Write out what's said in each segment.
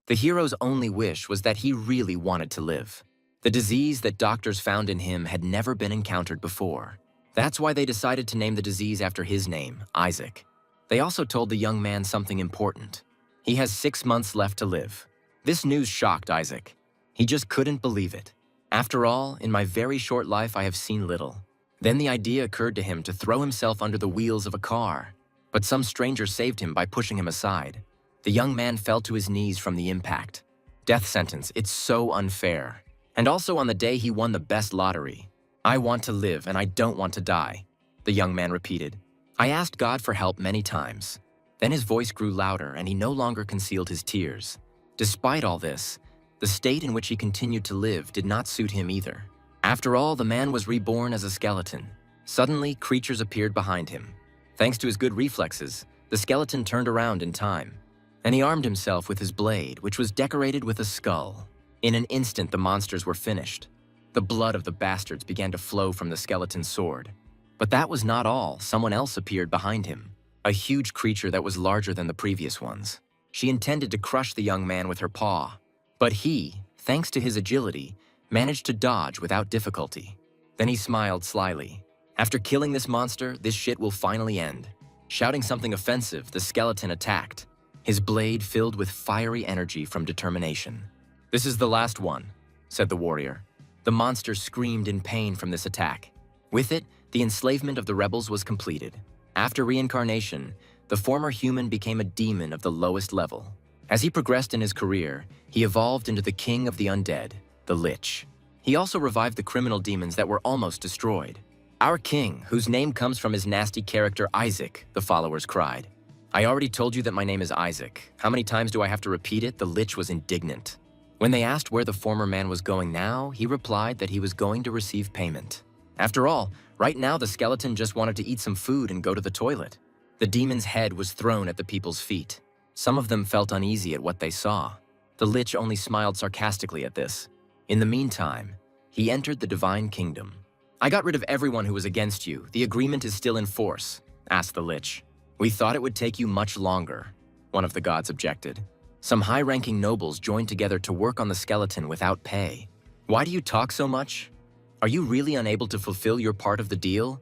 The hero's only wish was that he really wanted to live. The disease that doctors found in him had never been encountered before. That's why they decided to name the disease after his name, Isaac. They also told the young man something important. He has 6 months left to live. This news shocked Isaac. He just couldn't believe it. After all, in my very short life, I have seen little. Then the idea occurred to him to throw himself under the wheels of a car. But some stranger saved him by pushing him aside. The young man fell to his knees from the impact. Death sentence, it's so unfair. And also on the day he won the best lottery. I want to live and I don't want to die, the young man repeated. I asked God for help many times. Then his voice grew louder and he no longer concealed his tears. Despite all this, the state in which he continued to live did not suit him either. After all, the man was reborn as a skeleton. Suddenly, creatures appeared behind him. Thanks to his good reflexes, the skeleton turned around in time. And he armed himself with his blade, which was decorated with a skull. In an instant, the monsters were finished. The blood of the bastards began to flow from the skeleton's sword. But that was not all. Someone else appeared behind him. A huge creature that was larger than the previous ones. She intended to crush the young man with her paw. But he, thanks to his agility, managed to dodge without difficulty. Then he smiled slyly. After killing this monster, this shit will finally end. Shouting something offensive, the skeleton attacked. His blade filled with fiery energy from determination. This is the last one, said the warrior. The monster screamed in pain from this attack. With it, the enslavement of the rebels was completed. After reincarnation, the former human became a demon of the lowest level. As he progressed in his career, he evolved into the king of the undead, the Lich. He also revived the criminal demons that were almost destroyed. Our king, whose name comes from his nasty character Isaac, the followers cried. I already told you that my name is Isaac. How many times do I have to repeat it? The Lich was indignant. When they asked where the former man was going now, he replied that he was going to receive payment. After all, right now the skeleton just wanted to eat some food and go to the toilet. The demon's head was thrown at the people's feet. Some of them felt uneasy at what they saw. The Lich only smiled sarcastically at this. In the meantime, he entered the divine kingdom. I got rid of everyone who was against you. The agreement is still in force, asked the Lich. We thought it would take you much longer, one of the gods objected. Some high-ranking nobles joined together to work on the skeleton without pay. Why do you talk so much? Are you really unable to fulfill your part of the deal?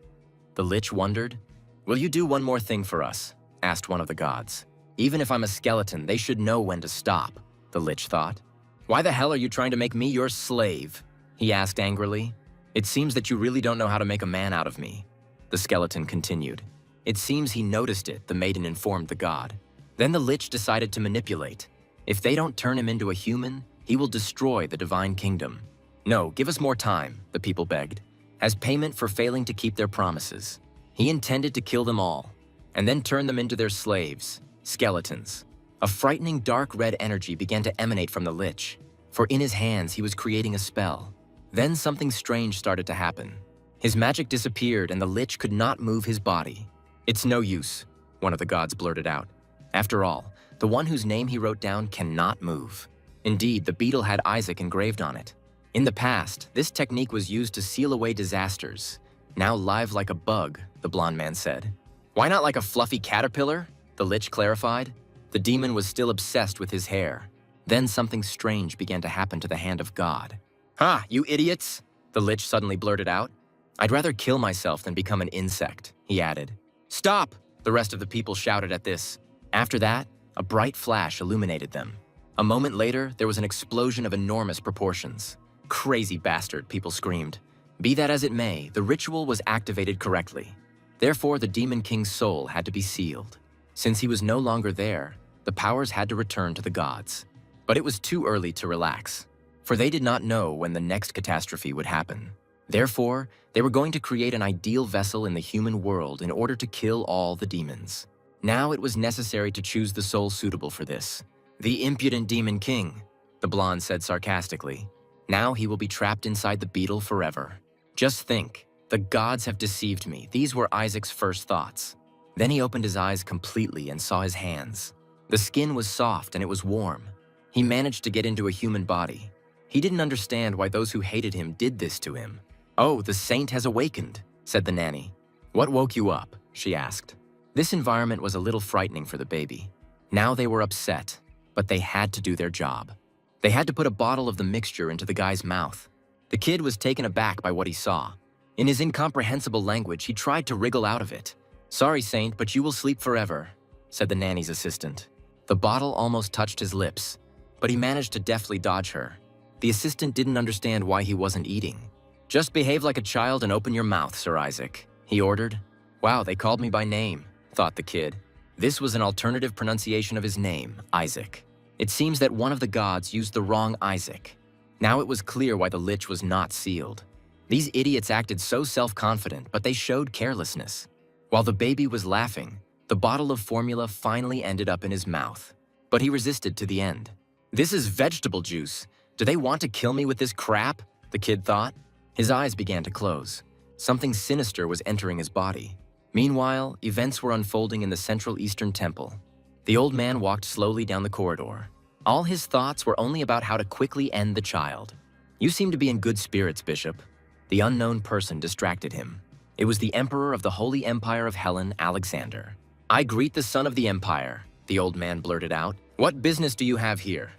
The Lich wondered. Will you do one more thing for us? Asked one of the gods. Even if I'm a skeleton, they should know when to stop, the Lich thought. Why the hell are you trying to make me your slave? He asked angrily. It seems that you really don't know how to make a man out of me. The skeleton continued. It seems he noticed it, the maiden informed the god. Then the Lich decided to manipulate. If they don't turn him into a human, he will destroy the divine kingdom. No, give us more time, the people begged, as payment for failing to keep their promises. He intended to kill them all, and then turn them into their slaves, skeletons. A frightening dark red energy began to emanate from the Lich, for in his hands he was creating a spell. Then something strange started to happen. His magic disappeared and the Lich could not move his body. It's no use, one of the gods blurted out. After all, the one whose name he wrote down cannot move. Indeed, the beetle had Isaac engraved on it. In the past, this technique was used to seal away disasters. Now live like a bug, the blonde man said. Why not like a fluffy caterpillar? The Lich clarified. The demon was still obsessed with his hair. Then something strange began to happen to the hand of God. Ha, you idiots! The Lich suddenly blurted out. I'd rather kill myself than become an insect, he added. Stop! The rest of the people shouted at this. After that, a bright flash illuminated them. A moment later, there was an explosion of enormous proportions. Crazy bastard, people screamed. Be that as it may, the ritual was activated correctly. Therefore, the Demon King's soul had to be sealed. Since he was no longer there, the powers had to return to the gods. But it was too early to relax, for they did not know when the next catastrophe would happen. Therefore, they were going to create an ideal vessel in the human world in order to kill all the demons. Now it was necessary to choose the soul suitable for this. The impudent Demon King, the blonde said sarcastically. Now he will be trapped inside the beetle forever. Just think, the gods have deceived me. These were Isaac's first thoughts. Then he opened his eyes completely and saw his hands. The skin was soft and it was warm. He managed to get into a human body. He didn't understand why those who hated him did this to him. Oh, the saint has awakened, said the nanny. What woke you up? She asked. This environment was a little frightening for the baby. Now they were upset. but they had to do their job. They had to put a bottle of the mixture into the guy's mouth. The kid was taken aback by what he saw. In his incomprehensible language, he tried to wriggle out of it. "Sorry, Saint, but you will sleep forever," said the nanny's assistant. The bottle almost touched his lips, but he managed to deftly dodge her. The assistant didn't understand why he wasn't eating. "Just behave like a child and open your mouth, Sir Isaac," he ordered. "Wow, they called me by name," thought the kid. This was an alternative pronunciation of his name, Isaac. It seems that one of the gods used the wrong Isaac. Now it was clear why the lich was not sealed. These idiots acted so self-confident, but they showed carelessness. While the baby was laughing, the bottle of formula finally ended up in his mouth. But he resisted to the end. "This is vegetable juice. Do they want to kill me with this crap?" the kid thought. His eyes began to close. Something sinister was entering his body. Meanwhile, events were unfolding in the Central Eastern Temple. The old man walked slowly down the corridor. All his thoughts were only about how to quickly end the child. "You seem to be in good spirits, Bishop." The unknown person distracted him. It was the Emperor of the Holy Empire of Helen, Alexander. "I greet the son of the Empire," the old man blurted out. "What business do you have here?"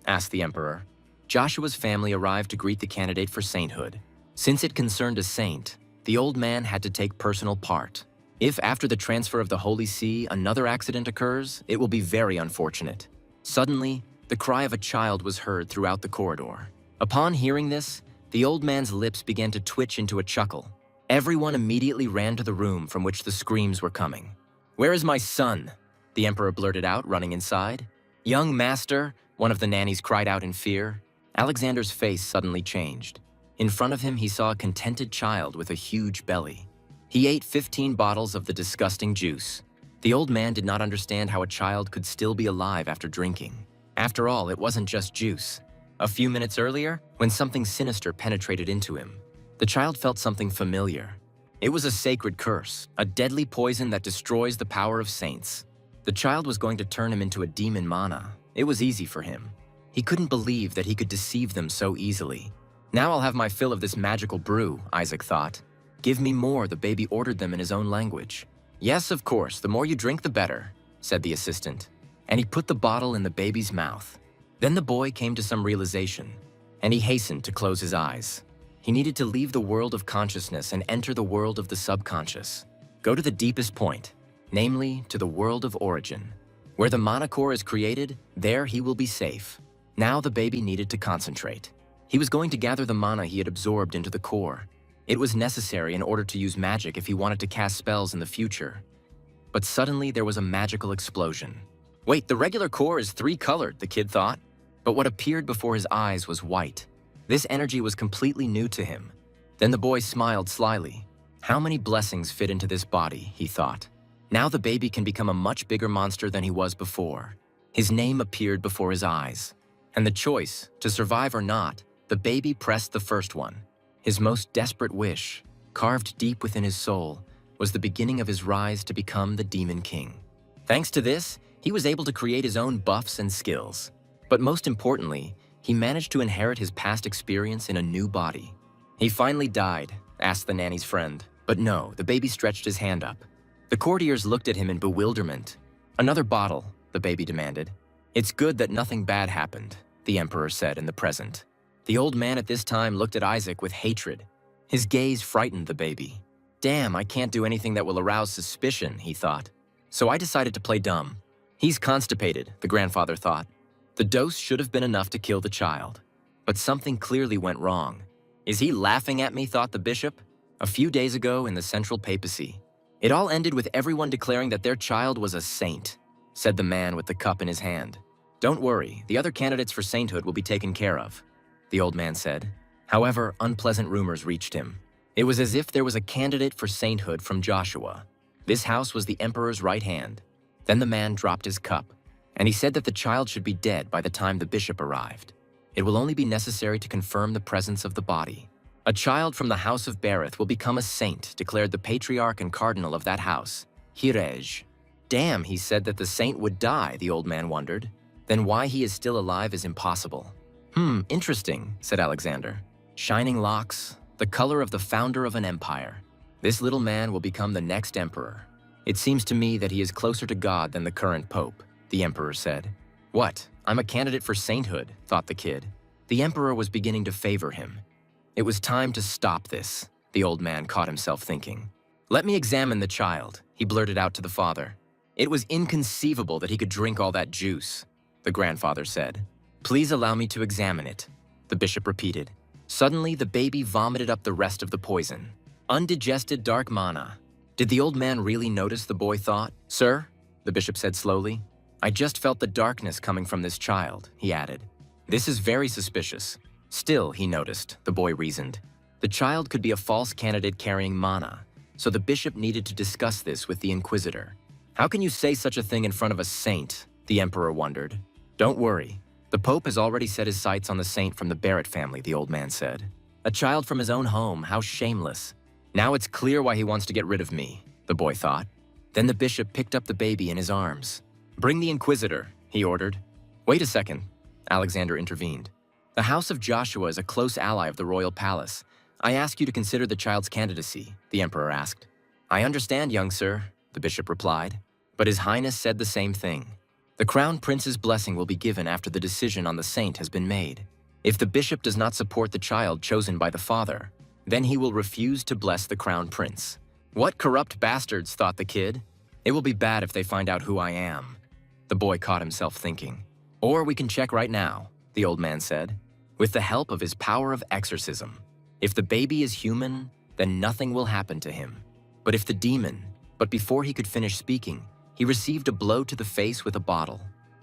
asked the Emperor. Joshua's family arrived to greet the candidate for sainthood. Since it concerned a saint, the old man had to take personal part. If after the transfer of the Holy See another accident occurs, it will be very unfortunate. Suddenly, the cry of a child was heard throughout the corridor. Upon hearing this, the old man's lips began to twitch into a chuckle. Everyone immediately ran to the room from which the screams were coming. "Where is my son?" the Emperor blurted out, running inside. "Young master," one of the nannies cried out in fear. Alexander's face suddenly changed. In front of him, he saw a contented child with a huge belly. He ate 15 bottles of the disgusting juice. The old man did not understand how a child could still be alive after drinking. After all, it wasn't just juice. A few minutes earlier, when something sinister penetrated into him, the child felt something familiar. It was a sacred curse, a deadly poison that destroys the power of saints. The child was going to turn him into a demon mana. It was easy for him. He couldn't believe that he could deceive them so easily. "Now I'll have my fill of this magical brew," Isaac thought. "Give me more," the baby ordered them in his own language. "Yes, of course, the more you drink, the better," said the assistant. And he put the bottle in the baby's mouth. Then the boy came to some realization, and he hastened to close his eyes. He needed to leave the world of consciousness and enter the world of the subconscious. Go to the deepest point, namely to the world of origin. Where the mana core is created, there he will be safe. Now the baby needed to concentrate. He was going to gather the mana he had absorbed into the core. It was necessary in order to use magic if he wanted to cast spells in the future. But suddenly there was a magical explosion. Wait, the regular core is 3-colored, the kid thought. But what appeared before his eyes was white. This energy was completely new to him. Then the boy smiled slyly. How many blessings fit into this body, he thought. Now the baby can become a much bigger monster than he was before. His name appeared before his eyes. And the choice, to survive or not, the baby pressed the first one. His most desperate wish, carved deep within his soul, was the beginning of his rise to become the Demon King. Thanks to this, he was able to create his own buffs and skills. But most importantly, he managed to inherit his past experience in a new body. "He finally died?" asked the nanny's friend. But no, the baby stretched his hand up. The courtiers looked at him in bewilderment. "Another bottle," the baby demanded. "It's good that nothing bad happened," the emperor said in the present. The old man at this time looked at Isaac with hatred. His gaze frightened the baby. "Damn, I can't do anything that will arouse suspicion," he thought. "So I decided to play dumb." "He's constipated," the grandfather thought. The dose should have been enough to kill the child. But something clearly went wrong. "Is he laughing at me?" thought the bishop. A few days ago in the central papacy, it all ended with everyone declaring that their child was a saint, said the man with the cup in his hand. "Don't worry, the other candidates for sainthood will be taken care of," the old man said. However, unpleasant rumors reached him. It was as if there was a candidate for sainthood from Joshua. This house was the emperor's right hand. Then the man dropped his cup, and he said that the child should be dead by the time the bishop arrived. It will only be necessary to confirm the presence of the body. "A child from the house of Berith will become a saint," declared the patriarch and cardinal of that house, Hirej. "Damn, he said that the saint would die," the old man wondered. "Then why he is still alive is impossible." Interesting," said Alexander. "Shining locks, the color of the founder of an empire. This little man will become the next emperor. It seems to me that he is closer to God than the current pope," the emperor said. What? I'm a candidate for sainthood, thought the kid. The emperor was beginning to favor him. It was time to stop this, the old man caught himself thinking. Let me examine the child, he blurted out to the father. It was inconceivable that he could drink all that juice, the grandfather said. Please allow me to examine it, the bishop repeated. Suddenly, the baby vomited up the rest of the poison. Undigested dark mana. Did the old man really notice, the boy thought? Sir, the bishop said slowly, I just felt the darkness coming from this child, he added. This is very suspicious. Still, he noticed, the boy reasoned. The child could be a false candidate carrying mana, so the bishop needed to discuss this with the inquisitor. How can you say such a thing in front of a saint? The emperor wondered. Don't worry. The pope has already set his sights on the saint from the Barrett family, the old man said. A child from his own home, how shameless. Now it's clear why he wants to get rid of me, the boy thought. Then the bishop picked up the baby in his arms. Bring the inquisitor, he ordered. Wait a second, Alexander intervened. The house of Joshua is a close ally of the royal palace. I ask you to consider the child's candidacy, the emperor asked. I understand, young sir, the bishop replied. But His Highness said the same thing. The crown prince's blessing will be given after the decision on the saint has been made. If the bishop does not support the child chosen by the father, then he will refuse to bless the crown prince. What corrupt bastards, thought the kid. It will be bad if they find out who I am. The boy caught himself thinking. Or we can check right now, the old man said, with the help of his power of exorcism. If the baby is human, then nothing will happen to him. But if the demon, but before he could finish speaking, he received a blow to the face with a bottle.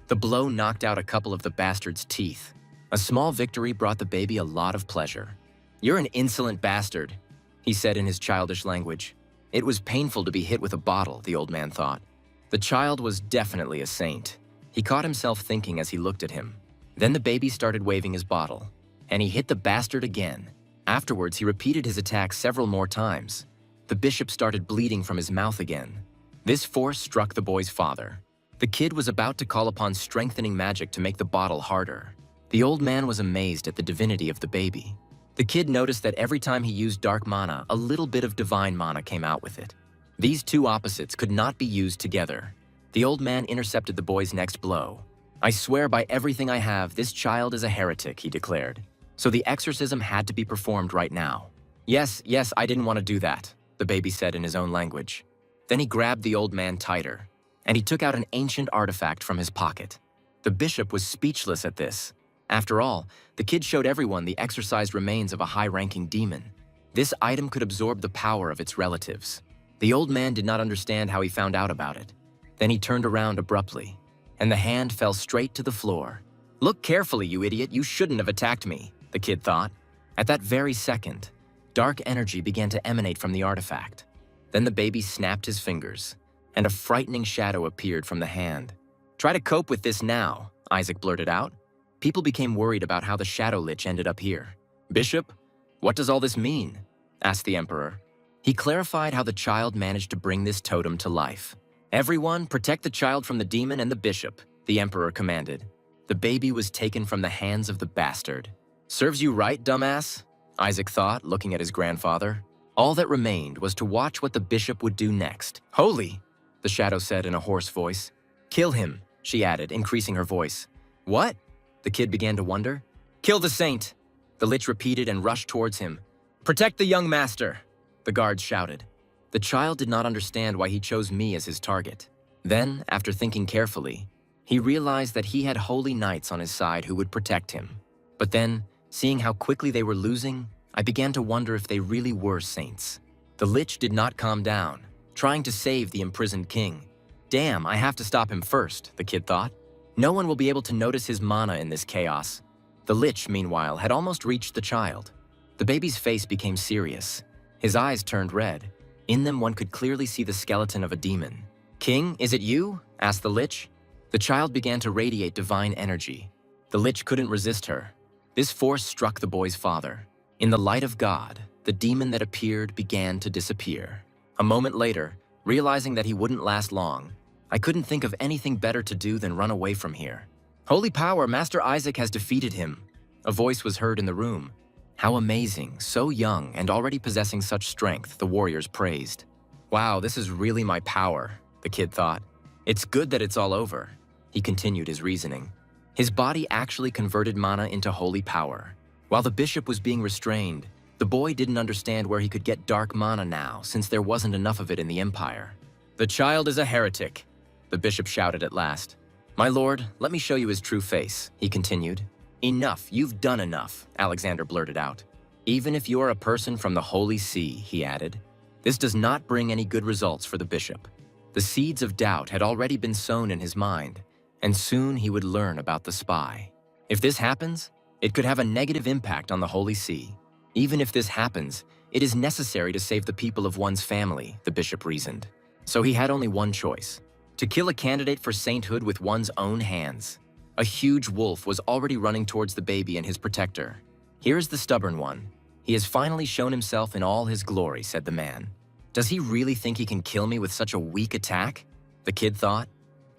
The blow knocked out a couple of the bastard's teeth. A small victory brought the baby a lot of pleasure. You're an insolent bastard, he said in his childish language. It was painful to be hit with a bottle, the old man thought. The child was definitely a saint. He caught himself thinking as he looked at him. Then the baby started waving his bottle, and he hit the bastard again. Afterwards, he repeated his attack several more times. The bishop started bleeding from his mouth again. This force struck the boy's father. The kid was about to call upon strengthening magic to make the bottle harder. The old man was amazed at the divinity of the baby. The kid noticed that every time he used dark mana, a little bit of divine mana came out with it. These two opposites could not be used together. The old man intercepted the boy's next blow. I swear by everything I have, this child is a heretic, he declared. So the exorcism had to be performed right now. Yes, I didn't want to do that, the baby said in his own language. Then he grabbed the old man tighter, and he took out an ancient artifact from his pocket. The bishop was speechless at this. After all, the kid showed everyone the exorcised remains of a high-ranking demon. This item could absorb the power of its relatives. The old man did not understand how he found out about it. Then he turned around abruptly, and the hand fell straight to the floor. Look carefully, you idiot, you shouldn't have attacked me, the kid thought. At that very second, dark energy began to emanate from the artifact. Then the baby snapped his fingers, and a frightening shadow appeared from the hand. Try to cope with this now, Isaac blurted out. People became worried about how the Shadow Lich ended up here. Bishop, what does all this mean? Asked the emperor. He clarified how the child managed to bring this totem to life. Everyone, protect the child from the demon and the bishop, the emperor commanded. The baby was taken from the hands of the bastard. Serves you right, dumbass, Isaac thought, looking at his grandfather. All that remained was to watch what the bishop would do next. Holy, the shadow said in a hoarse voice. Kill him, she added, increasing her voice. What? The kid began to wonder. Kill the saint, the lich repeated and rushed towards him. Protect the young master, the guards shouted. The child did not understand why he chose me as his target. Then, after thinking carefully, he realized that he had holy knights on his side who would protect him. But then, seeing how quickly they were losing, I began to wonder if they really were saints. The lich did not calm down, trying to save the imprisoned king. Damn, I have to stop him first, the kid thought. No one will be able to notice his mana in this chaos. The lich, meanwhile, had almost reached the child. The baby's face became serious. His eyes turned red. In them, one could clearly see the skeleton of a demon. King, is it you? Asked the lich. The child began to radiate divine energy. The lich couldn't resist her. This force struck the boy's father. In the light of God, the demon that appeared began to disappear. A moment later, realizing that he wouldn't last long, I couldn't think of anything better to do than run away from here. Holy power, Master Isaac has defeated him. A voice was heard in the room. How amazing, so young and already possessing such strength, the warriors praised. Wow, this is really my power, the kid thought. It's good that it's all over. He continued his reasoning. His body actually converted mana into holy power. While the bishop was being restrained, the boy didn't understand where he could get dark mana now, since there wasn't enough of it in the Empire. "The child is a heretic," the bishop shouted at last. "My lord, let me show you his true face," he continued. "Enough, you've done enough," Alexander blurted out. "Even if you are a person from the Holy See," he added. This does not bring any good results for the bishop. The seeds of doubt had already been sown in his mind, and soon he would learn about the spy. If this happens, it could have a negative impact on the Holy See. Even if this happens, it is necessary to save the people of one's family, the bishop reasoned. So he had only one choice: to kill a candidate for sainthood with one's own hands. A huge wolf was already running towards the baby and his protector. "Here's the stubborn one. He has finally shown himself in all his glory," said the man. "Does he really think he can kill me with such a weak attack?" the kid thought.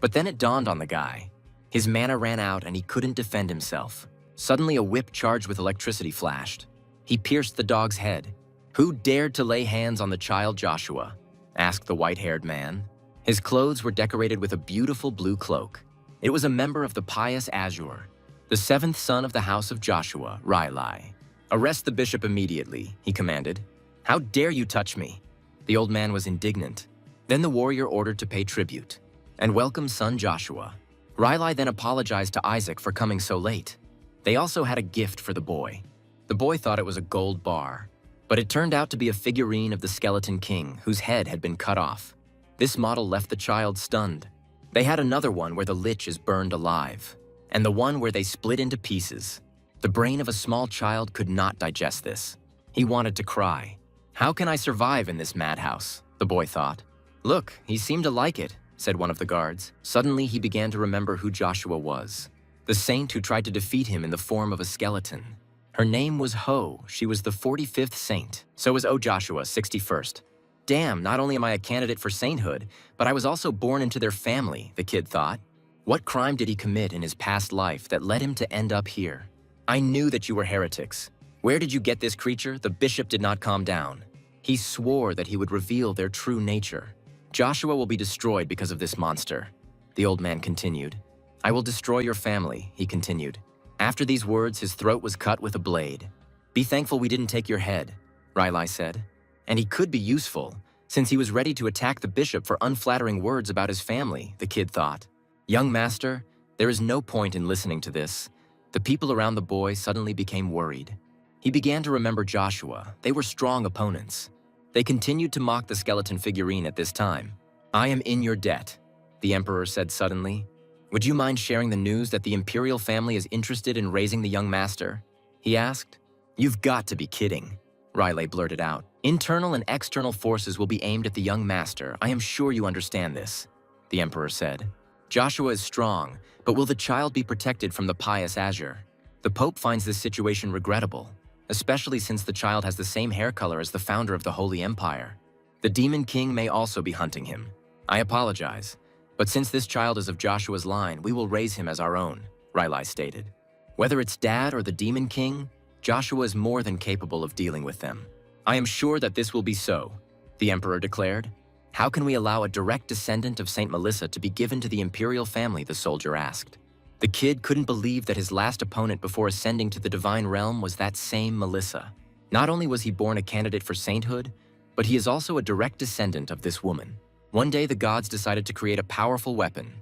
But then it dawned on the guy. His mana ran out and he couldn't defend himself. Suddenly a whip charged with electricity flashed. He pierced the dog's head. "Who dared to lay hands on the child Joshua?" asked the white-haired man. His clothes were decorated with a beautiful blue cloak. It was a member of the pious Asura, the seventh son of the house of Joshua, Rilai. "Arrest the bishop immediately," he commanded. "How dare you touch me?" The old man was indignant. Then the warrior ordered to pay tribute and welcome son Joshua. Rilai then apologized to Isaac for coming so late. They also had a gift for the boy. The boy thought it was a gold bar, but it turned out to be a figurine of the skeleton king whose head had been cut off. This model left the child stunned. They had another one where the lich is burned alive, and the one where they split into pieces. The brain of a small child could not digest this. He wanted to cry. "How can I survive in this madhouse?" the boy thought. "Look, he seemed to like it," said one of the guards. Suddenly he began to remember who Joshua was, the saint who tried to defeat him in the form of a skeleton. Her name was Ho. She was the 45th saint. So was Joshua, 61st. "Damn, not only am I a candidate for sainthood, but I was also born into their family," the kid thought. What crime did he commit in his past life that led him to end up here? "I knew that you were heretics. Where did you get this creature?" The bishop did not calm down. He swore that he would reveal their true nature. "Joshua will be destroyed because of this monster," the old man continued. "I will destroy your family," he continued. After these words, his throat was cut with a blade. "Be thankful we didn't take your head," Rilai said. And he could be useful, since he was ready to attack the bishop for unflattering words about his family, the kid thought. "Young master, there is no point in listening to this." The people around the boy suddenly became worried. He began to remember Joshua. They were strong opponents. They continued to mock the skeleton figurine at this time. "I am in your debt," the emperor said suddenly. "Would you mind sharing the news that the imperial family is interested in raising the young master?" he asked. "You've got to be kidding," Riley blurted out. "Internal and external forces will be aimed at the young master. I am sure you understand this," the emperor said. "Joshua is strong, but will the child be protected from the pious Azure?" The Pope finds this situation regrettable, especially since the child has the same hair color as the founder of the Holy Empire. "The Demon King may also be hunting him. I apologize, but since this child is of Joshua's line, we will raise him as our own," Riley stated. "Whether it's Dad or the Demon King, Joshua is more than capable of dealing with them." "I am sure that this will be so," the emperor declared. "How can we allow a direct descendant of Saint Melissa to be given to the imperial family?" the soldier asked. The kid couldn't believe that his last opponent before ascending to the divine realm was that same Melissa. Not only was he born a candidate for sainthood, but he is also a direct descendant of this woman. One day the gods decided to create a powerful weapon: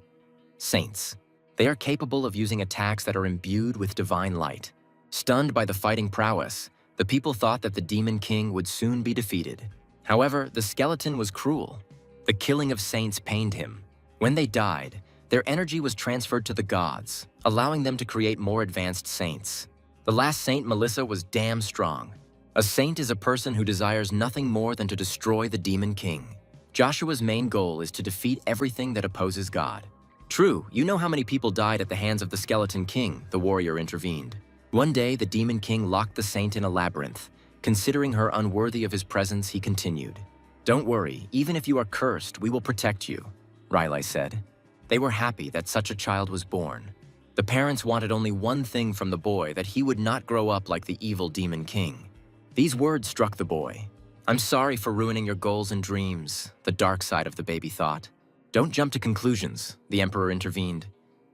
saints. They are capable of using attacks that are imbued with divine light. Stunned by the fighting prowess, the people thought that the Demon King would soon be defeated. However, the skeleton was cruel. The killing of saints pained him. When they died, their energy was transferred to the gods, allowing them to create more advanced saints. The last saint, Melissa, was damn strong. A saint is a person who desires nothing more than to destroy the Demon King. Joshua's main goal is to defeat everything that opposes God. "True, you know how many people died at the hands of the Skeleton King," the warrior intervened. One day, the Demon King locked the saint in a labyrinth. Considering her unworthy of his presence, he continued. "Don't worry, even if you are cursed, we will protect you," Riley said. They were happy that such a child was born. The parents wanted only one thing from the boy: that he would not grow up like the evil Demon King. These words struck the boy. "I'm sorry for ruining your goals and dreams," the dark side of the baby thought. "Don't jump to conclusions," the emperor intervened.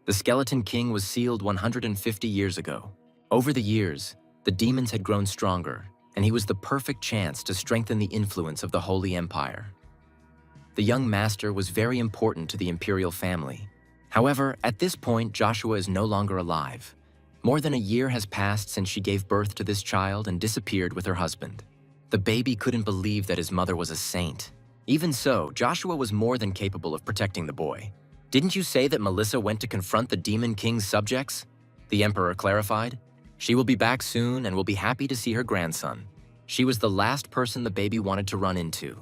"The The Skeleton King was sealed 150 years ago. Over the years, the demons had grown stronger, and he was the perfect chance to strengthen the influence of the Holy Empire. The young master was very important to the imperial family. However, at this point, Joshua is no longer alive. More than a year has passed since she gave birth to this child and disappeared with her husband. The baby couldn't believe that his mother was a saint. Even so, Joshua was more than capable of protecting the boy. "Didn't you say that Melissa went to confront the Demon King's subjects?" the Emperor clarified. "She will be back soon and will be happy to see her grandson." She was the last person the baby wanted to run into.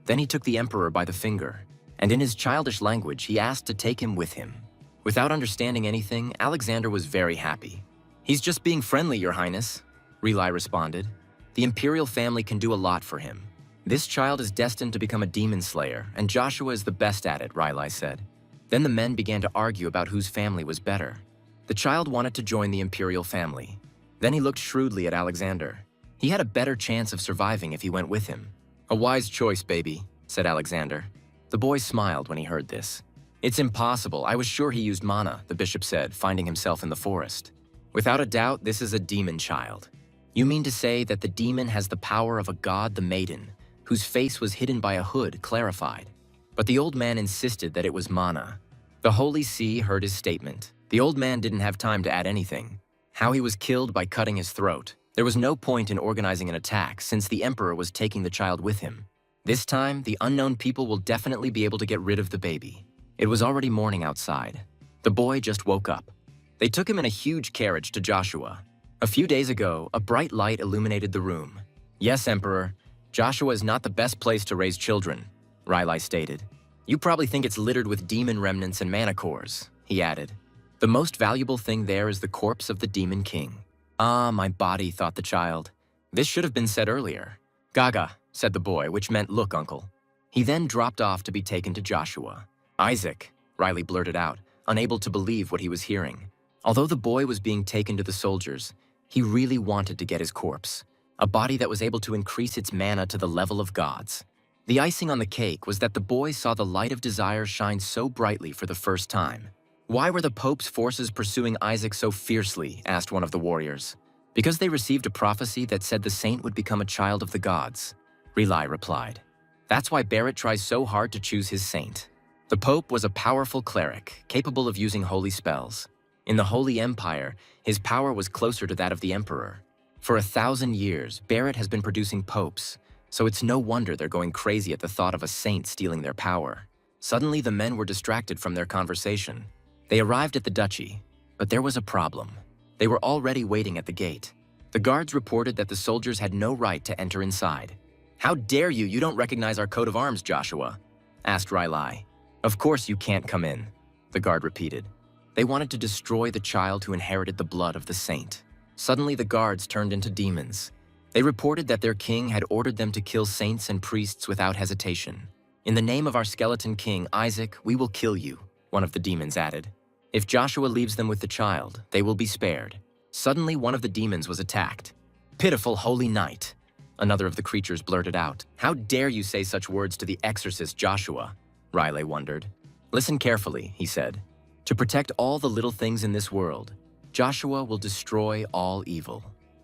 Then he took the Emperor by the finger, and in his childish language, he asked to take him with him. Without understanding anything, Alexander was very happy. "He's just being friendly, Your Highness," Relai responded. "The imperial family can do a lot for him. This child is destined to become a demon slayer, and Joshua is the best at it," Relai said. Then the men began to argue about whose family was better. The child wanted to join the imperial family. Then he looked shrewdly at Alexander. He had a better chance of surviving if he went with him. "A wise choice, baby," said Alexander. The boy smiled when he heard this. "It's impossible. I was sure he used mana," the bishop said, finding himself in the forest. "Without a doubt, this is a demon child." "You mean to say that the demon has the power of a god, the maiden, whose face was hidden by a hood," clarified. But the old man insisted that it was mana. The Holy See heard his statement. The old man didn't have time to add anything. How he was killed by cutting his throat. There was no point in organizing an attack since the Emperor was taking the child with him. This time, the unknown people will definitely be able to get rid of the baby. It was already morning outside. The boy just woke up. They took him in a huge carriage to Joshua. A few days ago, a bright light illuminated the room. "Yes, Emperor, Joshua is not the best place to raise children," Riley stated. "You probably think it's littered with demon remnants and mana cores," he added. "The most valuable thing there is the corpse of the Demon King." "Ah, my body," thought the child. "This should have been said earlier." "Gaga," said the boy, which meant "look, uncle." He then dropped off to be taken to Joshua. "Isaac," Riley blurted out, unable to believe what he was hearing. Although the boy was being taken to the soldiers, he really wanted to get his corpse, a body that was able to increase its mana to the level of gods. The icing on the cake was that the boy saw the light of desire shine so brightly for the first time. "Why were the Pope's forces pursuing Isaac so fiercely?" asked one of the warriors. "Because they received a prophecy that said the saint would become a child of the gods," Relai replied. "That's why Barrett tries so hard to choose his saint." The Pope was a powerful cleric, capable of using holy spells. In the Holy Empire, his power was closer to that of the Emperor. For 1,000 years, Barrett has been producing popes, so it's no wonder they're going crazy at the thought of a saint stealing their power. Suddenly, the men were distracted from their conversation. They arrived at the duchy, but there was a problem. They were already waiting at the gate. The guards reported that the soldiers had no right to enter inside. "How dare you? You don't recognize our coat of arms, Joshua?" asked Rilai. "Of course you can't come in," the guard repeated. They wanted to destroy the child who inherited the blood of the saint. Suddenly, the guards turned into demons. They reported that their king had ordered them to kill saints and priests without hesitation. "In the name of our skeleton king, Isaac, we will kill you," one of the demons added. "If Joshua leaves them with the child, they will be spared." Suddenly, one of the demons was attacked. "Pitiful holy knight," another of the creatures blurted out. "How dare you say such words to the exorcist Joshua?" Riley wondered. "Listen carefully," he said. "To protect all the little things in this world, Joshua will destroy all evil."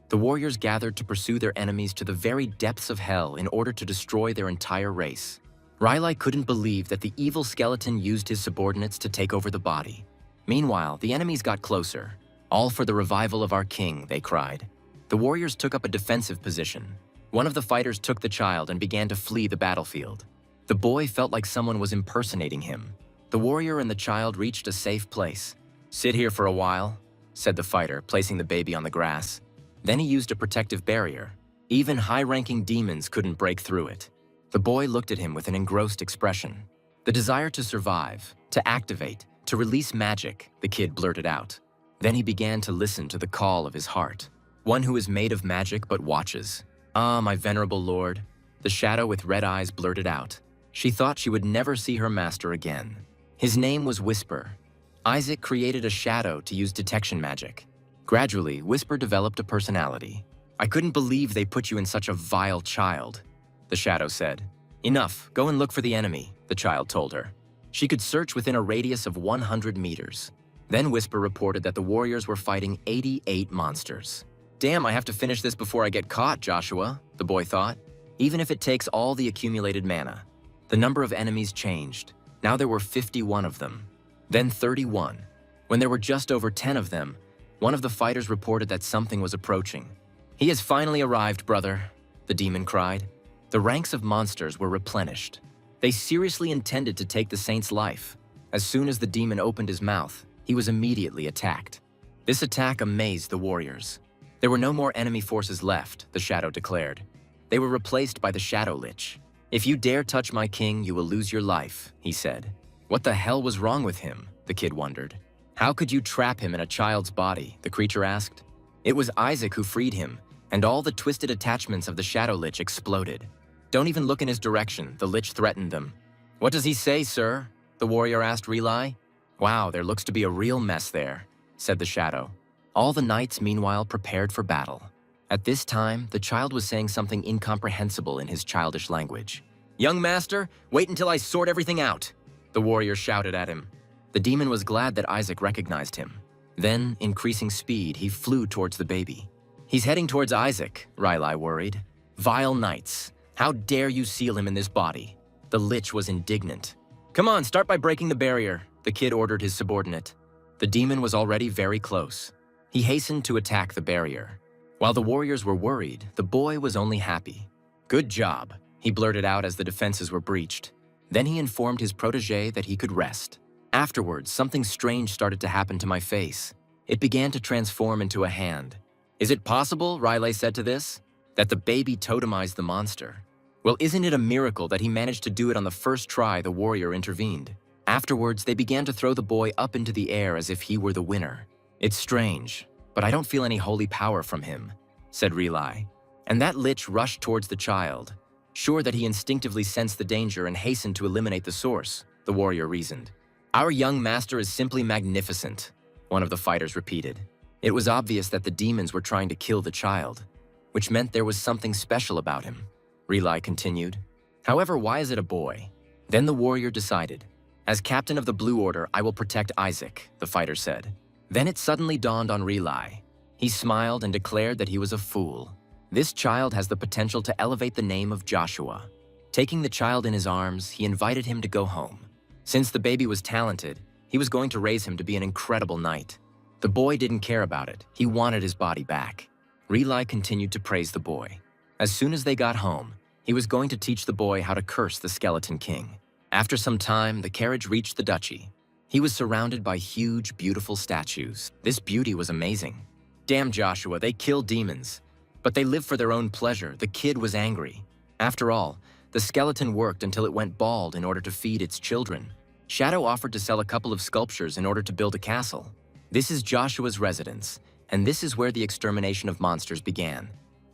The warriors gathered to pursue their enemies to the very depths of hell in order to destroy their entire race. Riley couldn't believe that the evil skeleton used his subordinates to take over the body. Meanwhile, the enemies got closer. "All for the revival of our king," they cried. The warriors took up a defensive position. One of the fighters took the child and began to flee the battlefield. The boy felt like someone was impersonating him. The warrior and the child reached a safe place. "Sit here for a while," said the fighter, placing the baby on the grass. Then he used a protective barrier. Even high-ranking demons couldn't break through it. The boy looked at him with an engrossed expression. "The desire to survive, to activate, to release magic," the kid blurted out. Then he began to listen to the call of his heart. "One who is made of magic but watches. Ah, my venerable lord," the shadow with red eyes blurted out. She thought she would never see her master again. His name was Whisper. Isaac created a shadow to use detection magic. Gradually, Whisper developed a personality. "I couldn't believe they put you in such a vile child," the shadow said. "Enough, go and look for the enemy," the child told her. She could search within a radius of 100 meters. Then Whisper reported that the warriors were fighting 88 monsters. Damn, I have to finish this before I get caught, Joshua, the boy thought. Even if it takes all the accumulated mana. The number of enemies changed. Now there were 51 of them. Then 31. When there were just over 10 of them, one of the fighters reported that something was approaching. "He has finally arrived, brother," the demon cried. The ranks of monsters were replenished. They seriously intended to take the saint's life. As soon as the demon opened his mouth, he was immediately attacked. This attack amazed the warriors. There were no more enemy forces left, the shadow declared. They were replaced by the Shadow Lich. "If you dare touch my king, you will lose your life," he said. What the hell was wrong with him? The kid wondered. How could you trap him in a child's body? The creature asked. It was Isaac who freed him, and all the twisted attachments of the Shadow Lich exploded. Don't even look in his direction, the Lich threatened them. What does he say, sir? The warrior asked Relai. Wow, there looks to be a real mess there, said the Shadow. All the knights, meanwhile, prepared for battle. At this time, the child was saying something incomprehensible in his childish language. Young master, wait until I sort everything out, the warrior shouted at him. The demon was glad that Isaac recognized him. Then, increasing speed, he flew towards the baby. He's heading towards Isaac, Rylai worried. Vile knights, how dare you seal him in this body? The Lich was indignant. Come on, start by breaking the barrier, the kid ordered his subordinate. The demon was already very close. He hastened to attack the barrier. While the warriors were worried, the boy was only happy. Good job, he blurted out as the defenses were breached. Then he informed his protege that he could rest. Afterwards, something strange started to happen to my face. It began to transform into a hand. Is it possible, Riley said to this, that the baby totemized the monster? Well, isn't it a miracle that he managed to do it on the first try? The warrior intervened. Afterwards, they began to throw the boy up into the air as if he were the winner. It's strange, but I don't feel any holy power from him, said Relai. And that Lich rushed towards the child, sure that he instinctively sensed the danger and hastened to eliminate the source, the warrior reasoned. Our young master is simply magnificent, one of the fighters repeated. It was obvious that the demons were trying to kill the child, which meant there was something special about him, Relai continued. However, why is it a boy? Then the warrior decided. As captain of the Blue Order, I will protect Isaac, the fighter said. Then it suddenly dawned on Relai. He smiled and declared that he was a fool. This child has the potential to elevate the name of Joshua. Taking the child in his arms, he invited him to go home. Since the baby was talented, he was going to raise him to be an incredible knight. The boy didn't care about it. He wanted his body back. Relai continued to praise the boy. As soon as they got home, he was going to teach the boy how to curse the Skeleton King. After some time, the carriage reached the duchy. He was surrounded by huge, beautiful statues. This beauty was amazing. Damn, Joshua, they kill demons. But they live for their own pleasure. The kid was angry. After all, the skeleton worked until it went bald in order to feed its children. Shadow offered to sell a couple of sculptures in order to build a castle. This is Joshua's residence, and this is where the extermination of monsters began,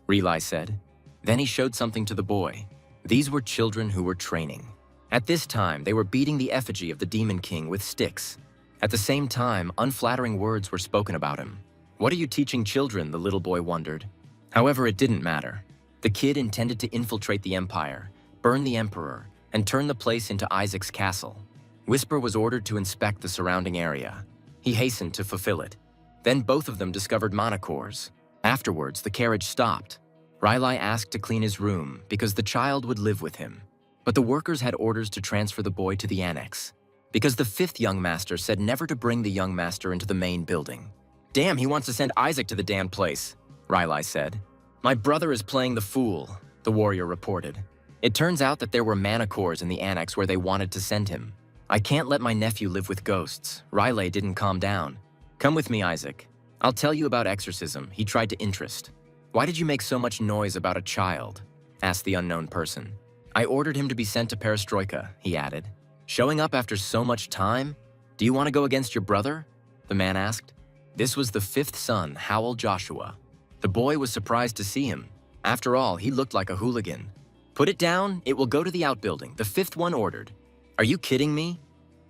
Relai said. Then he showed something to the boy. These were children who were training. At this time, they were beating the effigy of the Demon King with sticks. At the same time, unflattering words were spoken about him. What are you teaching children? The little boy wondered. However, it didn't matter. The kid intended to infiltrate the Empire, burn the Emperor, and turn the place into Isaac's castle. Whisper was ordered to inspect the surrounding area. He hastened to fulfill it. Then both of them discovered mana cores. Afterwards, the carriage stopped. Rylai asked to clean his room because the child would live with him. But the workers had orders to transfer the boy to the annex, because the fifth young master said never to bring the young master into the main building. Damn, he wants to send Isaac to the damned place, Rylai said. My brother is playing the fool, the warrior reported. It turns out that there were mana cores in the annex where they wanted to send him. I can't let my nephew live with ghosts. Rylai didn't calm down. Come with me, Isaac. I'll tell you about exorcism, he tried to interest. Why did you make so much noise about a child? Asked the unknown person. I ordered him to be sent to Perestroika, he added. Showing up after so much time? Do you want to go against your brother? The man asked. This was the fifth son, Howell Joshua. The boy was surprised to see him. After all, he looked like a hooligan. Put it down, it will go to the outbuilding, the fifth one ordered. Are you kidding me?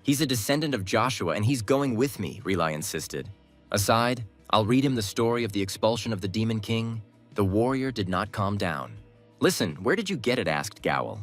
He's a descendant of Joshua and he's going with me, Relai insisted. Aside, I'll read him the story of the expulsion of the Demon King. The warrior did not calm down. Listen, where did you get it? Asked Gowl.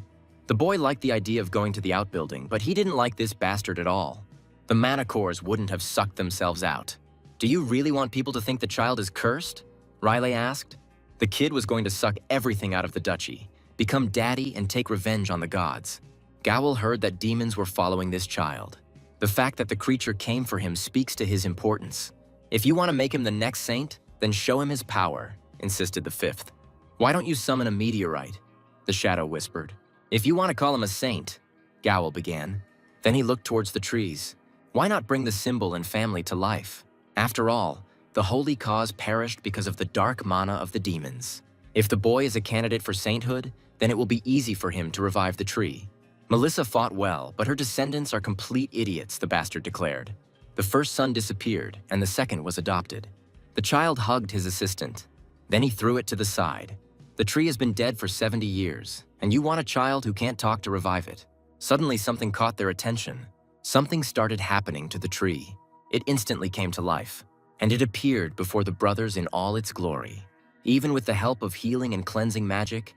The boy liked the idea of going to the outbuilding, but he didn't like this bastard at all. The manacores wouldn't have sucked themselves out. "Do you really want people to think the child is cursed?" Riley asked. The kid was going to suck everything out of the duchy, become daddy, and take revenge on the gods. Gowl heard that demons were following this child. The fact that the creature came for him speaks to his importance. "If you want to make him the next saint, then show him his power," insisted the fifth. "Why don't you summon a meteorite?" the shadow whispered. "If you want to call him a saint," Gowl began. Then he looked towards the trees. "Why not bring the symbol and family to life? After all, the holy cause perished because of the dark mana of the demons. If the boy is a candidate for sainthood, then it will be easy for him to revive the tree." "Melissa fought well, but her descendants are complete idiots," the bastard declared. The first son disappeared, and the second was adopted. The child hugged his assistant. Then he threw it to the side. "The tree has been dead for 70 years, and you want a child who can't talk to revive it." Suddenly something caught their attention. Something started happening to the tree. It instantly came to life, and it appeared before the brothers in all its glory. Even with the help of healing and cleansing magic,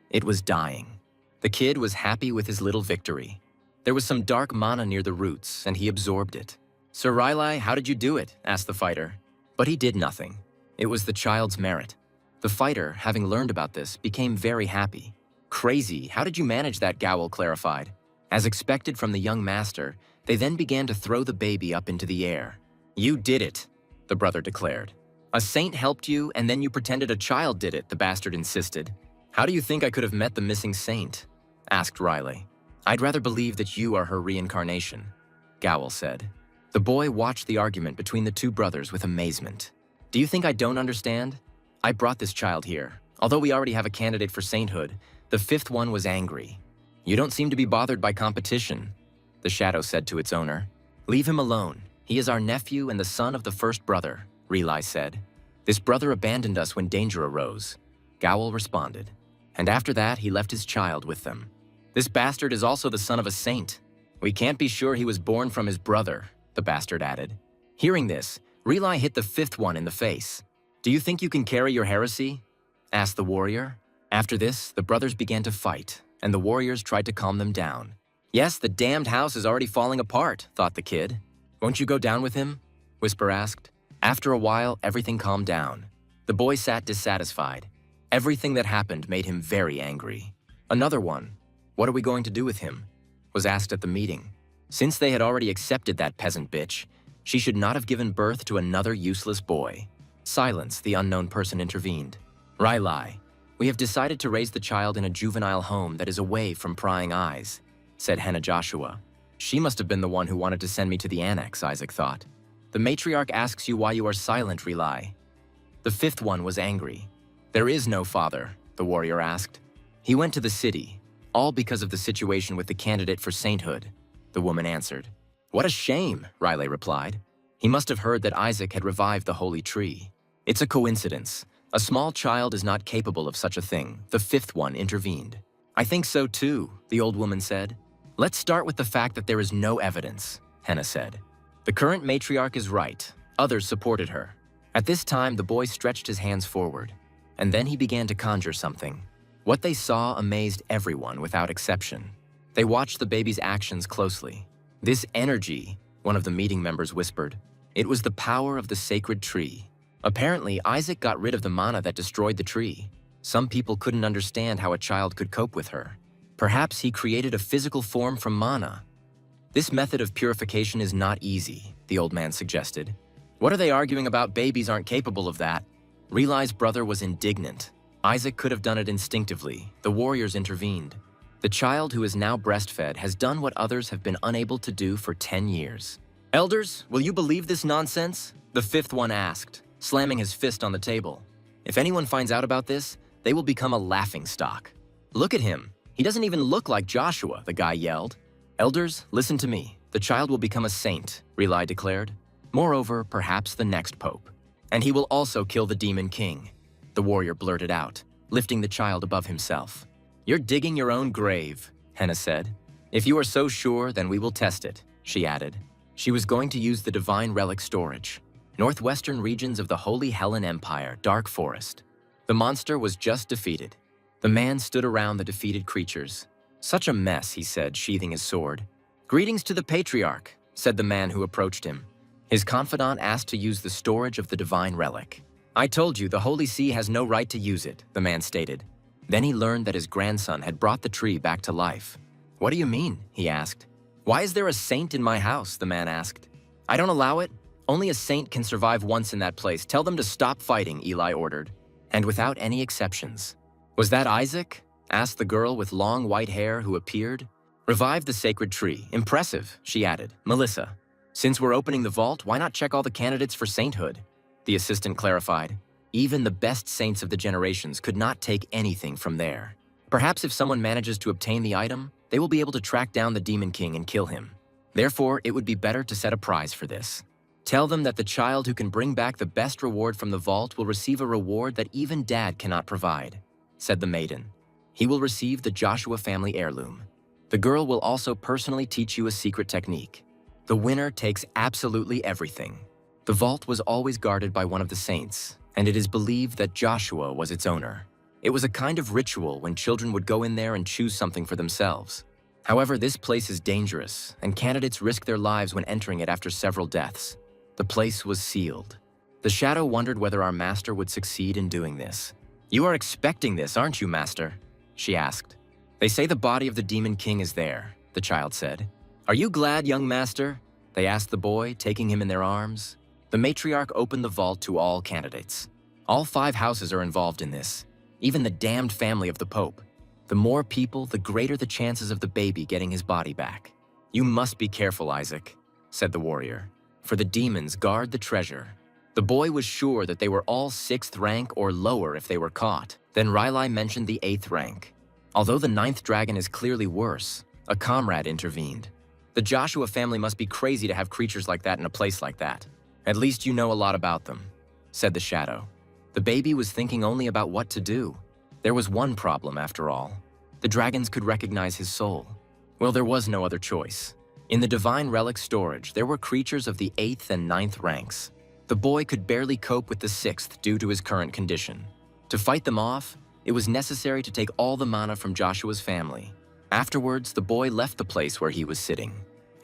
it was dying. The kid was happy with his little victory. There was some dark mana near the roots, and he absorbed it. "Sir Riley, how did you do it?" asked the fighter. But he did nothing. It was the child's merit. The fighter, having learned about this, became very happy. "Crazy, how did you manage that?" Gowl clarified. As expected from the young master, they then began to throw the baby up into the air. "You did it," the brother declared. "A saint helped you, and then you pretended a child did it," the bastard insisted. "How do you think I could have met the missing saint?" asked Riley. "I'd rather believe that you are her reincarnation," Gowl said. The boy watched the argument between the two brothers with amazement. "Do you think I don't understand? I brought this child here. Although we already have a candidate for sainthood, the fifth one was angry." "You don't seem to be bothered by competition," the shadow said to its owner. "Leave him alone. He is our nephew and the son of the first brother," Riley said. "This brother abandoned us when danger arose," Gowl responded. "And after that, he left his child with them. This bastard is also the son of a saint. We can't be sure he was born from his brother," the bastard added. Hearing this, Riley hit the fifth one in the face. "Do you think you can carry your heresy?" asked the warrior. After this, the brothers began to fight, and the warriors tried to calm them down. "Yes, the damned house is already falling apart," thought the kid. "Won't you go down with him?" Whisper asked. After a while, everything calmed down. The boy sat dissatisfied. Everything that happened made him very angry. Another one, "What are we going to do with him?" was asked at the meeting. Since they had already accepted that peasant bitch, she should not have given birth to another useless boy. Silence, the unknown person intervened. "Riley, we have decided to raise the child in a juvenile home that is away from prying eyes," said Hannah Joshua. "She must have been the one who wanted to send me to the annex," Isaac thought. "The matriarch asks you why you are silent, Riley." The fifth one was angry. "There is no father," the warrior asked. "He went to the city, all because of the situation with the candidate for sainthood," the woman answered. "What a shame," Riley replied. He must have heard that Isaac had revived the holy tree. "It's a coincidence. A small child is not capable of such a thing," the fifth one intervened. "I think so too," the old woman said. "Let's start with the fact that there is no evidence," Hannah said. "The current matriarch is right. Others supported her." At this time, the boy stretched his hands forward, and then he began to conjure something. What they saw amazed everyone without exception. They watched the baby's actions closely. "This energy," one of the meeting members whispered. "It was the power of the sacred tree." Apparently, Isaac got rid of the mana that destroyed the tree. Some people couldn't understand how a child could cope with her. Perhaps he created a physical form from mana. "This method of purification is not easy," the old man suggested. "What are they arguing about? Babies aren't capable of that." Riley's brother was indignant. Isaac could have done it instinctively. The warriors intervened. "The child who is now breastfed has done what others have been unable to do for 10 years. "Elders, will you believe this nonsense?" the fifth one asked, slamming his fist on the table. "If anyone finds out about this, they will become a laughingstock." "Look at him. He doesn't even look like Joshua," the guy yelled. "Elders, listen to me. The child will become a saint," Riley declared. "Moreover, perhaps the next pope. And he will also kill the demon king," the warrior blurted out, lifting the child above himself. "You're digging your own grave," Hannah said. "If you are so sure, then we will test it," she added. She was going to use the divine relic storage. Northwestern regions of the Holy Helen Empire, Dark Forest. The monster was just defeated. The man stood around the defeated creatures. "Such a mess," he said, sheathing his sword. "Greetings to the patriarch," said the man who approached him. His confidant asked to use the storage of the divine relic. I told you the Holy See has no right to use it, the man stated. Then he learned that his grandson had brought the tree back to life. What do you mean? He asked. Why is there a saint in my house? The man asked. I don't allow it. Only a saint can survive once in that place. Tell them to stop fighting, Eli ordered. And without any exceptions. Was that Isaac? Asked the girl with long white hair who appeared. Revive the sacred tree. Impressive, she added. Melissa. Since we're opening the vault, why not check all the candidates for sainthood? The assistant clarified. Even the best saints of the generations could not take anything from there. Perhaps if someone manages to obtain the item, they will be able to track down the Demon King and kill him. Therefore, it would be better to set a prize for this. Tell them that the child who can bring back the best reward from the vault will receive a reward that even Dad cannot provide, said the maiden. He will receive the Joshua family heirloom. The girl will also personally teach you a secret technique. The winner takes absolutely everything. The vault was always guarded by one of the saints, and it is believed that Joshua was its owner. It was a kind of ritual when children would go in there and choose something for themselves. However, this place is dangerous, and candidates risk their lives when entering it after several deaths. The place was sealed. The shadow wondered whether our master would succeed in doing this. You are expecting this, aren't you, master? She asked. They say the body of the Demon King is there, the child said. Are you glad, young master? They asked the boy, taking him in their arms. The matriarch opened the vault to all candidates. All 5 houses are involved in this, even the damned family of the Pope. The more people, the greater the chances of the baby getting his body back. You must be careful, Isaac, said the warrior, for the demons guard the treasure. The boy was sure that they were all 6th rank or lower if they were caught. Then Riley mentioned the 8th rank. Although the 9th dragon is clearly worse, a comrade intervened. The Joshua family must be crazy to have creatures like that in a place like that. At least you know a lot about them, said the shadow. The baby was thinking only about what to do. There was one problem, after all. The dragons could recognize his soul. Well, there was no other choice. In the divine relic storage, there were creatures of the 8th and 9th ranks. The boy could barely cope with the 6th due to his current condition. To fight them off, it was necessary to take all the mana from Joshua's family. Afterwards, the boy left the place where he was sitting,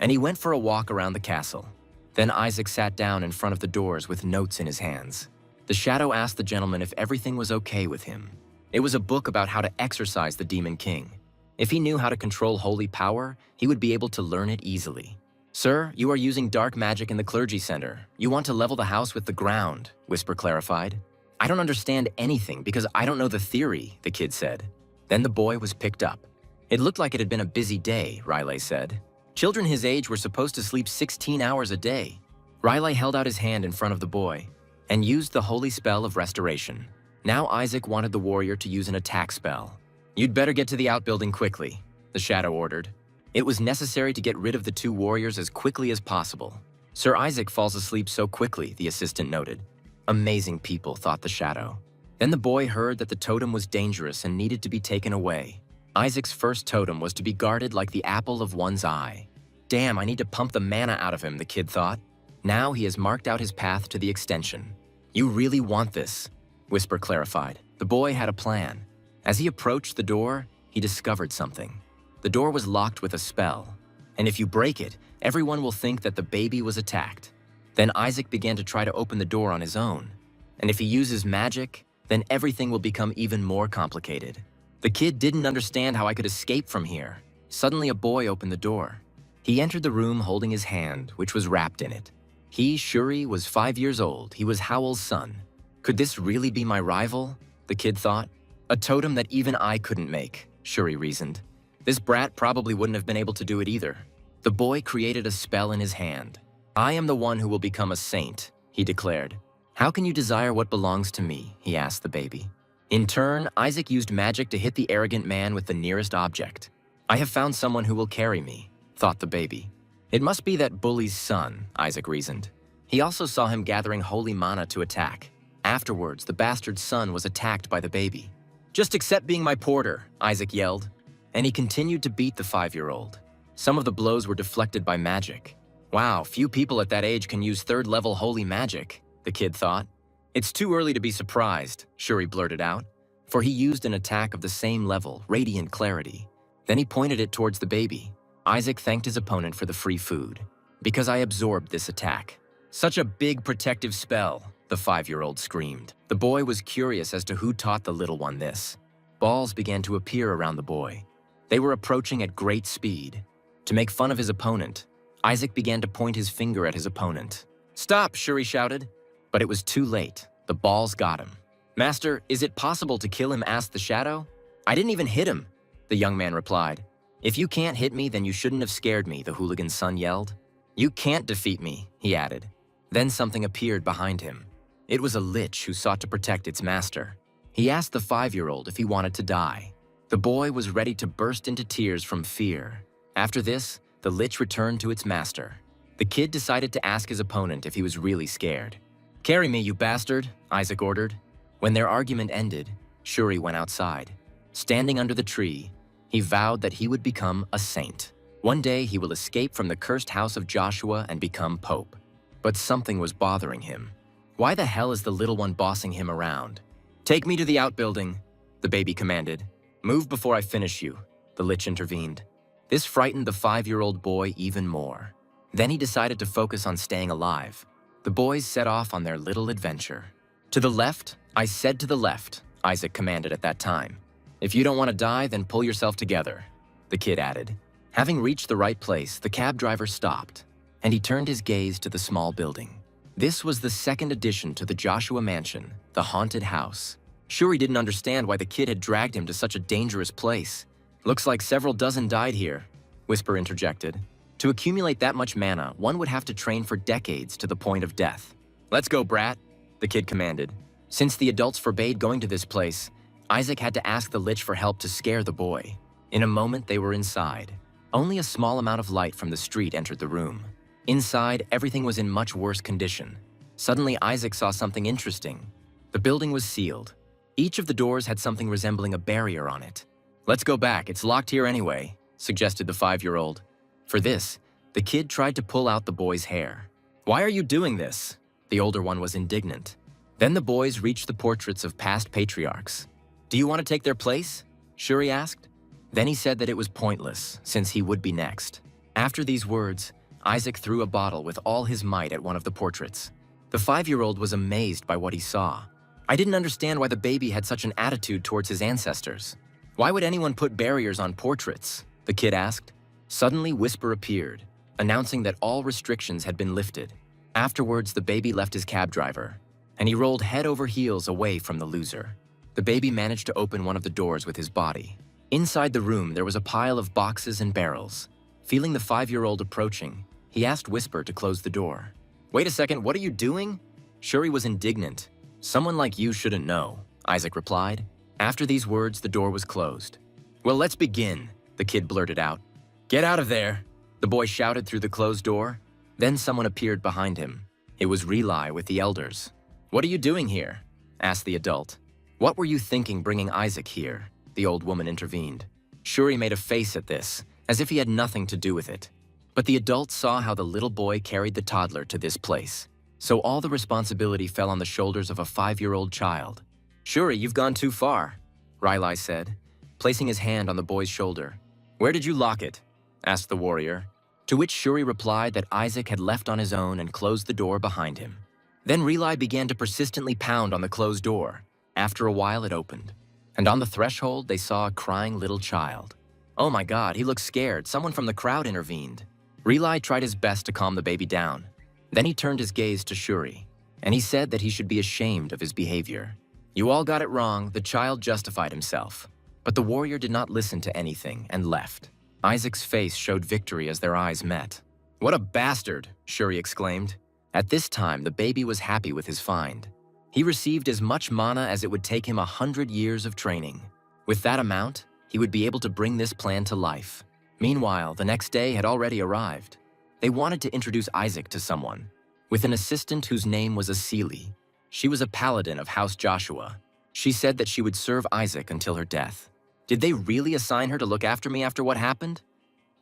and he went for a walk around the castle. Then Isaac sat down in front of the doors with notes in his hands. The shadow asked the gentleman if everything was okay with him. It was a book about how to exorcise the Demon King. If he knew how to control holy power, he would be able to learn it easily. Sir, you are using dark magic in the clergy center. You want to level the house with the ground, Whisper clarified. I don't understand anything because I don't know the theory, the kid said. Then the boy was picked up. It looked like it had been a busy day, Riley said. Children his age were supposed to sleep 16 hours a day. Riley held out his hand in front of the boy and used the holy spell of restoration. Now Isaac wanted the warrior to use an attack spell. You'd better get to the outbuilding quickly, the shadow ordered. It was necessary to get rid of the 2 warriors as quickly as possible. Sir Isaac falls asleep so quickly, the assistant noted. Amazing people, thought the shadow. Then the boy heard that the totem was dangerous and needed to be taken away. Isaac's first totem was to be guarded like the apple of one's eye. Damn, I need to pump the mana out of him, the kid thought. Now he has marked out his path to the extension. You really want this, Whisper clarified. The boy had a plan. As he approached the door, he discovered something. The door was locked with a spell, and if you break it, everyone will think that the baby was attacked. Then Isaac began to try to open the door on his own. And if he uses magic, then everything will become even more complicated. The kid didn't understand how I could escape from here. Suddenly a boy opened the door. He entered the room holding his hand, which was wrapped in it. He, Shuri, was 5 years old. He was Howell's son. Could this really be my rival? The kid thought. A totem that even I couldn't make, Shuri reasoned. This brat probably wouldn't have been able to do it either. The boy created a spell in his hand. I am the one who will become a saint, he declared. How can you desire what belongs to me? He asked the baby. In turn, Isaac used magic to hit the arrogant man with the nearest object. I have found someone who will carry me, thought the baby. It must be that bully's son, Isaac reasoned. He also saw him gathering holy mana to attack. Afterwards, the bastard's son was attacked by the baby. Just accept being my porter, Isaac yelled. And he continued to beat the 5-year-old. Some of the blows were deflected by magic. Wow, few people at that age can use 3rd-level holy magic, the kid thought. It's too early to be surprised, Shuri blurted out, for he used an attack of the same level, radiant clarity. Then he pointed it towards the baby. Isaac thanked his opponent for the free food. Because I absorbed this attack. Such a big protective spell, the 5-year-old screamed. The boy was curious as to who taught the little one this. Balls began to appear around the boy. They were approaching at great speed. To make fun of his opponent, Isaac began to point his finger at his opponent. "Stop!" Shuri shouted. But it was too late. The balls got him. "Master, is it possible to kill him?" asked the shadow. "I didn't even hit him," the young man replied. "If you can't hit me, then you shouldn't have scared me," the hooligan's son yelled. "You can't defeat me," he added. Then something appeared behind him. It was a lich who sought to protect its master. He asked the 5-year-old if he wanted to die. The boy was ready to burst into tears from fear. After this, the lich returned to its master. The kid decided to ask his opponent if he was really scared. "Carry me, you bastard," Isaac ordered. When their argument ended, Shuri went outside. Standing under the tree, he vowed that he would become a saint. One day he will escape from the cursed house of Joshua and become pope. But something was bothering him. Why the hell is the little one bossing him around? "Take me to the outbuilding," the baby commanded. "Move before I finish you," the lich intervened. This frightened the 5-year-old boy even more. Then he decided to focus on staying alive. The boys set off on their little adventure. "To the left, I said to the left," Isaac commanded at that time. "If you don't want to die, then pull yourself together," the kid added. Having reached the right place, the cab driver stopped, and he turned his gaze to the small building. This was the second addition to the Joshua mansion, the haunted house. Shuri didn't understand why the kid had dragged him to such a dangerous place. "Looks like several dozen died here," Whisper interjected. "To accumulate that much mana, one would have to train for decades to the point of death." "Let's go, brat," the kid commanded. Since the adults forbade going to this place, Isaac had to ask the lich for help to scare the boy. In a moment, they were inside. Only a small amount of light from the street entered the room. Inside, everything was in much worse condition. Suddenly, Isaac saw something interesting. The building was sealed. Each of the doors had something resembling a barrier on it. "Let's go back, it's locked here anyway," suggested the 5-year-old. For this, the kid tried to pull out the boy's hair. "Why are you doing this?" The older one was indignant. Then the boys reached the portraits of past patriarchs. "Do you want to take their place?" Shuri asked. Then he said that it was pointless, since he would be next. After these words, Isaac threw a bottle with all his might at one of the portraits. The 5-year-old was amazed by what he saw. "I didn't understand why the baby had such an attitude towards his ancestors. Why would anyone put barriers on portraits?" the kid asked. Suddenly, Whisper appeared, announcing that all restrictions had been lifted. Afterwards, the baby left his cab driver, and he rolled head over heels away from the loser. The baby managed to open one of the doors with his body. Inside the room, there was a pile of boxes and barrels. Feeling the 5-year-old approaching, he asked Whisper to close the door. "Wait a second, what are you doing?" Shuri was indignant. "Someone like you shouldn't know," Isaac replied. After these words, the door was closed. "Well, let's begin," the kid blurted out. "Get out of there," the boy shouted through the closed door. Then someone appeared behind him. It was Relai with the elders. "What are you doing here?" asked the adult. "What were you thinking bringing Isaac here?" the old woman intervened. Shuri made a face at this, as if he had nothing to do with it. But the adult saw how the little boy carried the toddler to this place. So all the responsibility fell on the shoulders of a 5-year-old child. "Shuri, you've gone too far," Relai said, placing his hand on the boy's shoulder. "Where did you lock it?" asked the warrior. To which Shuri replied that Isaac had left on his own and closed the door behind him. Then Relai began to persistently pound on the closed door. After a while, it opened. And on the threshold, they saw a crying little child. "Oh my God, he looks scared. Someone from the crowd intervened." Relai tried his best to calm the baby down. Then he turned his gaze to Shuri, and he said that he should be ashamed of his behavior. "You all got it wrong," the child justified himself. But the warrior did not listen to anything and left. Isaac's face showed victory as their eyes met. "What a bastard," Shuri exclaimed. At this time, the baby was happy with his find. He received as much mana as it would take him 100 years of training. With that amount, he would be able to bring this plan to life. Meanwhile, the next day had already arrived. They wanted to introduce Isaac to someone, with an assistant whose name was Asili. She was a paladin of House Joshua. She said that she would serve Isaac until her death. Did they really assign her to look after me after what happened?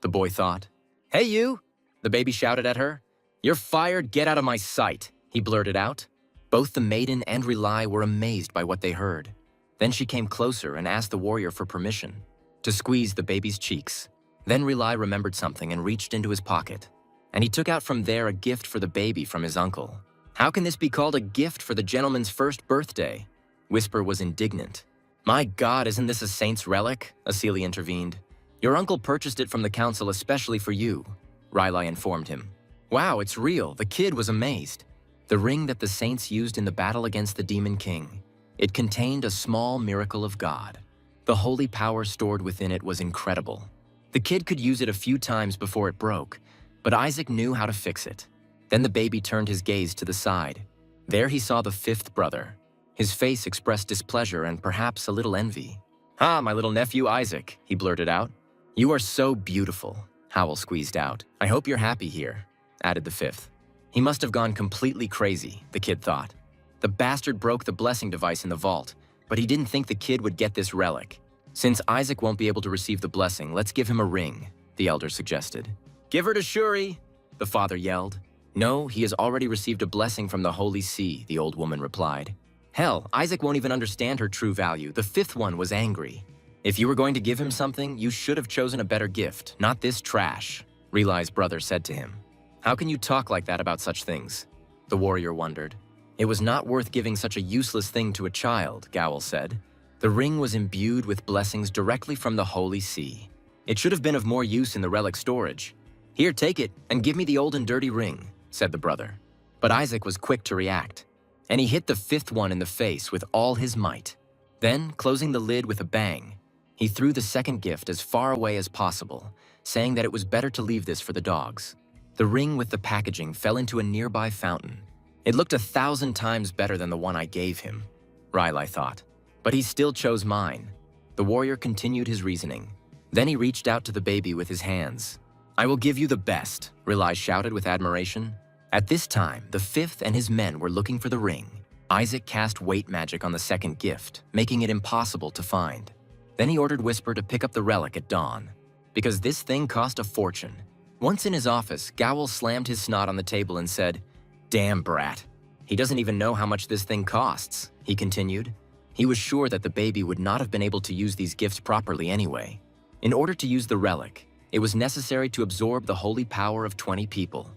The boy thought. "Hey you!" the baby shouted at her. "You're fired, get out of my sight," he blurted out. Both the maiden and Relai were amazed by what they heard. Then she came closer and asked the warrior for permission to squeeze the baby's cheeks. Then Relai remembered something and reached into his pocket. and he took out from there a gift for the baby from his uncle. How can this be called a gift for the gentleman's first birthday? Whisper was indignant. My God, isn't this a saint's relic? Asili intervened. Your uncle purchased it from the council especially for you, Riley informed him. Wow, it's real. The kid was amazed. The ring that the saints used in the battle against the Demon King. It contained a small miracle of God. The holy power stored within it was incredible. The kid could use it a few times before it broke, but Isaac knew how to fix it. Then the baby turned his gaze to the side. There he saw the fifth brother. His face expressed displeasure and perhaps a little envy. Ah, my little nephew Isaac, he blurted out. You are so beautiful, Howell squeezed out. I hope you're happy here, added the fifth. He must have gone completely crazy, the kid thought. The bastard broke the blessing device in the vault, but he didn't think the kid would get this relic. Since Isaac won't be able to receive the blessing, let's give him a ring, the elder suggested. Give her to Shuri, the father yelled. No, he has already received a blessing from the Holy See, the old woman replied. Hell, Isaac won't even understand her true value. The fifth one was angry. If you were going to give him something, you should have chosen a better gift, not this trash, Reali's brother said to him. How can you talk like that about such things? The warrior wondered. It was not worth giving such a useless thing to a child, Gowel said. The ring was imbued with blessings directly from the Holy See. It should have been of more use in the relic storage. Here, take it, and give me the old and dirty ring, said the brother. But Isaac was quick to react, and he hit the fifth one in the face with all his might. Then, closing the lid with a bang, he threw the second gift as far away as possible, saying that it was better to leave this for the dogs. The ring with the packaging fell into a nearby fountain. It looked 1,000 times better than the one I gave him, Riley thought. But he still chose mine. The warrior continued his reasoning. Then he reached out to the baby with his hands. I will give you the best, Riley shouted with admiration. At this time, the fifth and his men were looking for the ring. Isaac cast weight magic on the second gift, making it impossible to find. Then he ordered Whisper to pick up the relic at dawn, because this thing cost a fortune. Once in his office, Gowel slammed his snot on the table and said, Damn brat. He doesn't even know how much this thing costs, he continued. He was sure that the baby would not have been able to use these gifts properly anyway. In order to use the relic, it was necessary to absorb the holy power of 20 people.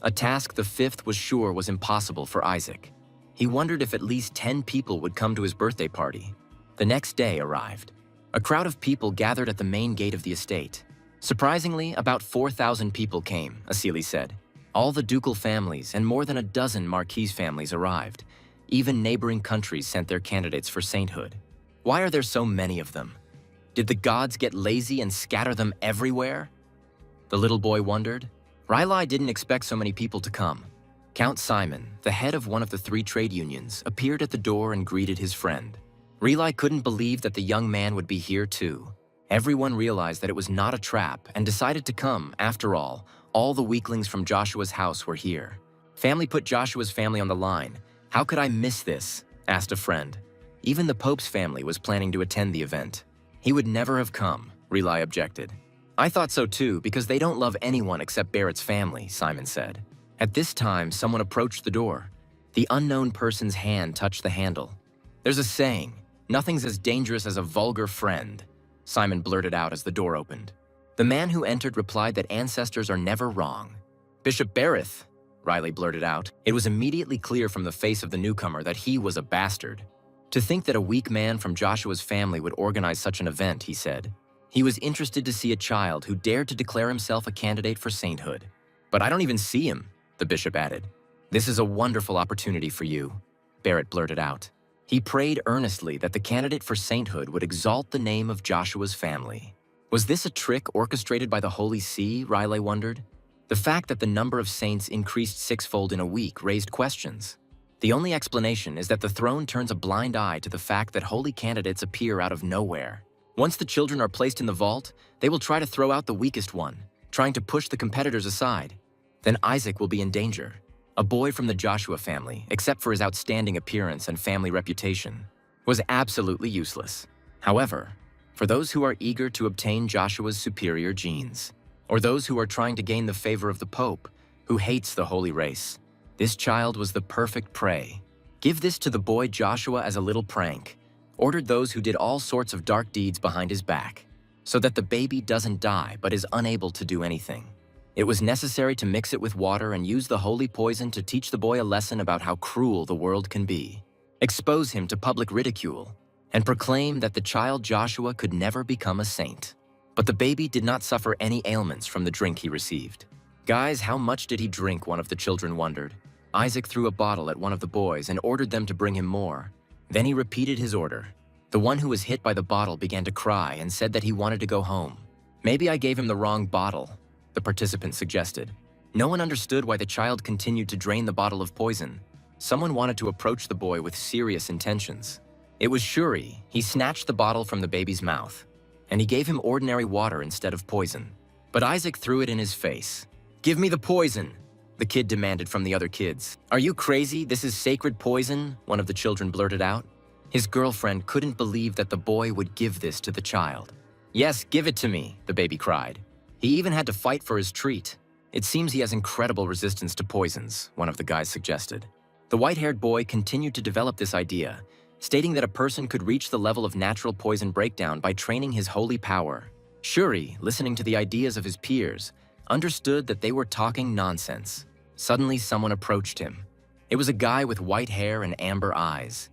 A task the fifth was sure was impossible for Isaac. He wondered if at least 10 people would come to his birthday party. The next day arrived. A crowd of people gathered at the main gate of the estate. Surprisingly, about 4,000 people came, Asili said. All the ducal families and more than a dozen Marquise families arrived. Even neighboring countries sent their candidates for sainthood. Why are there so many of them? Did the gods get lazy and scatter them everywhere? The little boy wondered. Riley didn't expect so many people to come. Count Simon, the head of one of the 3 trade unions, appeared at the door and greeted his friend. Riley couldn't believe that the young man would be here too. Everyone realized that it was not a trap and decided to come. After all the weaklings from Joshua's house were here. Family put Joshua's family on the line. How could I miss this? Asked a friend. Even the Pope's family was planning to attend the event. He would never have come, Riley objected. I thought so too, because they don't love anyone except Barrett's family, Simon said. At this time, someone approached the door. The unknown person's hand touched the handle. There's a saying, nothing's as dangerous as a vulgar friend, Simon blurted out as the door opened. The man who entered replied that ancestors are never wrong. Bishop Barrett, Riley blurted out. It was immediately clear from the face of the newcomer that he was a bastard. To think that a weak man from Joshua's family would organize such an event, he said. He was interested to see a child who dared to declare himself a candidate for sainthood. But I don't even see him, the bishop added. This is a wonderful opportunity for you, Barrett blurted out. He prayed earnestly that the candidate for sainthood would exalt the name of Joshua's family. Was this a trick orchestrated by the Holy See, Riley wondered? The fact that the number of saints increased 6-fold in a week raised questions. The only explanation is that the throne turns a blind eye to the fact that holy candidates appear out of nowhere. Once the children are placed in the vault, they will try to throw out the weakest one, trying to push the competitors aside. Then Isaac will be in danger. A boy from the Joshua family, except for his outstanding appearance and family reputation, was absolutely useless. However, for those who are eager to obtain Joshua's superior genes, or those who are trying to gain the favor of the Pope, who hates the holy race, this child was the perfect prey. Give this to the boy Joshua as a little prank, ordered those who did all sorts of dark deeds behind his back, so that the baby doesn't die but is unable to do anything. It was necessary to mix it with water and use the holy poison to teach the boy a lesson about how cruel the world can be, expose him to public ridicule, and proclaim that the child Joshua could never become a saint. But the baby did not suffer any ailments from the drink he received. Guys, how much did he drink? One of the children wondered. Isaac threw a bottle at one of the boys and ordered them to bring him more. Then he repeated his order. The one who was hit by the bottle began to cry and said that he wanted to go home. Maybe I gave him the wrong bottle, the participant suggested. No one understood why the child continued to drain the bottle of poison. Someone wanted to approach the boy with serious intentions. It was Shuri. He snatched the bottle from the baby's mouth, and he gave him ordinary water instead of poison. But Isaac threw it in his face. "Give me the poison," the kid demanded from the other kids. "Are you crazy? This is sacred poison," one of the children blurted out. His girlfriend couldn't believe that the boy would give this to the child. "Yes, give it to me," the baby cried. He even had to fight for his treat. "It seems he has incredible resistance to poisons," one of the guys suggested. The white-haired boy continued to develop this idea, stating that a person could reach the level of natural poison breakdown by training his holy power. Shuri, listening to the ideas of his peers, understood that they were talking nonsense. Suddenly, someone approached him. It was a guy with white hair and amber eyes.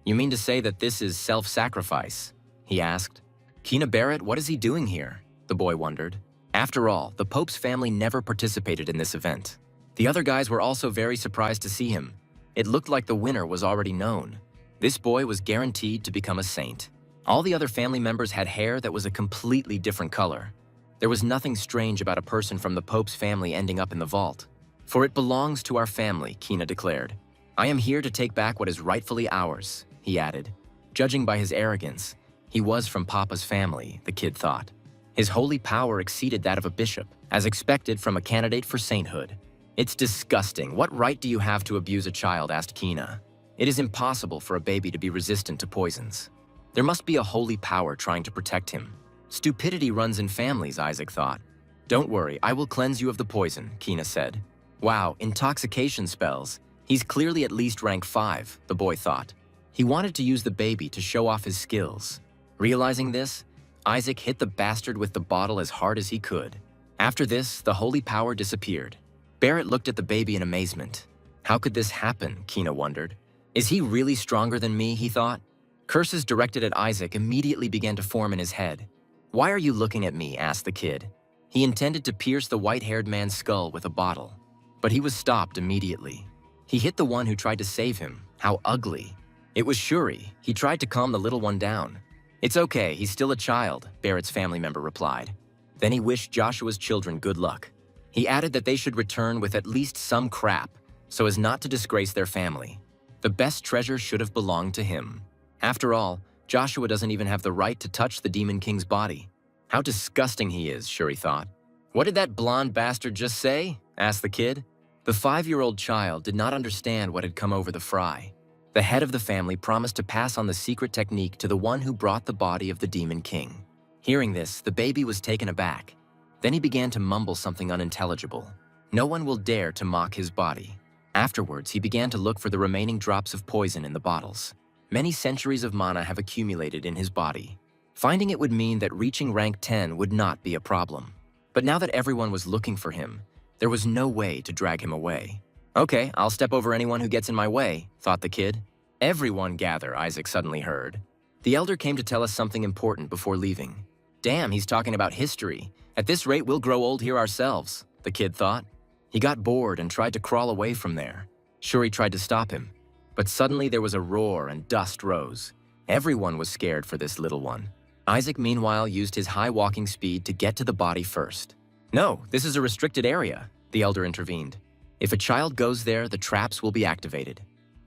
"You mean to say that this is self-sacrifice?" he asked. "Kina Barrett, what is he doing here?" the boy wondered. After all, the Pope's family never participated in this event. The other guys were also very surprised to see him. It looked like the winner was already known. This boy was guaranteed to become a saint. All the other family members had hair that was a completely different color. There was nothing strange about a person from the Pope's family ending up in the vault. "For it belongs to our family," Kina declared. "I am here to take back what is rightfully ours," he added. Judging by his arrogance, he was from Papa's family, the kid thought. His holy power exceeded that of a bishop, as expected from a candidate for sainthood. "It's disgusting. What right do you have to abuse a child?" asked Kina. "It is impossible for a baby to be resistant to poisons. There must be a holy power trying to protect him. Stupidity runs in families," Isaac thought. "Don't worry, I will cleanse you of the poison," Kina said. "Wow, intoxication spells. He's clearly at least rank 5, the boy thought. He wanted to use the baby to show off his skills. Realizing this, Isaac hit the bastard with the bottle as hard as he could. After this, the holy power disappeared. Barrett looked at the baby in amazement. How could this happen, Kina wondered. Is he really stronger than me, he thought. Curses directed at Isaac immediately began to form in his head. "Why are you looking at me?" asked the kid. He intended to pierce the white-haired man's skull with a bottle, but he was stopped immediately. He hit the one who tried to save him. How ugly. It was Shuri. He tried to calm the little one down. "It's okay, he's still a child," Barrett's family member replied. Then he wished Joshua's children good luck. He added that they should return with at least some crap, so as not to disgrace their family. The best treasure should have belonged to him. After all, Joshua doesn't even have the right to touch the Demon King's body. How disgusting he is, Shuri thought. "What did that blonde bastard just say?" asked the kid. The 5-year-old child did not understand what had come over the fry. The head of the family promised to pass on the secret technique to the one who brought the body of the Demon King. Hearing this, the baby was taken aback. Then he began to mumble something unintelligible. No one will dare to mock his body. Afterwards, he began to look for the remaining drops of poison in the bottles. Many centuries of mana have accumulated in his body. Finding it would mean that reaching rank 10 would not be a problem. But now that everyone was looking for him, there was no way to drag him away. "Okay, I'll step over anyone who gets in my way," thought the kid. "Everyone gather," Isaac suddenly heard. The elder came to tell us something important before leaving. "Damn, he's talking about history. At this rate, we'll grow old here ourselves," the kid thought. He got bored and tried to crawl away from there. Shuri tried to stop him, but suddenly there was a roar and dust rose. Everyone was scared for this little one. Isaac, meanwhile, used his high walking speed to get to the body first. "No, this is a restricted area," the elder intervened. "If a child goes there, the traps will be activated."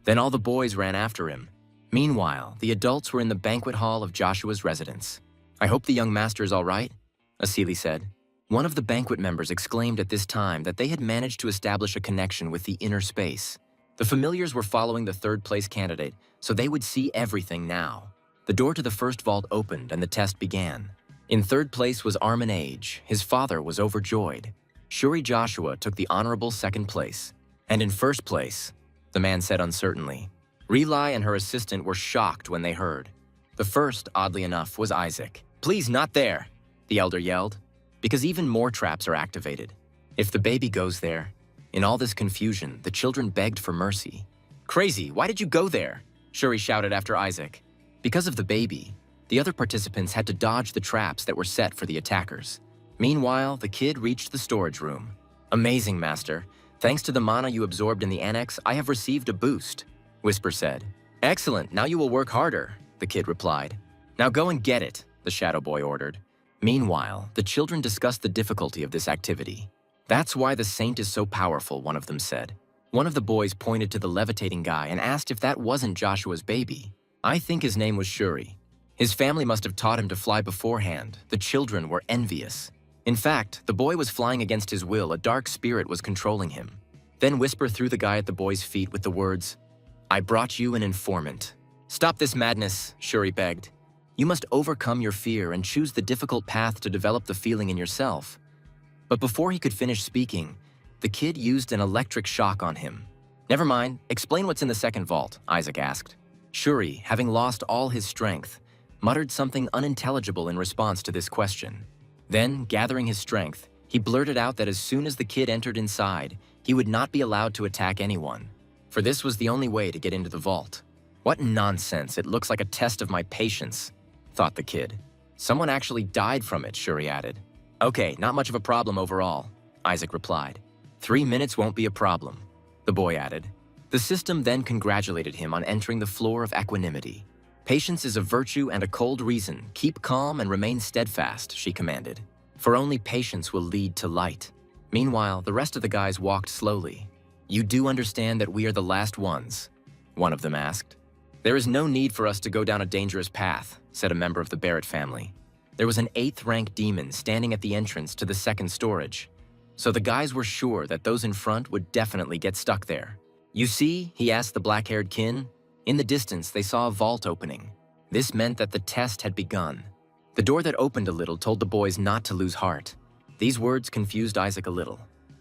Then all the boys ran after him. Meanwhile, the adults were in the banquet hall of Joshua's residence. "I hope the young master is all right," Asili said. One of the banquet members exclaimed at this time that they had managed to establish a connection with the inner space. The familiars were following the third-place candidate, so they would see everything now. The door to the first vault opened and the test began. In third place was Armin Age. His father was overjoyed. Shuri Joshua took the honorable second place. And in first place, the man said uncertainly. Relai and her assistant were shocked when they heard. The first, oddly enough, was Isaac. "Please, not there," the elder yelled, because even more traps are activated. If the baby goes there, in all this confusion, the children begged for mercy. Crazy, why did you go there? Shuri shouted after Isaac. Because of the baby, the other participants had to dodge the traps that were set for the attackers. Meanwhile, the kid reached the storage room. Amazing, Master. Thanks to the mana you absorbed in the annex, I have received a boost, Whisper said. Excellent, now you will work harder, the kid replied. Now go and get it, the Shadow Boy ordered. Meanwhile, the children discussed the difficulty of this activity. That's why the saint is so powerful, one of them said. One of the boys pointed to the levitating guy and asked if that wasn't Joshua's baby. I think his name was Shuri. His family must have taught him to fly beforehand. The children were envious. In fact, the boy was flying against his will. A dark spirit was controlling him. Then Whisper threw the guy at the boy's feet with the words, I brought you an informant. Stop this madness, Shuri begged. You must overcome your fear and choose the difficult path to develop the feeling in yourself. But before he could finish speaking, the kid used an electric shock on him. Never mind, explain what's in the second vault, Isaac asked. Shuri, having lost all his strength, muttered something unintelligible in response to this question. Then, gathering his strength, he blurted out that as soon as the kid entered inside, he would not be allowed to attack anyone, for this was the only way to get into the vault. What nonsense, it looks like a test of my patience, thought the kid. Someone actually died from it, Shuri added. Okay, not much of a problem overall, Isaac replied. 3 minutes won't be a problem, the boy added. The system then congratulated him on entering the floor of equanimity. Patience is a virtue and a cold reason. Keep calm and remain steadfast, she commanded. For only patience will lead to light. Meanwhile, the rest of the guys walked slowly. You do understand that we are the last ones? One of them asked. There is no need for us to go down a dangerous path, said a member of the Barrett family. There was an 8th-rank demon standing at the entrance to the second storage. So the guys were sure that those in front would definitely get stuck there. You see, he asked the black-haired kin. In the distance, they saw a vault opening. This meant that the test had begun. The door that opened a little told the boys not to lose heart. These words confused Isaac a little.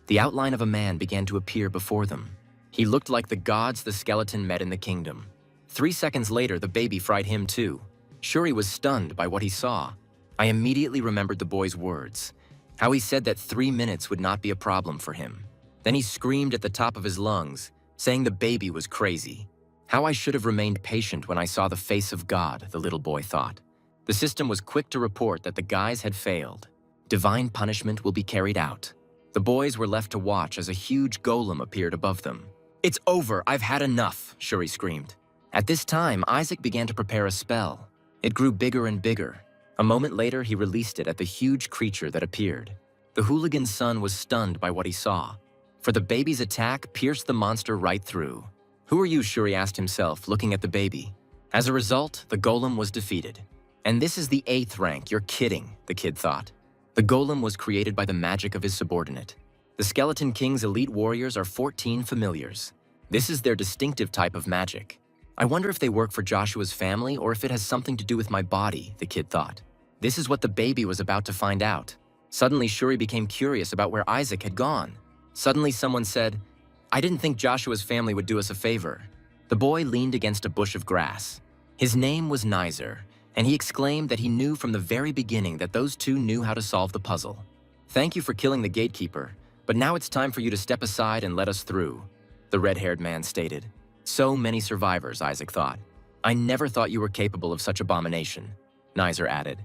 The outline of a man began to appear before them. He looked like the gods the skeleton met in the kingdom. 3 seconds later, the baby fried him too. Shuri was stunned by what he saw. I immediately remembered the boy's words. How he said that 3 minutes would not be a problem for him. Then he screamed at the top of his lungs, saying the baby was crazy. How I should have remained patient when I saw the face of God, the little boy thought. The system was quick to report that the guys had failed. Divine punishment will be carried out. The boys were left to watch as a huge golem appeared above them. It's over, I've had enough, Shuri screamed. At this time, Isaac began to prepare a spell. It grew bigger and bigger. A moment later, he released it at the huge creature that appeared. The hooligan's son was stunned by what he saw, for the baby's attack pierced the monster right through. Who are you, Shuri asked himself, looking at the baby. As a result, the golem was defeated. And this is the 8th rank, you're kidding, the kid thought. The golem was created by the magic of his subordinate. The Skeleton King's elite warriors are 14 familiars. This is their distinctive type of magic. I wonder if they work for Joshua's family or if it has something to do with my body, the kid thought. This is what the baby was about to find out. Suddenly, Shuri became curious about where Isaac had gone. Suddenly, someone said, I didn't think Joshua's family would do us a favor. The boy leaned against a bush of grass. His name was Nizer, and he exclaimed that he knew from the very beginning that those two knew how to solve the puzzle. Thank you for killing the gatekeeper, but now it's time for you to step aside and let us through, the red-haired man stated. So many survivors, Isaac thought. I never thought you were capable of such abomination, Nizer added.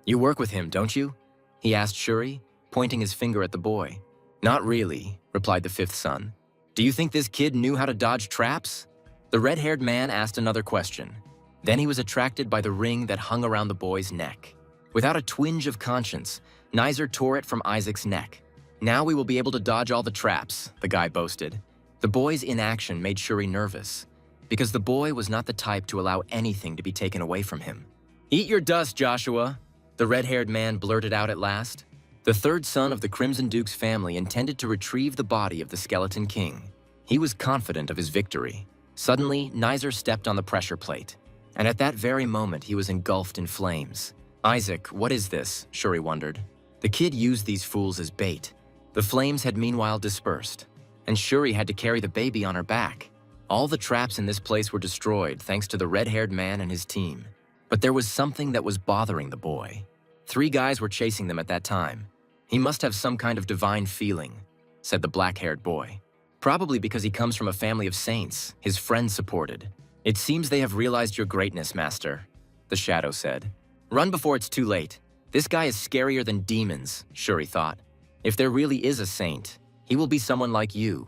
You work with him, don't you? He asked Shuri, pointing his finger at the boy. Not really, replied the 5th son. Do you think this kid knew how to dodge traps? The red-haired man asked another question. Then he was attracted by the ring that hung around the boy's neck. Without a twinge of conscience, Nizer tore it from Isaac's neck. Now we will be able to dodge all the traps, the guy boasted. The boy's inaction made Shuri nervous, because the boy was not the type to allow anything to be taken away from him. Eat your dust, Joshua, the red-haired man blurted out at last. The 3rd son of the Crimson Duke's family intended to retrieve the body of the Skeleton King. He was confident of his victory. Suddenly, Nizer stepped on the pressure plate, and at that very moment he was engulfed in flames. Isaac, what is this? Shuri wondered. The kid used these fools as bait. The flames had meanwhile dispersed, and Shuri had to carry the baby on her back. All the traps in this place were destroyed thanks to the red-haired man and his team. But there was something that was bothering the boy. 3 guys were chasing them at that time. He must have some kind of divine feeling. said the black-haired boy. Probably because he comes from a family of saints, his friends supported. It seems they have realized your greatness, master, the shadow said. Run before it's too late. This guy is scarier than demons, Shuri thought. If there really is a saint, he will be someone like you,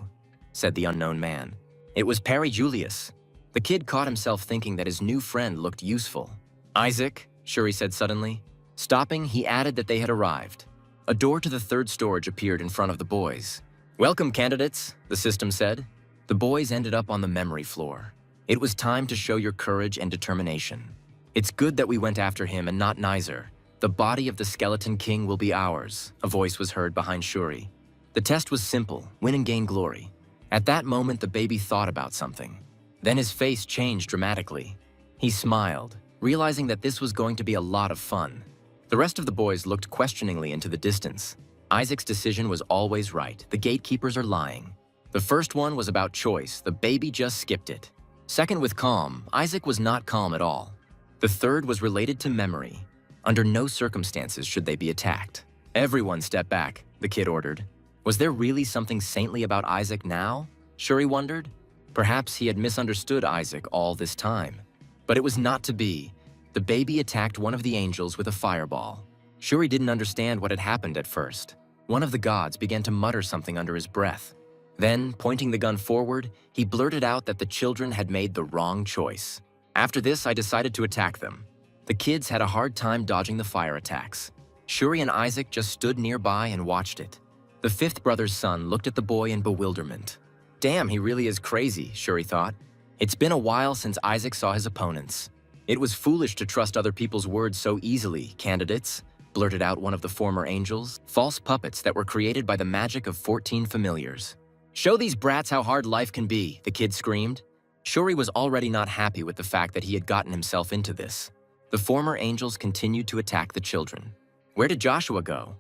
said the unknown man. It was Perry Julius. The kid caught himself thinking that his new friend looked useful. Isaac, Shuri said suddenly. Stopping, he added that they had arrived. A door to the third storage appeared in front of the boys. Welcome, candidates, the system said. The boys ended up on the memory floor. It was time to show your courage and determination. It's good that we went after him and not Nizer. The body of the Skeleton King will be ours, a voice was heard behind Shuri. The test was simple, win and gain glory. At that moment, the baby thought about something. Then his face changed dramatically. He smiled, realizing that this was going to be a lot of fun. The rest of the boys looked questioningly into the distance. Isaac's decision was always right. The gatekeepers are lying. The first one was about choice. The baby just skipped it. Second, with calm, Isaac was not calm at all. The third was related to memory. Under no circumstances should they be attacked. Everyone step back, the kid ordered. Was there really something saintly about Isaac now? Shuri wondered. Perhaps he had misunderstood Isaac all this time. But it was not to be. The baby attacked one of the angels with a fireball. Shuri didn't understand what had happened at first. One of the gods began to mutter something under his breath. Then, pointing the gun forward, he blurted out that the children had made the wrong choice. After this, I decided to attack them. The kids had a hard time dodging the fire attacks. Shuri and Isaac just stood nearby and watched it. The fifth brother's son looked at the boy in bewilderment. Damn, he really is crazy, Shuri thought. It's been a while since Isaac saw his opponents. It was foolish to trust other people's words so easily, candidates, blurted out one of the former angels, false puppets that were created by the magic of 14 familiars. Show these brats how hard life can be, the kid screamed. Shuri was already not happy with the fact that he had gotten himself into this. The former angels continued to attack the children. Where did Joshua go?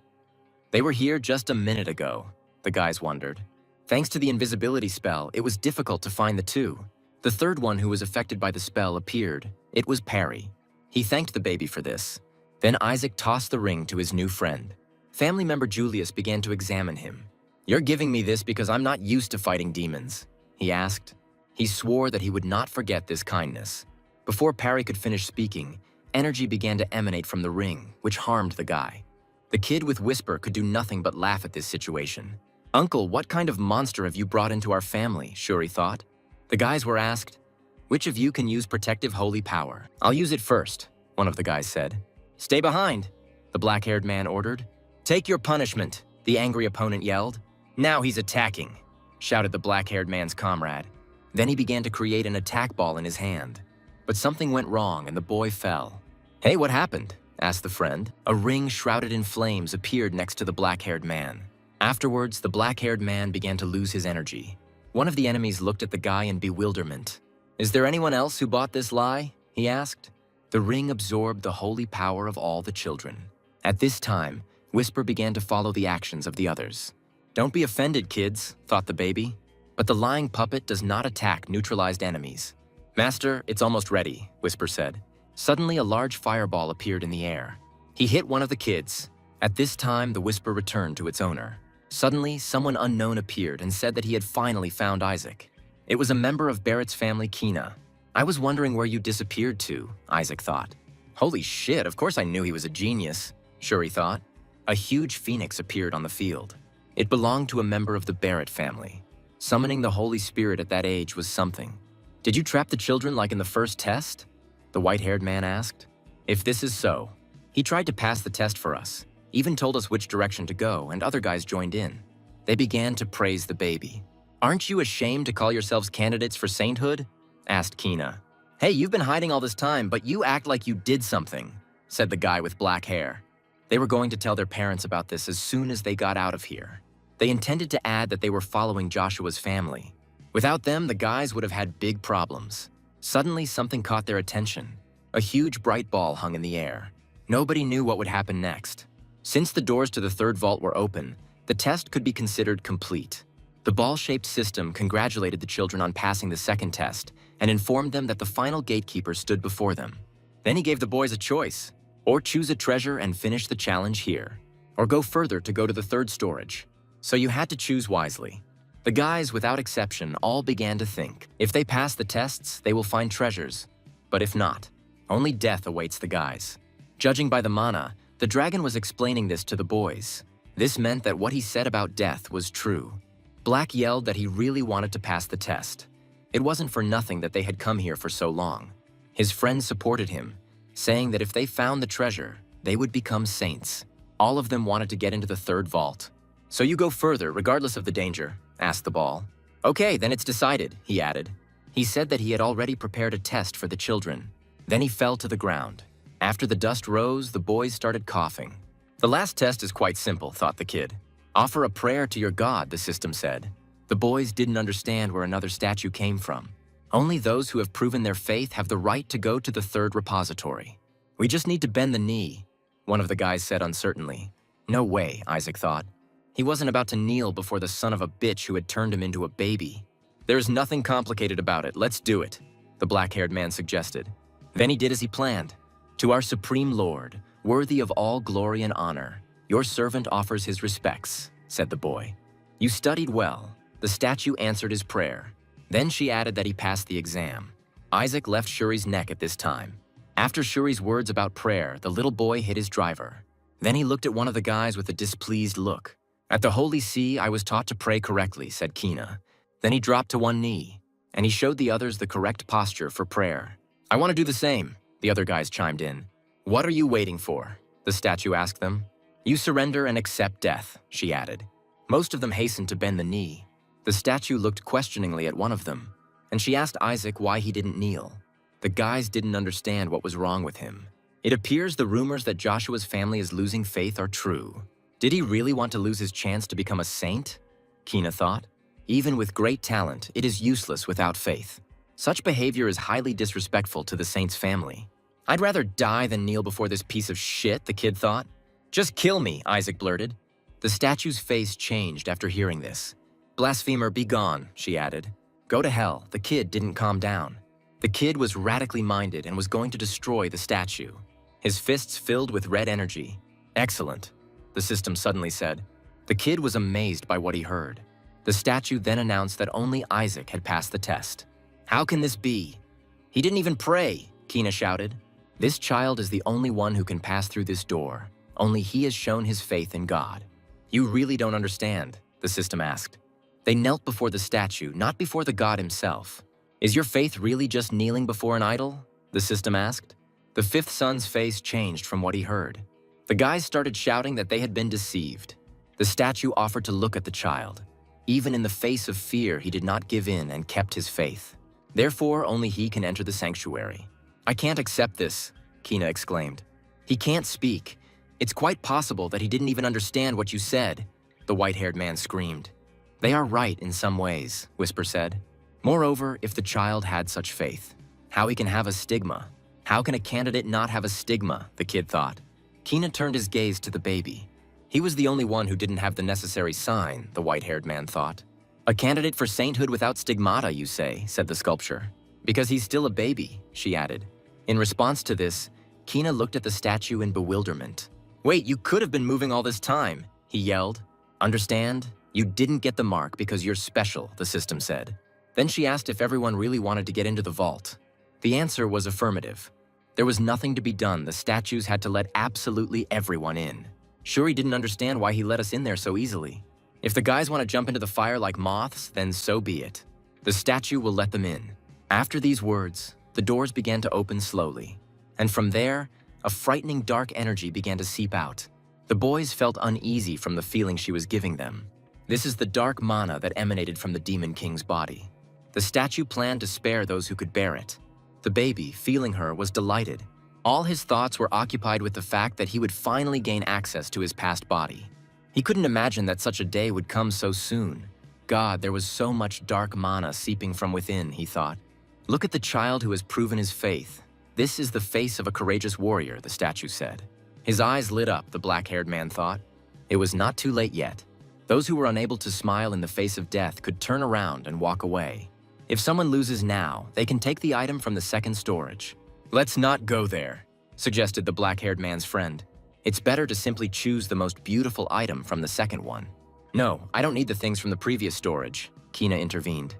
They were here just a minute ago, the guys wondered. Thanks to the invisibility spell, it was difficult to find the two. The third one who was affected by the spell appeared. It was Perry. He thanked the baby for this. Then Isaac tossed the ring to his new friend. Family member Julius began to examine him. You're giving me this because I'm not used to fighting demons, he asked. He swore that he would not forget this kindness. Before Perry could finish speaking, energy began to emanate from the ring, which harmed the guy. The kid with Whisper could do nothing but laugh at this situation. Uncle, what kind of monster have you brought into our family? Shuri thought. The guys were asked, which of you can use protective holy power? I'll use it first, one of the guys said. Stay behind, the black-haired man ordered. Take your punishment, the angry opponent yelled. Now he's attacking, shouted the black-haired man's comrade. Then he began to create an attack ball in his hand. But something went wrong and the boy fell. Hey, what happened? Asked the friend. A ring shrouded in flames appeared next to the black-haired man. Afterwards, the black-haired man began to lose his energy. One of the enemies looked at the guy in bewilderment. Is there anyone else who bought this lie? He asked. The ring absorbed the holy power of all the children. At this time, Whisper began to follow the actions of the others. Don't be offended, kids, thought the baby. But the lying puppet does not attack neutralized enemies. Master, it's almost ready, Whisper said. Suddenly, a large fireball appeared in the air. He hit one of the kids. At this time, the Whisper returned to its owner. Suddenly, someone unknown appeared and said that he had finally found Isaac. It was a member of Barrett's family, Kina. I was wondering where you disappeared to, Isaac thought. Holy shit, of course I knew he was a genius, Shuri thought. A huge phoenix appeared on the field. It belonged to a member of the Barrett family. Summoning the Holy Spirit at that age was something. Did you trap the children like in the first test? The white-haired man asked. If this is so, he tried to pass the test for us, even told us which direction to go, and other guys joined in. They began to praise the baby. Aren't you ashamed to call yourselves candidates for sainthood? Asked Kina. Hey, you've been hiding all this time, but you act like you did something, said the guy with black hair. They were going to tell their parents about this as soon as they got out of here. They intended to add that they were following Joshua's family. Without them, the guys would have had big problems. Suddenly, something caught their attention. A huge bright ball hung in the air. Nobody knew what would happen next. Since the doors to the third vault were open, the test could be considered complete. The ball-shaped system congratulated the children on passing the second test and informed them that the final gatekeeper stood before them. Then he gave the boys a choice, or choose a treasure and finish the challenge here, or go further to go to the third storage. So you had to choose wisely. The guys, without exception, all began to think, if they pass the tests, they will find treasures. But if not, only death awaits the guys. Judging by the mana, the dragon was explaining this to the boys. This meant that what he said about death was true. Black yelled that he really wanted to pass the test. It wasn't for nothing that they had come here for so long. His friends supported him, saying that if they found the treasure, they would become saints. All of them wanted to get into the third vault. So you go further, regardless of the danger, asked the ball. Okay, then it's decided, he added. He said that he had already prepared a test for the children. Then he fell to the ground. After the dust rose, the boys started coughing. The last test is quite simple, thought the kid. Offer a prayer to your god, the system said. The boys didn't understand where another statue came from. Only those who have proven their faith have the right to go to the third repository. We just need to bend the knee, one of the guys said uncertainly. No way, Isaac thought. He wasn't about to kneel before the son of a bitch who had turned him into a baby. There's nothing complicated about it, let's do it, the black-haired man suggested. Then he did as he planned. To our supreme lord, worthy of all glory and honor, your servant offers his respects, said the boy. You studied well. The statue answered his prayer. Then she added that he passed the exam. Isaac left Shuri's neck at this time. After Shuri's words about prayer, the little boy hit his driver. Then he looked at one of the guys with a displeased look. At the Holy See, I was taught to pray correctly, said Kina. Then he dropped to one knee, and he showed the others the correct posture for prayer. I want to do the same, the other guys chimed in. What are you waiting for? The statue asked them. You surrender and accept death, she added. Most of them hastened to bend the knee. The statue looked questioningly at one of them, and she asked Isaac why he didn't kneel. The guys didn't understand what was wrong with him. It appears the rumors that Joshua's family is losing faith are true. Did he really want to lose his chance to become a saint? Kina thought. Even with great talent, it is useless without faith. Such behavior is highly disrespectful to the saint's family. I'd rather die than kneel before this piece of shit, the kid thought. Just kill me, Isaac blurted. The statue's face changed after hearing this. Blasphemer, be gone, she added. Go to hell, the kid didn't calm down. The kid was radically minded and was going to destroy the statue. His fists filled with red energy. Excellent, the system suddenly said. The kid was amazed by what he heard. The statue then announced that only Isaac had passed the test. How can this be? He didn't even pray, Kina shouted. This child is the only one who can pass through this door. Only he has shown his faith in God. You really don't understand, the system asked. They knelt before the statue, not before the god himself. Is your faith really just kneeling before an idol? The system asked. The fifth son's face changed from what he heard. The guys started shouting that they had been deceived. The statue offered to look at the child. Even in the face of fear, he did not give in and kept his faith. Therefore, only he can enter the sanctuary. I can't accept this, Kina exclaimed. He can't speak. It's quite possible that he didn't even understand what you said, the white-haired man screamed. They are right in some ways, Whisper said. Moreover, if the child had such faith, how he can have a stigma? How can a candidate not have a stigma, the kid thought. Kina turned his gaze to the baby. He was the only one who didn't have the necessary sign, the white-haired man thought. A candidate for sainthood without stigmata, you say, said the sculpture. Because he's still a baby, she added. In response to this, Kina looked at the statue in bewilderment. Wait, you could have been moving all this time, he yelled. Understand? You didn't get the mark because you're special, the system said. Then she asked if everyone really wanted to get into the vault. The answer was affirmative. There was nothing to be done. The statues had to let absolutely everyone in. Shuri didn't understand why he let us in there so easily. If the guys want to jump into the fire like moths, then so be it. The statue will let them in. After these words, the doors began to open slowly. And from there, a frightening dark energy began to seep out. The boys felt uneasy from the feeling she was giving them. This is the dark mana that emanated from the Demon King's body. The statue planned to spare those who could bear it. The baby, feeling her, was delighted. All his thoughts were occupied with the fact that he would finally gain access to his past body. He couldn't imagine that such a day would come so soon. God, there was so much dark mana seeping from within, he thought. Look at the child who has proven his faith. This is the face of a courageous warrior, the statue said. His eyes lit up, the black-haired man thought. It was not too late yet. Those who were unable to smile in the face of death could turn around and walk away. If someone loses now, they can take the item from the second storage. Let's not go there, suggested the black-haired man's friend. It's better to simply choose the most beautiful item from the second one. No, I don't need the things from the previous storage, Kina intervened.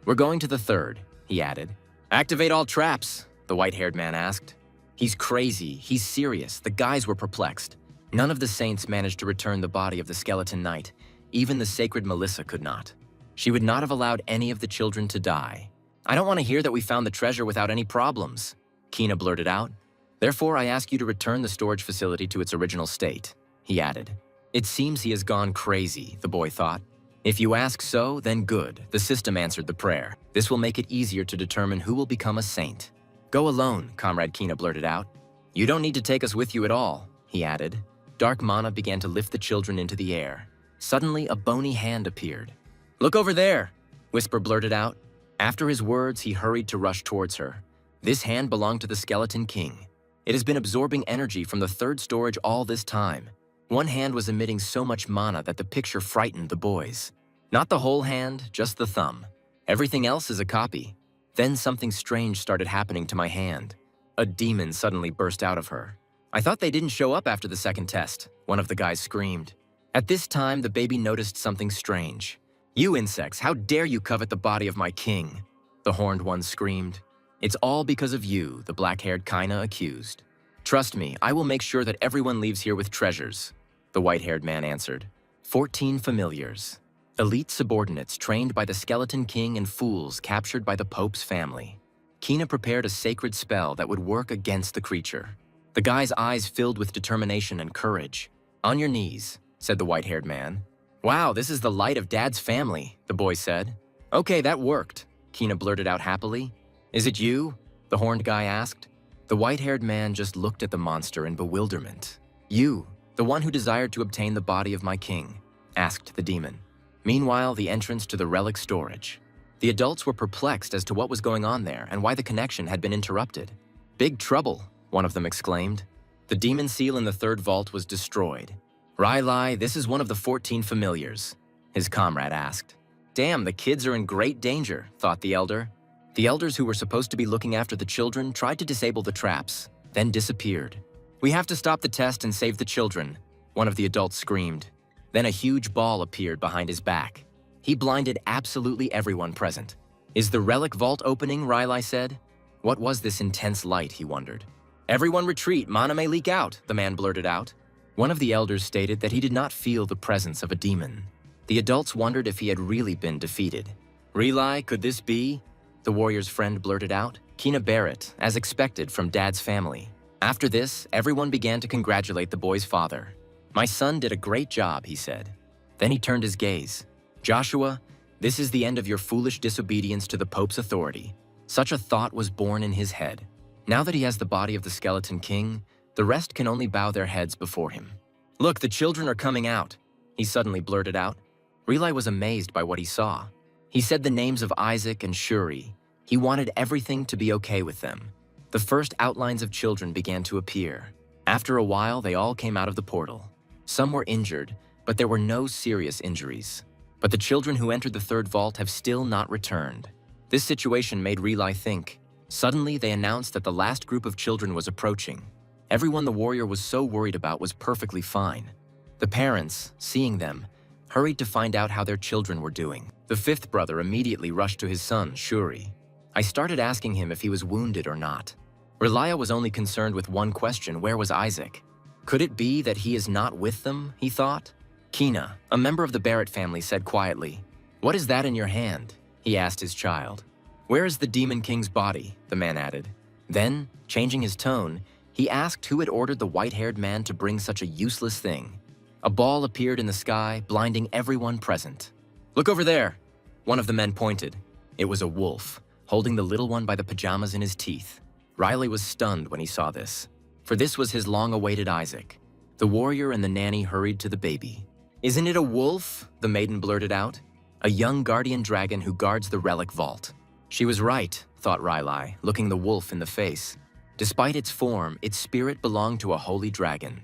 We're going to the third, he added. Activate all traps, the white-haired man asked. He's crazy, he's serious, the guys were perplexed. None of the saints managed to return the body of the skeleton knight. Even the sacred Melissa could not. She would not have allowed any of the children to die. I don't want to hear that we found the treasure without any problems, Kina blurted out. Therefore, I ask you to return the storage facility to its original state, he added. It seems he has gone crazy, the boy thought. If you ask so, then good, the system answered the prayer. This will make it easier to determine who will become a saint. Go alone, Comrade Kina blurted out. You don't need to take us with you at all, he added. Dark Mana began to lift the children into the air. Suddenly, a bony hand appeared. Look over there, Whisper blurted out. After his words, he hurried to rush towards her. This hand belonged to the Skeleton King. It has been absorbing energy from the third storage all this time. One hand was emitting so much mana that the picture frightened the boys. Not the whole hand, just the thumb. Everything else is a copy. Then something strange started happening to my hand. A demon suddenly burst out of her. I thought they didn't show up after the second test, one of the guys screamed. At this time, the baby noticed something strange. You insects, how dare you covet the body of my king? The horned one screamed. It's all because of you, the black-haired Kina accused. Trust me, I will make sure that everyone leaves here with treasures, the white-haired man answered. 14 familiars. Elite subordinates trained by the Skeleton King and fools captured by the Pope's family. Kina prepared a sacred spell that would work against the creature. The guy's eyes filled with determination and courage. On your knees, said the white-haired man. Wow, this is the light of Dad's family, the boy said. Okay, that worked, Kina blurted out happily. Is it you? The horned guy asked. The white-haired man just looked at the monster in bewilderment. You, the one who desired to obtain the body of my king, asked the demon. Meanwhile, the entrance to the relic storage. The adults were perplexed as to what was going on there and why the connection had been interrupted. Big trouble, one of them exclaimed. The demon seal in the third vault was destroyed. Riley, this is one of the 14 familiars, his comrade asked. Damn, the kids are in great danger, thought the elder. The elders who were supposed to be looking after the children tried to disable the traps, then disappeared. We have to stop the test and save the children, one of the adults screamed. Then a huge ball appeared behind his back. He blinded absolutely everyone present. Is the relic vault opening, Riley said. What was this intense light, he wondered. Everyone retreat, mana may leak out, the man blurted out. One of the elders stated that he did not feel the presence of a demon. The adults wondered if he had really been defeated. Riley, could this be? The warrior's friend blurted out. Kina Barrett, as expected from Dad's family. After this, everyone began to congratulate the boy's father. My son did a great job, he said. Then he turned his gaze. Joshua, this is the end of your foolish disobedience to the Pope's authority. Such a thought was born in his head. Now that he has the body of the Skeleton King, the rest can only bow their heads before him. Look, the children are coming out, he suddenly blurted out. Riley was amazed by what he saw. He said the names of Isaac and Shuri. He wanted everything to be okay with them. The first outlines of children began to appear. After a while, they all came out of the portal. Some were injured, but there were no serious injuries. But the children who entered the third vault have still not returned. This situation made Riley think. Suddenly, they announced that the last group of children was approaching. Everyone the warrior was so worried about was perfectly fine. The parents, seeing them, hurried to find out how their children were doing. The fifth brother immediately rushed to his son, Shuri. I started asking him if he was wounded or not. Relia was only concerned with one question, where was Isaac? Could it be that he is not with them, he thought? Kina, a member of the Barrett family, said quietly, What is that in your hand? He asked his child. Where is the Demon King's body? The man added. Then, changing his tone, he asked who had ordered the white-haired man to bring such a useless thing. A ball appeared in the sky, blinding everyone present. Look over there, one of the men pointed. It was a wolf, holding the little one by the pajamas in his teeth. Riley was stunned when he saw this, for this was his long-awaited Isaac. The warrior and the nanny hurried to the baby. Isn't it a wolf? The maiden blurted out. A young guardian dragon who guards the relic vault. She was right, thought Riley, looking the wolf in the face. Despite its form, its spirit belonged to a holy dragon.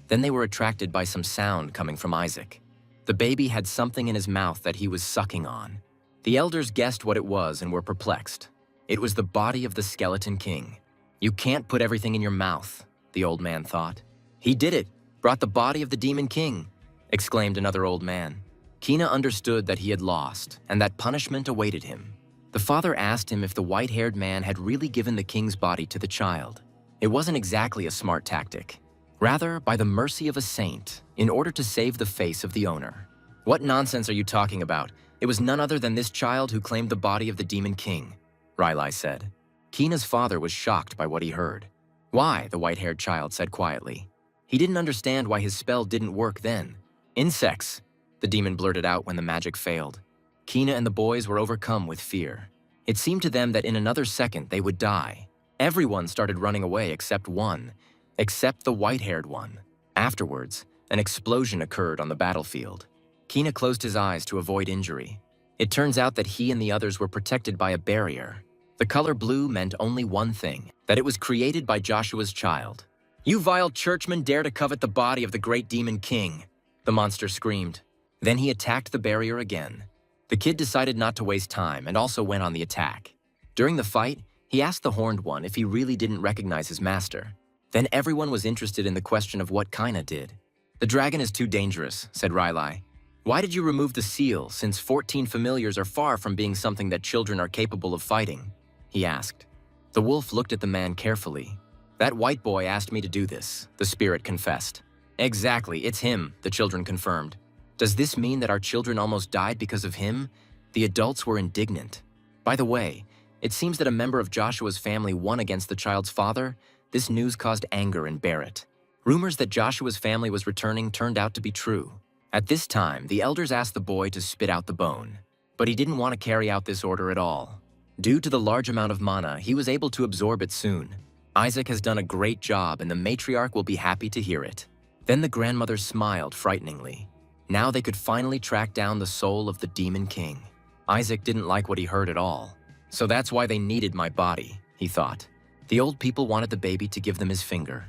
Then they were attracted by some sound coming from Isaac. The baby had something in his mouth that he was sucking on. The elders guessed what it was and were perplexed. It was the body of the Skeleton King. You can't put everything in your mouth, the old man thought. He did it, brought the body of the Demon King, exclaimed another old man. Kina understood that he had lost and that punishment awaited him. The father asked him if the white-haired man had really given the king's body to the child. It wasn't exactly a smart tactic. Rather, by the mercy of a saint, in order to save the face of the owner. "What nonsense are you talking about? It was none other than this child who claimed the body of the demon king," Riley said. Kina's father was shocked by what he heard. "Why?" the white-haired child said quietly. He didn't understand why his spell didn't work then. "Insects," the demon blurted out when the magic failed. Kina and the boys were overcome with fear. It seemed to them that in another second they would die. Everyone started running away except the white-haired one. Afterwards, an explosion occurred on the battlefield. Kina closed his eyes to avoid injury. It turns out that he and the others were protected by a barrier. The color blue meant only one thing, that it was created by Joshua's child. "You vile churchman dare to covet the body of the great demon king," the monster screamed. Then he attacked the barrier again. The kid decided not to waste time and also went on the attack. During the fight, he asked the horned one if he really didn't recognize his master. Then everyone was interested in the question of what Kina did. "The dragon is too dangerous," said Riley. "Why did you remove the seal, since 14 familiars are far from being something that children are capable of fighting?" he asked. The wolf looked at the man carefully. "That white boy asked me to do this," the spirit confessed. "Exactly, it's him," the children confirmed. "Does this mean that our children almost died because of him?" The adults were indignant. By the way, it seems that a member of Joshua's family won against the child's father. This news caused anger in Barrett. Rumors that Joshua's family was returning turned out to be true. At this time, the elders asked the boy to spit out the bone. But he didn't want to carry out this order at all. Due to the large amount of mana, he was able to absorb it soon. Isaac has done a great job and the matriarch will be happy to hear it. Then the grandmother smiled frighteningly. Now they could finally track down the soul of the demon king. Isaac didn't like what he heard at all. "So that's why they needed my body," he thought. The old people wanted the baby to give them his finger.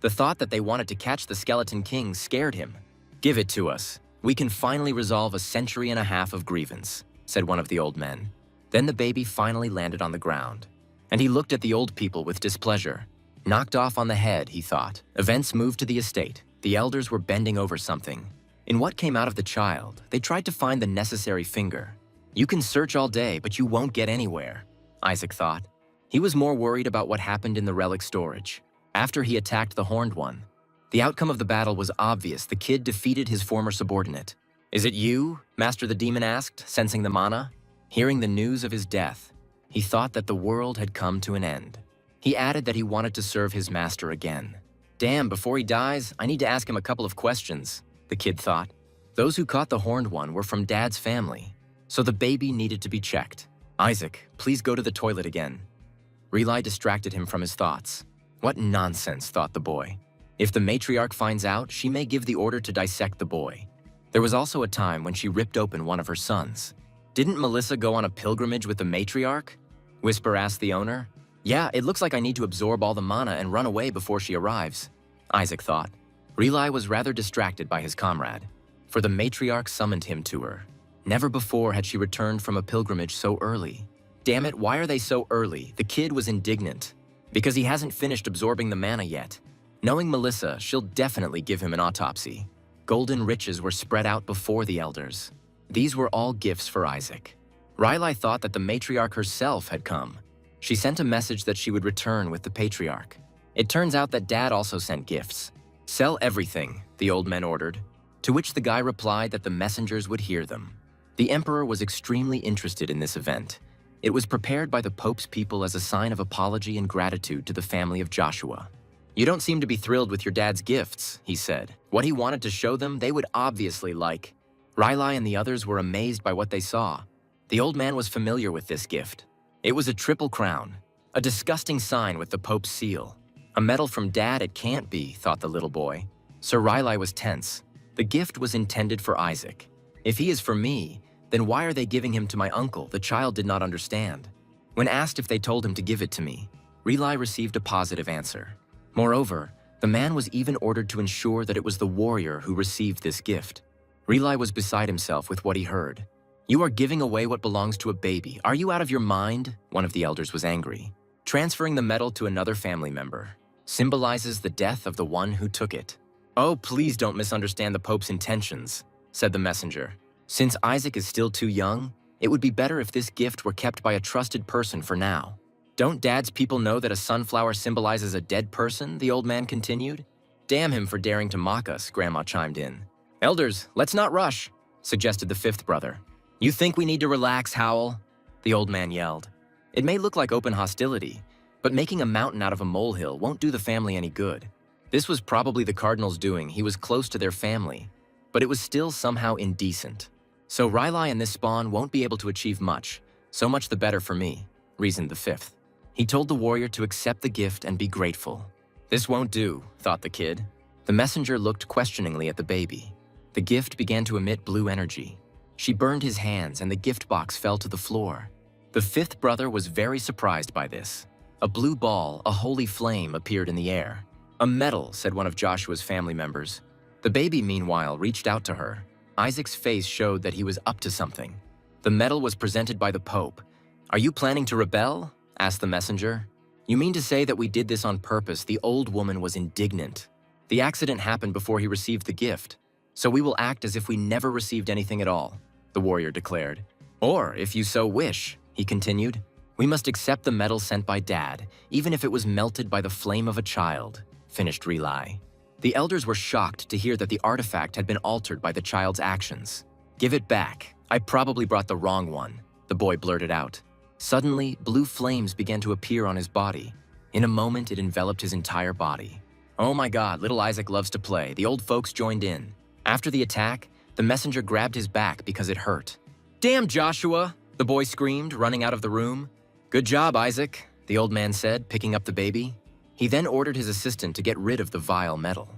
The thought that they wanted to catch the skeleton king scared him. "Give it to us. We can finally resolve a century and a half of grievance," said one of the old men. Then the baby finally landed on the ground. And he looked at the old people with displeasure. Knocked off on the head, he thought. Events moved to the estate. The elders were bending over something. In what came out of the child, they tried to find the necessary finger. "You can search all day, but you won't get anywhere," Isaac thought. He was more worried about what happened in the relic storage. After he attacked the horned one, the outcome of the battle was obvious. The kid defeated his former subordinate. "Is it you?" Master the Demon asked, sensing the mana. Hearing the news of his death, he thought that the world had come to an end. He added that he wanted to serve his master again. "Damn, before he dies, I need to ask him a couple of questions," the kid thought. Those who caught the horned one were from Dad's family, so the baby needed to be checked. "Isaac, please go to the toilet again." Relay distracted him from his thoughts. What nonsense, thought the boy. If the matriarch finds out, she may give the order to dissect the boy. There was also a time when she ripped open one of her sons. "Didn't Melissa go on a pilgrimage with the matriarch?" Whisper asked the owner. "Yeah, it looks like I need to absorb all the mana and run away before she arrives," Isaac thought. Relay was rather distracted by his comrade, for the matriarch summoned him to her. Never before had she returned from a pilgrimage so early. "Damn it, why are they so early?" The kid was indignant. "Because he hasn't finished absorbing the mana yet. Knowing Melissa, she'll definitely give him an autopsy." Golden riches were spread out before the elders. These were all gifts for Isaac. Riley thought that the matriarch herself had come. She sent a message that she would return with the patriarch. It turns out that Dad also sent gifts. "Sell everything," the old men ordered, to which the guy replied that the messengers would hear them. The emperor was extremely interested in this event. It was prepared by the Pope's people as a sign of apology and gratitude to the family of Joshua. "You don't seem to be thrilled with your dad's gifts," he said. What he wanted to show them, they would obviously like. Riley and the others were amazed by what they saw. The old man was familiar with this gift. It was a triple crown, a disgusting sign with the Pope's seal. A medal from Dad it can't be, thought the little boy. Sir Riley was tense. The gift was intended for Isaac. If he is for me, then why are they giving him to my uncle? The child did not understand. When asked if they told him to give it to me, Riley received a positive answer. Moreover, the man was even ordered to ensure that it was the warrior who received this gift. Riley was beside himself with what he heard. "You are giving away what belongs to a baby. Are you out of your mind?" One of the elders was angry. "Transferring the medal to another family member symbolizes the death of the one who took it." "Oh, please don't misunderstand the Pope's intentions," said the messenger. Since Isaac is still too young, it would be better if this gift were kept by a trusted person for now. Don't Dad's people know that a sunflower symbolizes a dead person? The old man continued. Damn him for daring to mock us, Grandma chimed in. Elders, let's not rush, suggested the fifth brother. You think we need to relax, Howl? The old man yelled. It may look like open hostility, but making a mountain out of a molehill won't do the family any good. This was probably the Cardinals' doing. He was close to their family, but it was still somehow indecent. So Riley and this spawn won't be able to achieve much. So much the better for me, reasoned the fifth. He told the warrior to accept the gift and be grateful. This won't do, thought the kid. The messenger looked questioningly at the baby. The gift began to emit blue energy. She burned his hands and the gift box fell to the floor. The fifth brother was very surprised by this. A blue ball, a holy flame, appeared in the air. A medal, said one of Joshua's family members. The baby, meanwhile, reached out to her. Isaac's face showed that he was up to something. The medal was presented by the Pope. Are you planning to rebel? Asked the messenger. You mean to say that we did this on purpose? The old woman was indignant. The accident happened before he received the gift, so we will act as if we never received anything at all, the warrior declared. Or, if you so wish, he continued, we must accept the medal sent by Dad, even if it was melted by the flame of a child, finished Relai. The elders were shocked to hear that the artifact had been altered by the child's actions. Give it back. I probably brought the wrong one, the boy blurted out. Suddenly, blue flames began to appear on his body. In a moment, it enveloped his entire body. Oh my God, little Isaac loves to play. The old folks joined in. After the attack, the messenger grabbed his back because it hurt. Damn, Joshua, the boy screamed, running out of the room. Good job, Isaac, the old man said, picking up the baby. He then ordered his assistant to get rid of the vile metal.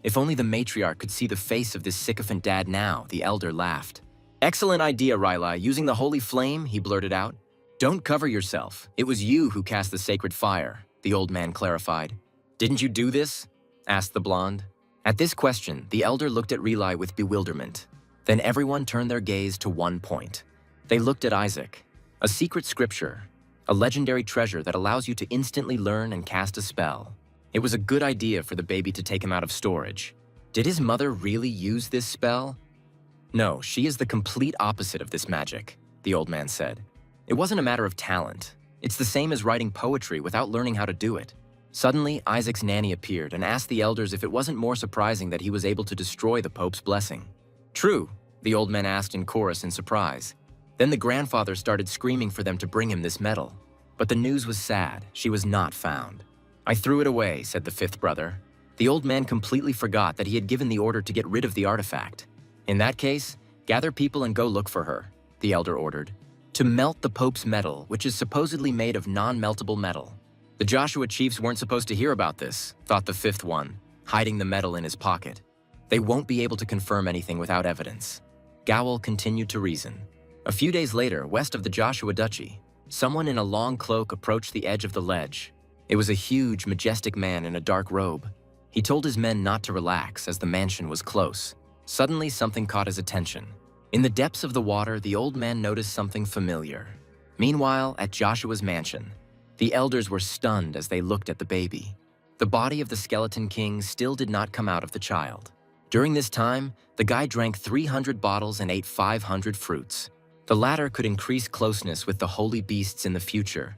If only the matriarch could see the face of this sycophant dad now, the elder laughed. Excellent idea, Riley, using the holy flame, he blurted out. Don't cover yourself. It was you who cast the sacred fire, the old man clarified. Didn't you do this? Asked the blonde. At this question, the elder looked at Relai with bewilderment. Then everyone turned their gaze to one point. They looked at Isaac. A secret scripture, a legendary treasure that allows you to instantly learn and cast a spell. It was a good idea for the baby to take him out of storage. Did his mother really use this spell? No, she is the complete opposite of this magic, the old man said. It wasn't a matter of talent. It's the same as writing poetry without learning how to do it. Suddenly, Isaac's nanny appeared and asked the elders if it wasn't more surprising that he was able to destroy the Pope's blessing. True, the old men asked in chorus in surprise. Then the grandfather started screaming for them to bring him this medal. But the news was sad. She was not found. I threw it away, said the fifth brother. The old man completely forgot that he had given the order to get rid of the artifact. In that case, gather people and go look for her, the elder ordered. To melt the Pope's medal, which is supposedly made of non-meltable metal. The Joshua chiefs weren't supposed to hear about this, thought the fifth one, hiding the medal in his pocket. They won't be able to confirm anything without evidence. Gowel continued to reason. A few days later, west of the Joshua Duchy, someone in a long cloak approached the edge of the ledge. It was a huge, majestic man in a dark robe. He told his men not to relax as the mansion was close. Suddenly, something caught his attention. In the depths of the water, the old man noticed something familiar. Meanwhile, at Joshua's mansion, the elders were stunned as they looked at the baby. The body of the skeleton king still did not come out of the child. During this time, the guy drank 300 bottles and ate 500 fruits. The latter could increase closeness with the holy beasts in the future.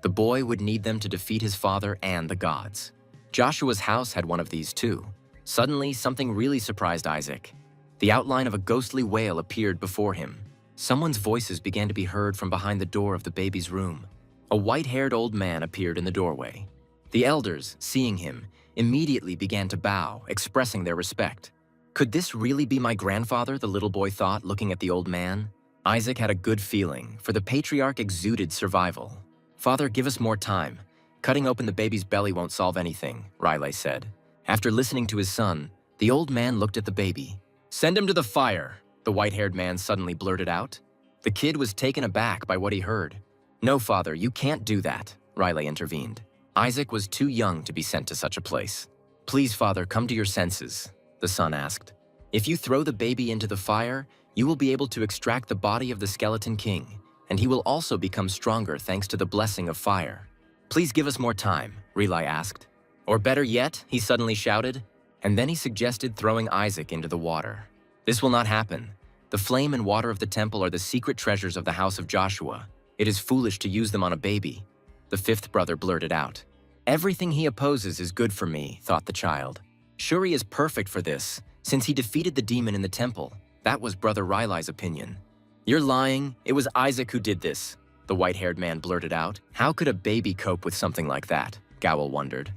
The boy would need them to defeat his father and the gods. Joshua's house had one of these too. Suddenly, something really surprised Isaac. The outline of a ghostly whale appeared before him. Someone's voices began to be heard from behind the door of the baby's room. A white-haired old man appeared in the doorway. The elders, seeing him, immediately began to bow, expressing their respect. Could this really be my grandfather, the little boy thought, looking at the old man? Isaac had a good feeling, for the patriarch exuded survival. Father, give us more time. Cutting open the baby's belly won't solve anything, Riley said. After listening to his son, the old man looked at the baby. Send him to the fire, the white-haired man suddenly blurted out. The kid was taken aback by what he heard. No, father, you can't do that, Riley intervened. Isaac was too young to be sent to such a place. Please, father, come to your senses, the son asked. If you throw the baby into the fire, you will be able to extract the body of the skeleton king, and he will also become stronger thanks to the blessing of fire. Please give us more time, Riley asked. Or better yet, he suddenly shouted, and then he suggested throwing Isaac into the water. This will not happen. The flame and water of the temple are the secret treasures of the house of Joshua. It is foolish to use them on a baby. The fifth brother blurted out. Everything he opposes is good for me, thought the child. Shuri is perfect for this, since he defeated the demon in the temple. That was Brother Riley's opinion. You're lying. It was Isaac who did this, the white-haired man blurted out. How could a baby cope with something like that? Gowel wondered.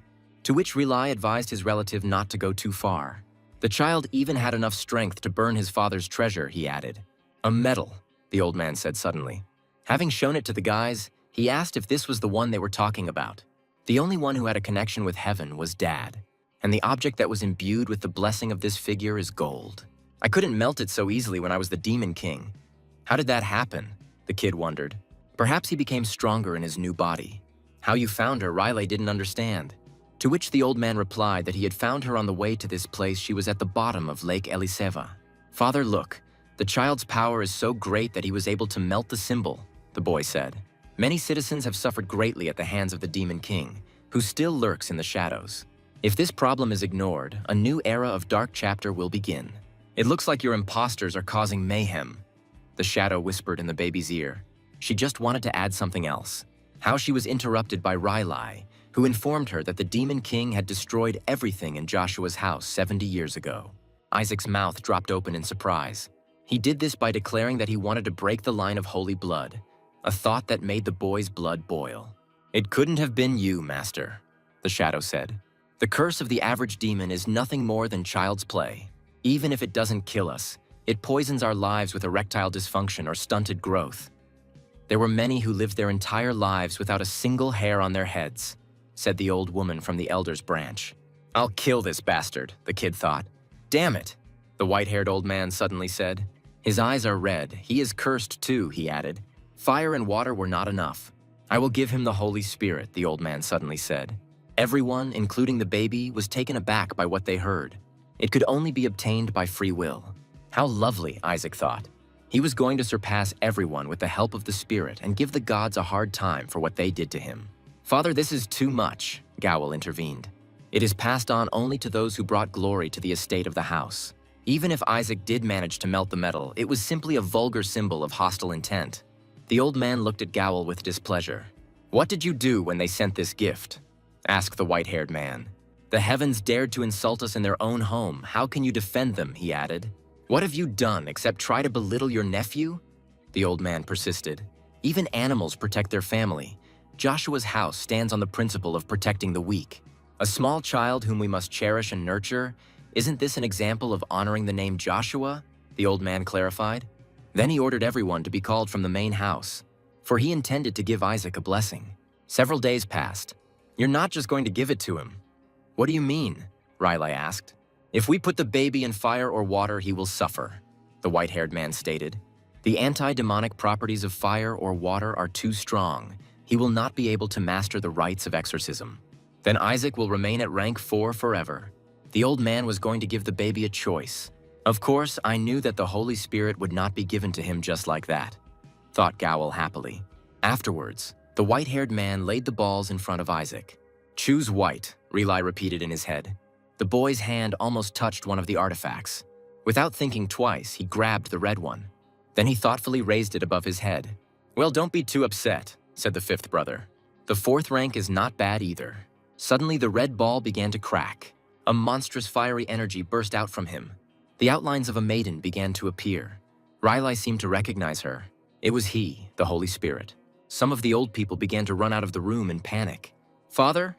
To which Riley advised his relative not to go too far. The child even had enough strength to burn his father's treasure, he added. A medal, the old man said suddenly. Having shown it to the guys, he asked if this was the one they were talking about. The only one who had a connection with heaven was Dad, and the object that was imbued with the blessing of this figure is gold. I couldn't melt it so easily when I was the Demon King. How did that happen? The kid wondered. Perhaps he became stronger in his new body. How you found her, Riley didn't understand. To which the old man replied that he had found her on the way to this place. She was at the bottom of Lake Eliseva. Father, look, the child's power is so great that he was able to melt the symbol, the boy said. Many citizens have suffered greatly at the hands of the Demon King, who still lurks in the shadows. If this problem is ignored, a new era of dark chapter will begin. It looks like your imposters are causing mayhem, the shadow whispered in the baby's ear. She just wanted to add something else. How she was interrupted by Riley, who informed her that the Demon King had destroyed everything in Joshua's house 70 years ago. Isaac's mouth dropped open in surprise. He did this by declaring that he wanted to break the line of holy blood, a thought that made the boy's blood boil. It couldn't have been you, Master, the shadow said. The curse of the average demon is nothing more than child's play. Even if it doesn't kill us, it poisons our lives with erectile dysfunction or stunted growth. There were many who lived their entire lives without a single hair on their heads, said the old woman from the elder's branch. I'll kill this bastard, the kid thought. Damn it, the white-haired old man suddenly said. His eyes are red. He is cursed too, he added. Fire and water were not enough. I will give him the Holy Spirit, the old man suddenly said. Everyone, including the baby, was taken aback by what they heard. It could only be obtained by free will. How lovely, Isaac thought. He was going to surpass everyone with the help of the Spirit and give the gods a hard time for what they did to him. Father, this is too much, Gowel intervened. It is passed on only to those who brought glory to the estate of the house. Even if Isaac did manage to melt the metal, it was simply a vulgar symbol of hostile intent. The old man looked at Gowel with displeasure. What did you do when they sent this gift? Asked the white-haired man. The heavens dared to insult us in their own home. How can you defend them, he added. What have you done except try to belittle your nephew? The old man persisted. Even animals protect their family. Joshua's house stands on the principle of protecting the weak. A small child whom we must cherish and nurture. Isn't this an example of honoring the name Joshua? The old man clarified. Then he ordered everyone to be called from the main house, for he intended to give Isaac a blessing. Several days passed. You're not just going to give it to him. What do you mean? Riley asked. If we put the baby in fire or water, he will suffer, the white-haired man stated. The anti-demonic properties of fire or water are too strong. He will not be able to master the rites of exorcism. Then Isaac will remain at rank 4 forever. The old man was going to give the baby a choice. Of course, I knew that the Holy Spirit would not be given to him just like that, thought Gowel happily. Afterwards, the white-haired man laid the balls in front of Isaac. Choose white, Riley repeated in his head. The boy's hand almost touched one of the artifacts. Without thinking twice, he grabbed the red one. Then he thoughtfully raised it above his head. Well, don't be too upset, said the fifth brother. The fourth rank is not bad either. Suddenly, the red ball began to crack. A monstrous fiery energy burst out from him. The outlines of a maiden began to appear. Riley seemed to recognize her. It was he, the Holy Spirit. Some of the old people began to run out of the room in panic. Father,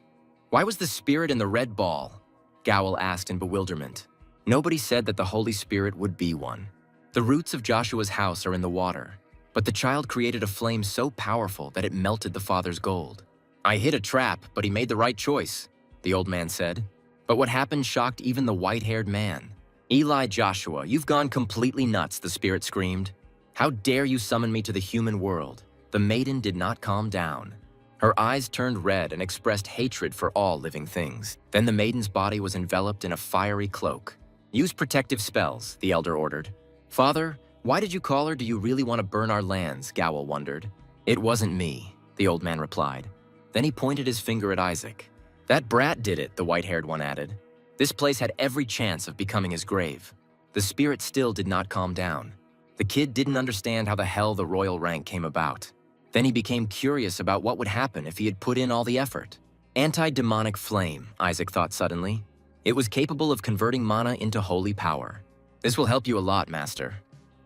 why was the spirit in the red ball? Gowel asked in bewilderment. Nobody said that the Holy Spirit would be one. The roots of Joshua's house are in the water, but the child created a flame so powerful that it melted the father's gold. I hit a trap, but he made the right choice, the old man said. But what happened shocked even the white-haired man. Eli Joshua, you've gone completely nuts, the spirit screamed. How dare you summon me to the human world? The maiden did not calm down. Her eyes turned red and expressed hatred for all living things. Then the maiden's body was enveloped in a fiery cloak. Use protective spells, the elder ordered. Father, why did you call her? Do you really want to burn our lands? Gowel wondered. It wasn't me, the old man replied. Then he pointed his finger at Isaac. That brat did it, the white-haired one added. This place had every chance of becoming his grave. The spirit still did not calm down. The kid didn't understand how the hell the royal rank came about. Then he became curious about what would happen if he had put in all the effort. Anti-demonic flame, Isaac thought suddenly. It was capable of converting mana into holy power. This will help you a lot, Master,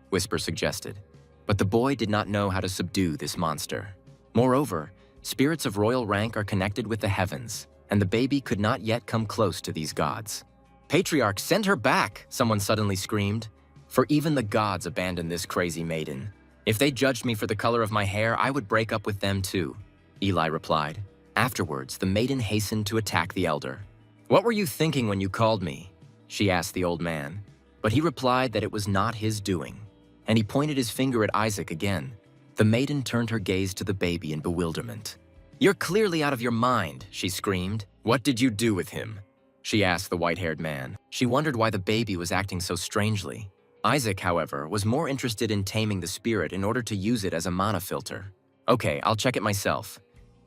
Whisper suggested. But the boy did not know how to subdue this monster. Moreover, spirits of royal rank are connected with the heavens, and the baby could not yet come close to these gods. Patriarch, send her back, someone suddenly screamed. For even the gods abandoned this crazy maiden. If they judged me for the color of my hair, I would break up with them too, Eli replied. Afterwards, the maiden hastened to attack the elder. What were you thinking when you called me? She asked the old man. But he replied that it was not his doing, and he pointed his finger at Isaac again. The maiden turned her gaze to the baby in bewilderment. You're clearly out of your mind, she screamed. What did you do with him? She asked the white-haired man. She wondered why the baby was acting so strangely. Isaac, however, was more interested in taming the spirit in order to use it as a mana filter. Okay, I'll check it myself.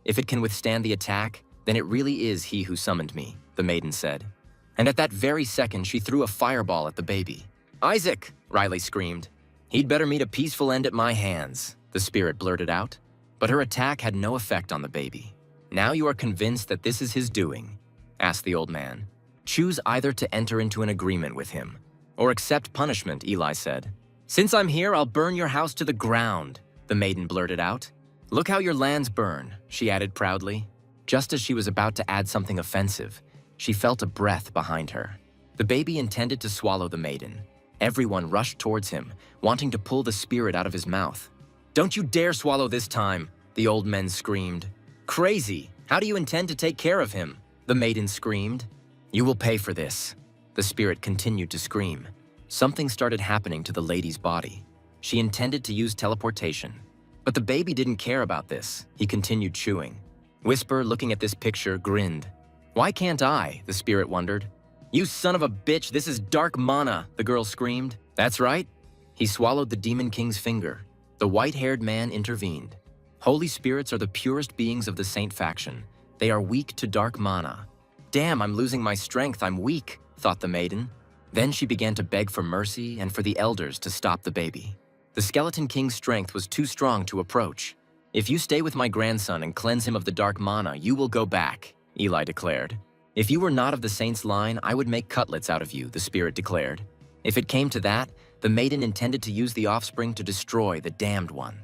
If it can withstand the attack, then it really is he who summoned me, the maiden said. And at that very second, she threw a fireball at the baby. Isaac, Riley screamed. He'd better meet a peaceful end at my hands, the spirit blurted out. But her attack had no effect on the baby. Now you are convinced that this is his doing, asked the old man. Choose either to enter into an agreement with him, or accept punishment, Eli said. Since I'm here, I'll burn your house to the ground, the maiden blurted out. Look how your lands burn, she added proudly. Just as she was about to add something offensive, she felt a breath behind her. The baby intended to swallow the maiden. Everyone rushed towards him, wanting to pull the spirit out of his mouth. Don't you dare swallow this time, the old men screamed. Crazy! How do you intend to take care of him? The maiden screamed. You will pay for this. The spirit continued to scream. Something started happening to the lady's body. She intended to use teleportation. But the baby didn't care about this. He continued chewing. Whisper, looking at this picture, grinned. Why can't I? The spirit wondered. You son of a bitch, this is dark mana, the girl screamed. That's right. He swallowed the Demon King's finger. The white-haired man intervened. Holy spirits are the purest beings of the Saint faction. They are weak to dark mana. Damn, I'm losing my strength, I'm weak, thought the maiden. Then she began to beg for mercy and for the elders to stop the baby. The Skeleton King's strength was too strong to approach. If you stay with my grandson and cleanse him of the dark mana, you will go back, Eli declared. If you were not of the saint's line, I would make cutlets out of you, the spirit declared. If it came to that, the maiden intended to use the offspring to destroy the damned one.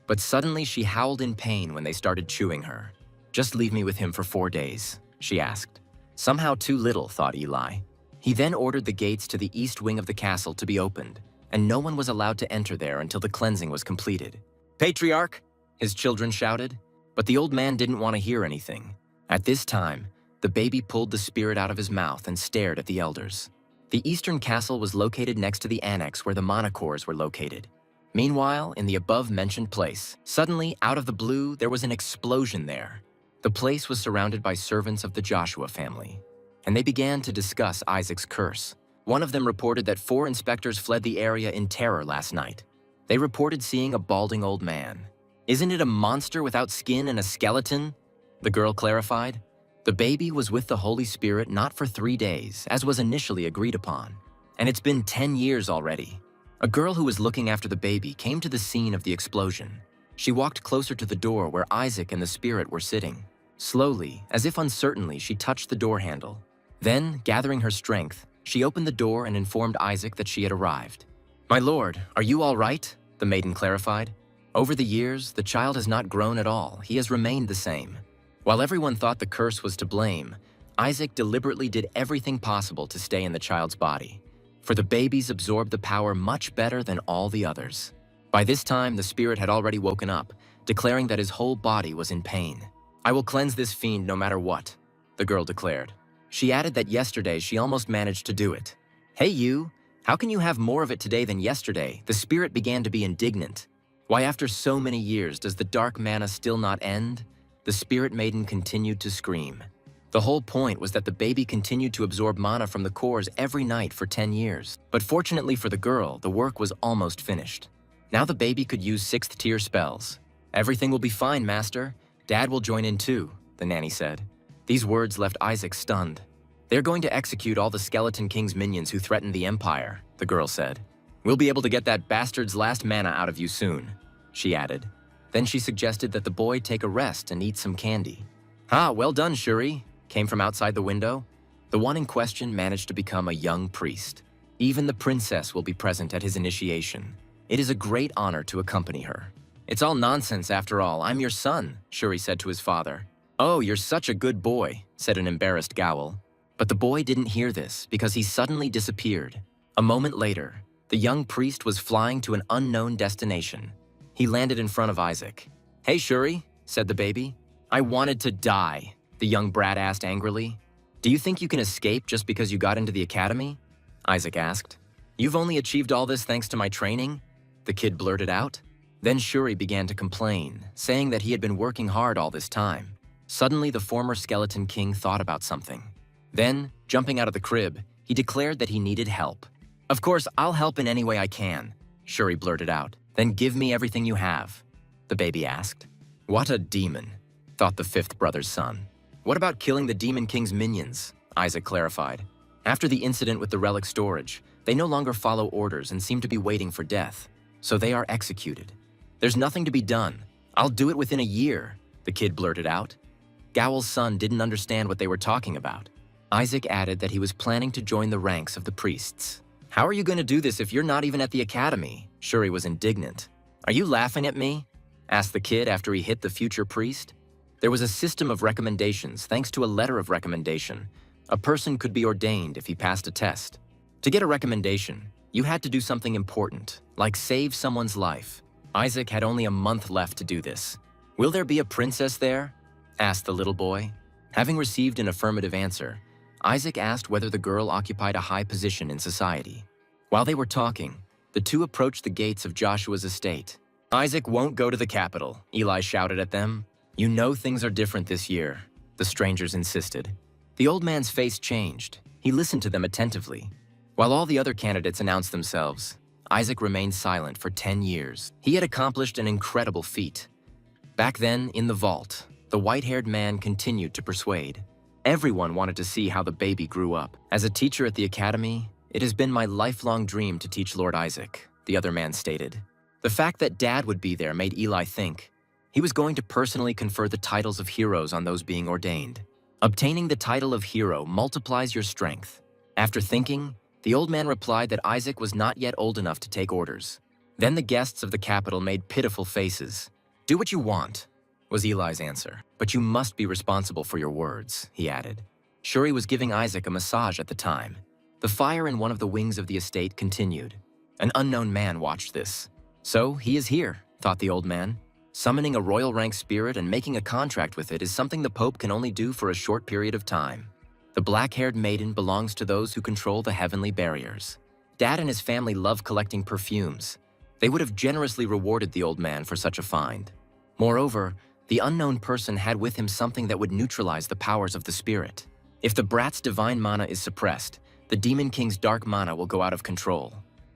But suddenly she howled in pain when they started chewing her. Just leave me with him for 4 days, she asked. Somehow too little, thought Eli. He then ordered the gates to the east wing of the castle to be opened, and no one was allowed to enter there until the cleansing was completed. Patriarch, his children shouted, but the old man didn't want to hear anything. At this time, the baby pulled the spirit out of his mouth and stared at the elders. The eastern castle was located next to the annex where the mana cores were located. Meanwhile, in the above-mentioned place, suddenly, out of the blue, there was an explosion there. The place was surrounded by servants of the Joshua family, and they began to discuss Isaac's curse. One of them reported that 4 inspectors fled the area in terror last night. They reported seeing a balding old man. Isn't it a monster without skin and a skeleton? The girl clarified. The baby was with the Holy Spirit not for 3 days, as was initially agreed upon. And it's been 10 years already. A girl who was looking after the baby came to the scene of the explosion. She walked closer to the door where Isaac and the spirit were sitting. Slowly, as if uncertainly, she touched the door handle. Then, gathering her strength, she opened the door and informed Isaac that she had arrived. My lord, are you all right? The maiden clarified. Over the years, the child has not grown at all. He has remained the same. While everyone thought the curse was to blame, Isaac deliberately did everything possible to stay in the child's body. For the babies absorbed the power much better than all the others. By this time, the spirit had already woken up, declaring that his whole body was in pain. I will cleanse this fiend no matter what, the girl declared. She added that yesterday she almost managed to do it. Hey you, how can you have more of it today than yesterday? The spirit began to be indignant. Why after so many years does the dark mana still not end? The spirit maiden continued to scream. The whole point was that the baby continued to absorb mana from the cores every night for 10 years. But fortunately for the girl, the work was almost finished. Now the baby could use 6th tier spells. Everything will be fine, Master. Dad will join in too, the nanny said. These words left Isaac stunned. They're going to execute all the Skeleton King's minions who threatened the Empire, the girl said. We'll be able to get that bastard's last mana out of you soon, she added. Then she suggested that the boy take a rest and eat some candy. Ah, well done, Shuri, came from outside the window. The one in question managed to become a young priest. Even the princess will be present at his initiation. It is a great honor to accompany her. It's all nonsense after all. I'm your son, Shuri said to his father. Oh, you're such a good boy, said an embarrassed Gowl. But the boy didn't hear this because he suddenly disappeared. A moment later, the young priest was flying to an unknown destination. He landed in front of Isaac. Hey, Shuri, said the baby. I wanted to die, the young brat asked angrily. Do you think you can escape just because you got into the academy? Isaac asked. You've only achieved all this thanks to my training? The kid blurted out. Then Shuri began to complain, saying that he had been working hard all this time. Suddenly, the former Skeleton King thought about something. Then, jumping out of the crib, he declared that he needed help. Of course, I'll help in any way I can, Shuri blurted out. Then give me everything you have, the baby asked. What a demon, thought the fifth brother's son. What about killing the Demon King's minions? Isaac clarified. After the incident with the relic storage, they no longer follow orders and seem to be waiting for death. So they are executed. There's nothing to be done. I'll do it within a year, the kid blurted out. Gowl's son didn't understand what they were talking about. Isaac added that he was planning to join the ranks of the priests. How are you going to do this if you're not even at the academy? Shuri was indignant. Are you laughing at me? Asked the kid after he hit the future priest. There was a system of recommendations thanks to a letter of recommendation. A person could be ordained if he passed a test. To get a recommendation, you had to do something important, like save someone's life. Isaac had only a month left to do this. Will there be a princess there? Asked the little boy. Having received an affirmative answer, Isaac asked whether the girl occupied a high position in society. While they were talking, the two approached the gates of Joshua's estate. Isaac won't go to the capital, Eli shouted at them. You know things are different this year, the strangers insisted. The old man's face changed. He listened to them attentively. While all the other candidates announced themselves, Isaac remained silent for 10 years. He had accomplished an incredible feat. Back then, in the vault, the white-haired man continued to persuade. Everyone wanted to see how the baby grew up. As a teacher at the academy, it has been my lifelong dream to teach Lord Isaac, the other man stated. The fact that Dad would be there made Eli think. He was going to personally confer the titles of heroes on those being ordained. Obtaining the title of hero multiplies your strength. After thinking, the old man replied that Isaac was not yet old enough to take orders. Then the guests of the capital made pitiful faces. Do what you want, was Eli's answer. But you must be responsible for your words, he added. Shuri was giving Isaac a massage at the time. The fire in one of the wings of the estate continued. An unknown man watched this. So he is here, thought the old man. Summoning a royal rank spirit and making a contract with it is something the Pope can only do for a short period of time. The black-haired maiden belongs to those who control the heavenly barriers. Dad and his family love collecting perfumes. They would have generously rewarded the old man for such a find. Moreover, the unknown person had with him something that would neutralize the powers of the spirit. If the brat's divine mana is suppressed, the Demon King's dark mana will go out of control.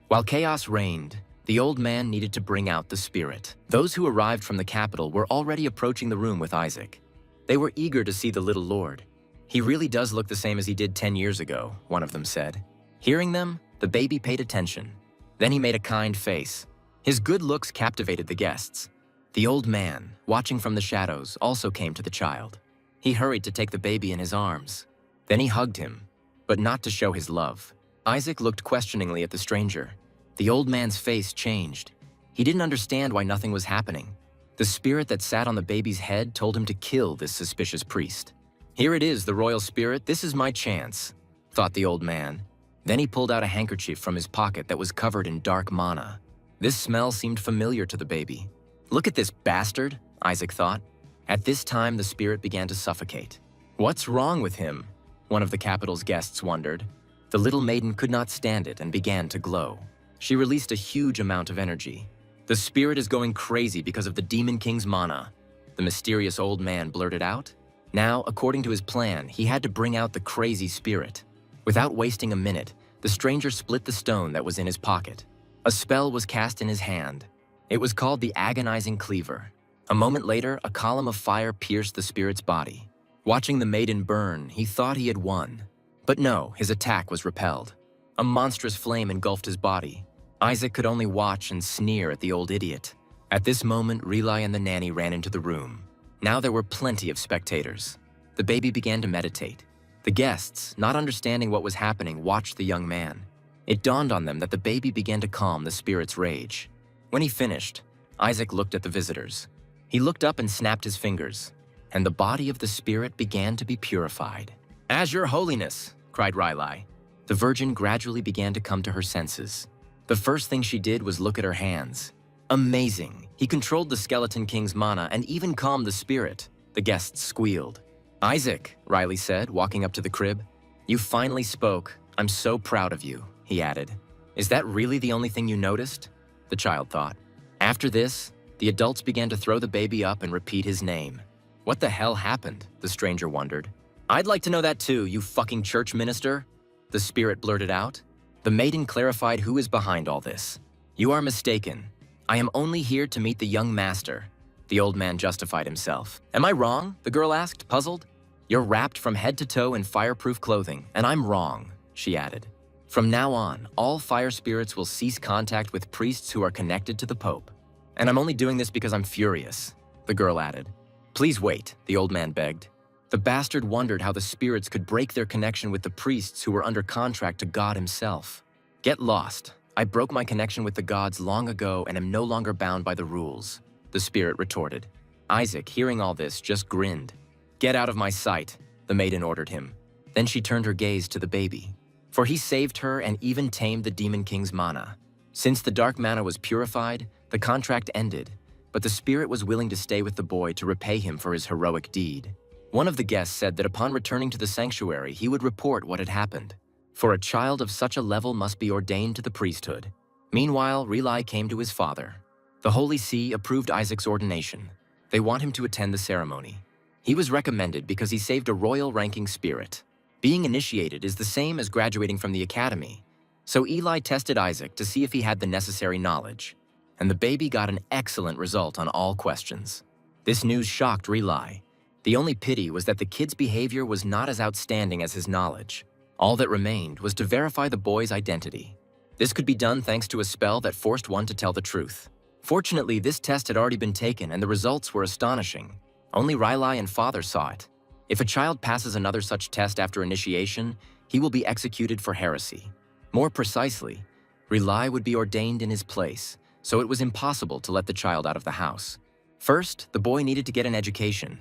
While chaos reigned, the old man needed to bring out the spirit. Those who arrived from the capital were already approaching the room with Isaac. They were eager to see the little lord. He really does look the same as he did 10 years ago, one of them said. Hearing them, the baby paid attention. Then he made a kind face. His good looks captivated the guests. The old man, watching from the shadows, also came to the child. He hurried to take the baby in his arms. Then he hugged him, but not to show his love. Isaac looked questioningly at the stranger. The old man's face changed. He didn't understand why nothing was happening. The spirit that sat on the baby's head told him to kill this suspicious priest. Here it is, the royal spirit, this is my chance, thought the old man. Then he pulled out a handkerchief from his pocket that was covered in dark mana. This smell seemed familiar to the baby. Look at this bastard, Isaac thought. At this time, the spirit began to suffocate. What's wrong with him? One of the capital's guests wondered. The little maiden could not stand it and began to glow. She released a huge amount of energy. The spirit is going crazy because of the Demon King's mana, the mysterious old man blurted out. Now, according to his plan, he had to bring out the crazy spirit. Without wasting a minute, the stranger split the stone that was in his pocket. A spell was cast in his hand. It was called the Agonizing Cleaver. A moment later, a column of fire pierced the spirit's body. Watching the maiden burn, he thought he had won. But no, his attack was repelled. A monstrous flame engulfed his body. Isaac could only watch and sneer at the old idiot. At this moment, Relai and the nanny ran into the room. Now there were plenty of spectators. The baby began to meditate. The guests, not understanding what was happening, watched the young man. It dawned on them that the baby began to calm the spirit's rage. When he finished, Isaac looked at the visitors. He looked up and snapped his fingers, and the body of the spirit began to be purified. "As your holiness," cried Riley. The virgin gradually began to come to her senses. The first thing she did was look at her hands. Amazing! He controlled the Skeleton King's mana and even calmed the spirit. The guests squealed. "Isaac," Riley said, walking up to the crib. "You finally spoke. I'm so proud of you," he added. "Is that really the only thing you noticed?" The child thought. After this, the adults began to throw the baby up and repeat his name. What the hell happened? The stranger wondered. "I'd like to know that too, you fucking church minister," the spirit blurted out. The maiden clarified who is behind all this. "You are mistaken. I am only here to meet the young master," the old man justified himself. "Am I wrong?" the girl asked, puzzled. "You're wrapped from head to toe in fireproof clothing, and I'm wrong," she added. "From now on, all fire spirits will cease contact with priests who are connected to the Pope. And I'm only doing this because I'm furious," the girl added. "Please wait," the old man begged. The bastard wondered how the spirits could break their connection with the priests who were under contract to God himself. "Get lost. I broke my connection with the gods long ago and am no longer bound by the rules," the spirit retorted. Isaac, hearing all this, just grinned. "Get out of my sight," the maiden ordered him. Then she turned her gaze to the baby. For he saved her and even tamed the Demon King's mana. Since the dark mana was purified, the contract ended, but the spirit was willing to stay with the boy to repay him for his heroic deed. One of the guests said that upon returning to the sanctuary, he would report what had happened. For a child of such a level must be ordained to the priesthood. Meanwhile, Relai came to his father. The Holy See approved Isaac's ordination. They want him to attend the ceremony. He was recommended because he saved a royal-ranking spirit. Being initiated is the same as graduating from the academy. So Eli tested Isaac to see if he had the necessary knowledge. And the baby got an excellent result on all questions. This news shocked Relai. The only pity was that the kid's behavior was not as outstanding as his knowledge. All that remained was to verify the boy's identity. This could be done thanks to a spell that forced one to tell the truth. Fortunately, this test had already been taken and the results were astonishing. Only Riley and father saw it. If a child passes another such test after initiation, he will be executed for heresy. More precisely, Riley would be ordained in his place, so it was impossible to let the child out of the house. First, the boy needed to get an education.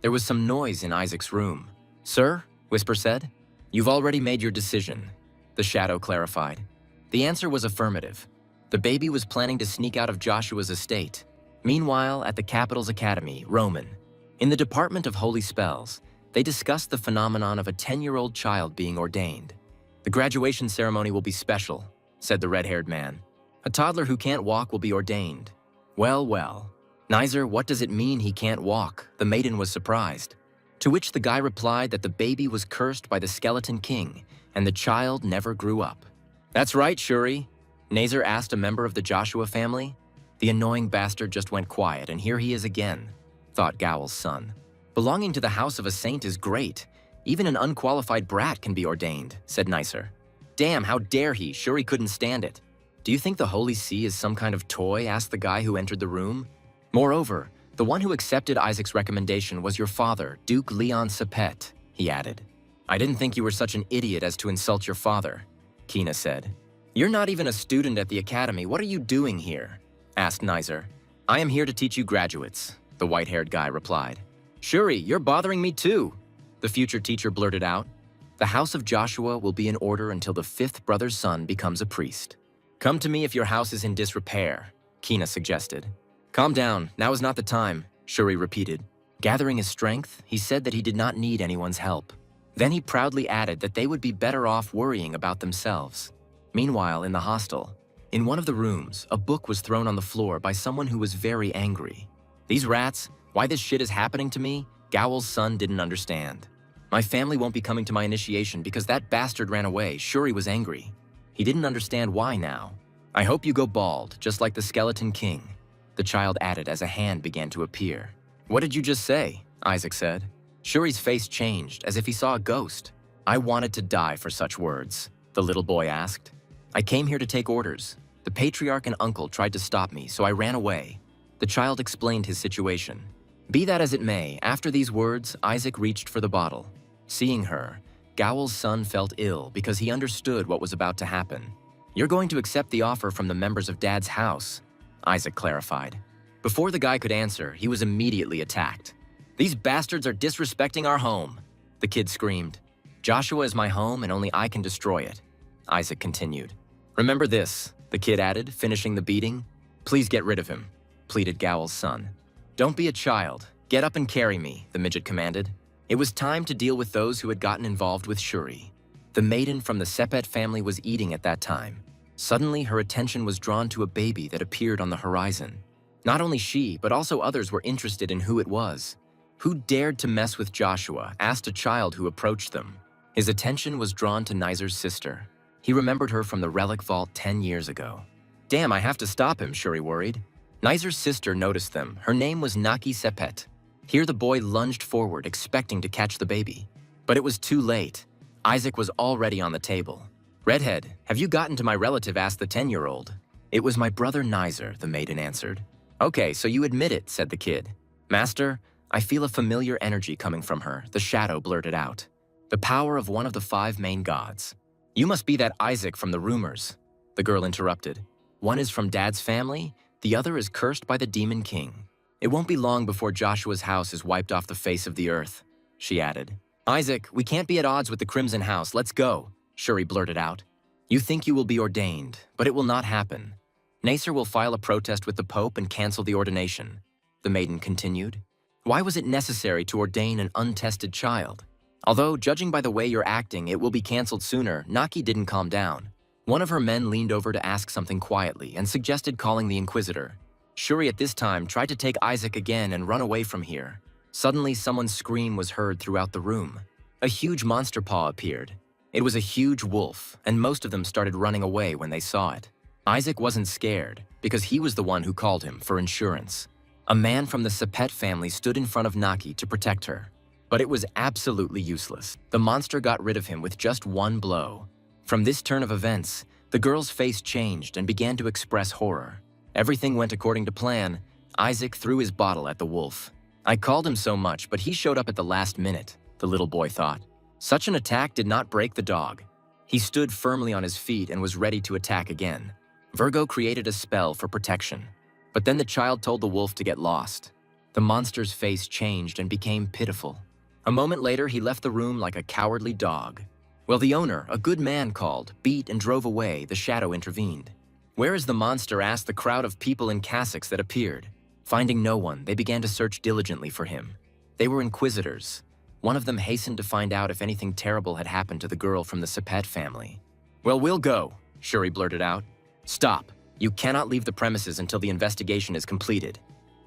There was some noise in Isaac's room. "Sir," Whisper said, "you've already made your decision," the shadow clarified. The answer was affirmative. The baby was planning to sneak out of Joshua's estate. Meanwhile, at the capital's academy, Roman, in the Department of Holy Spells, they discussed the phenomenon of a 10-year-old child being ordained. "The graduation ceremony will be special," said the red-haired man. "A toddler who can't walk will be ordained." Well, well. "Nizer, what does it mean he can't walk?" the maiden was surprised. To which the guy replied that the baby was cursed by the Skeleton King, and the child never grew up. "That's right, Shuri," Nazer asked a member of the Joshua family. The annoying bastard just went quiet, and here he is again, thought Gowl's son. "Belonging to the house of a saint is great. Even an unqualified brat can be ordained," said Nicer. "Damn, how dare he? Shuri couldn't stand it." "Do you think the Holy See is some kind of toy?" asked the guy who entered the room. "Moreover, the one who accepted Isaac's recommendation was your father, Duke Leon Sapet," he added. "I didn't think you were such an idiot as to insult your father," Kina said. "You're not even a student at the academy. What are you doing here?" asked Nizer. "I am here to teach you graduates," the white-haired guy replied. "Shuri, you're bothering me too," the future teacher blurted out. "The house of Joshua will be in order until the fifth brother's son becomes a priest." "Come to me if your house is in disrepair," Kina suggested. "Calm down, now is not the time," Shuri repeated. Gathering his strength, he said that he did not need anyone's help. Then he proudly added that they would be better off worrying about themselves. Meanwhile, in the hostel, in one of the rooms, a book was thrown on the floor by someone who was very angry. "These rats, why this shit is happening to me?" Gowl's son didn't understand. "My family won't be coming to my initiation because that bastard ran away." Shuri was angry. He didn't understand why now. "I hope you go bald, just like the Skeleton King," the child added as a hand began to appear. "What did you just say?" Isaac said. Shuri's face changed, as if he saw a ghost. "I wanted to die for such words," the little boy asked. "I came here to take orders. The patriarch and uncle tried to stop me, so I ran away. The child explained his situation. Be that as it may, after these words, Isaac reached for the bottle. Seeing her, Gowl's son felt ill because he understood what was about to happen. You're going to accept the offer from the members of Dad's house, Isaac clarified. Before the guy could answer, he was immediately attacked. These bastards are disrespecting our home, the kid screamed. Joshua is my home and only I can destroy it, Isaac continued. Remember this, the kid added, finishing the beating. Please get rid of him, pleaded Gowl's son. Don't be a child. Get up and carry me, the midget commanded. It was time to deal with those who had gotten involved with Shuri. The maiden from the Sepet family was eating at that time. Suddenly, her attention was drawn to a baby that appeared on the horizon. Not only she, but also others were interested in who it was. Who dared to mess with Joshua, asked a child who approached them. His attention was drawn to Nizer's sister. He remembered her from the relic vault 10 years ago. Damn, I have to stop him, Shuri worried. Nizer's sister noticed them. Her name was Naki Sepet. Here the boy lunged forward, expecting to catch the baby. But it was too late. Isaac was already on the table. Redhead, have you gotten to my relative? Asked the 10-year-old. It was my brother Nizer, the maiden answered. Okay, so you admit it, said the kid. Master, I feel a familiar energy coming from her, the shadow blurted out. The power of one of the 5 main gods. You must be that Isaac from the rumors, the girl interrupted. One is from Dad's family, the other is cursed by the Demon King. It won't be long before Joshua's house is wiped off the face of the earth, she added. Isaac, we can't be at odds with the Crimson House, let's go, Shuri blurted out. You think you will be ordained, but it will not happen. Nacer will file a protest with the Pope and cancel the ordination, the maiden continued. Why was it necessary to ordain an untested child? Although, judging by the way you're acting, it will be canceled sooner, Naki didn't calm down. One of her men leaned over to ask something quietly and suggested calling the Inquisitor. Shuri at this time tried to take Isaac again and run away from here. Suddenly, someone's scream was heard throughout the room. A huge monster paw appeared. It was a huge wolf, and most of them started running away when they saw it. Isaac wasn't scared, because he was the one who called him for insurance. A man from the Sepet family stood in front of Naki to protect her. But it was absolutely useless. The monster got rid of him with just one blow. From this turn of events, the girl's face changed and began to express horror. Everything went according to plan. Isaac threw his bottle at the wolf. I called him so much, but he showed up at the last minute, the little boy thought. Such an attack did not break the dog. He stood firmly on his feet and was ready to attack again. Virgo created a spell for protection. But then the child told the wolf to get lost. The monster's face changed and became pitiful. A moment later, he left the room like a cowardly dog. Well, the owner, a good man, called, beat, and drove away. The shadow intervened. Where is the monster? Asked the crowd of people in cassocks that appeared. Finding no one, they began to search diligently for him. They were inquisitors. One of them hastened to find out if anything terrible had happened to the girl from the Sepet family. Well, we'll go, Shuri blurted out. Stop. You cannot leave the premises until the investigation is completed,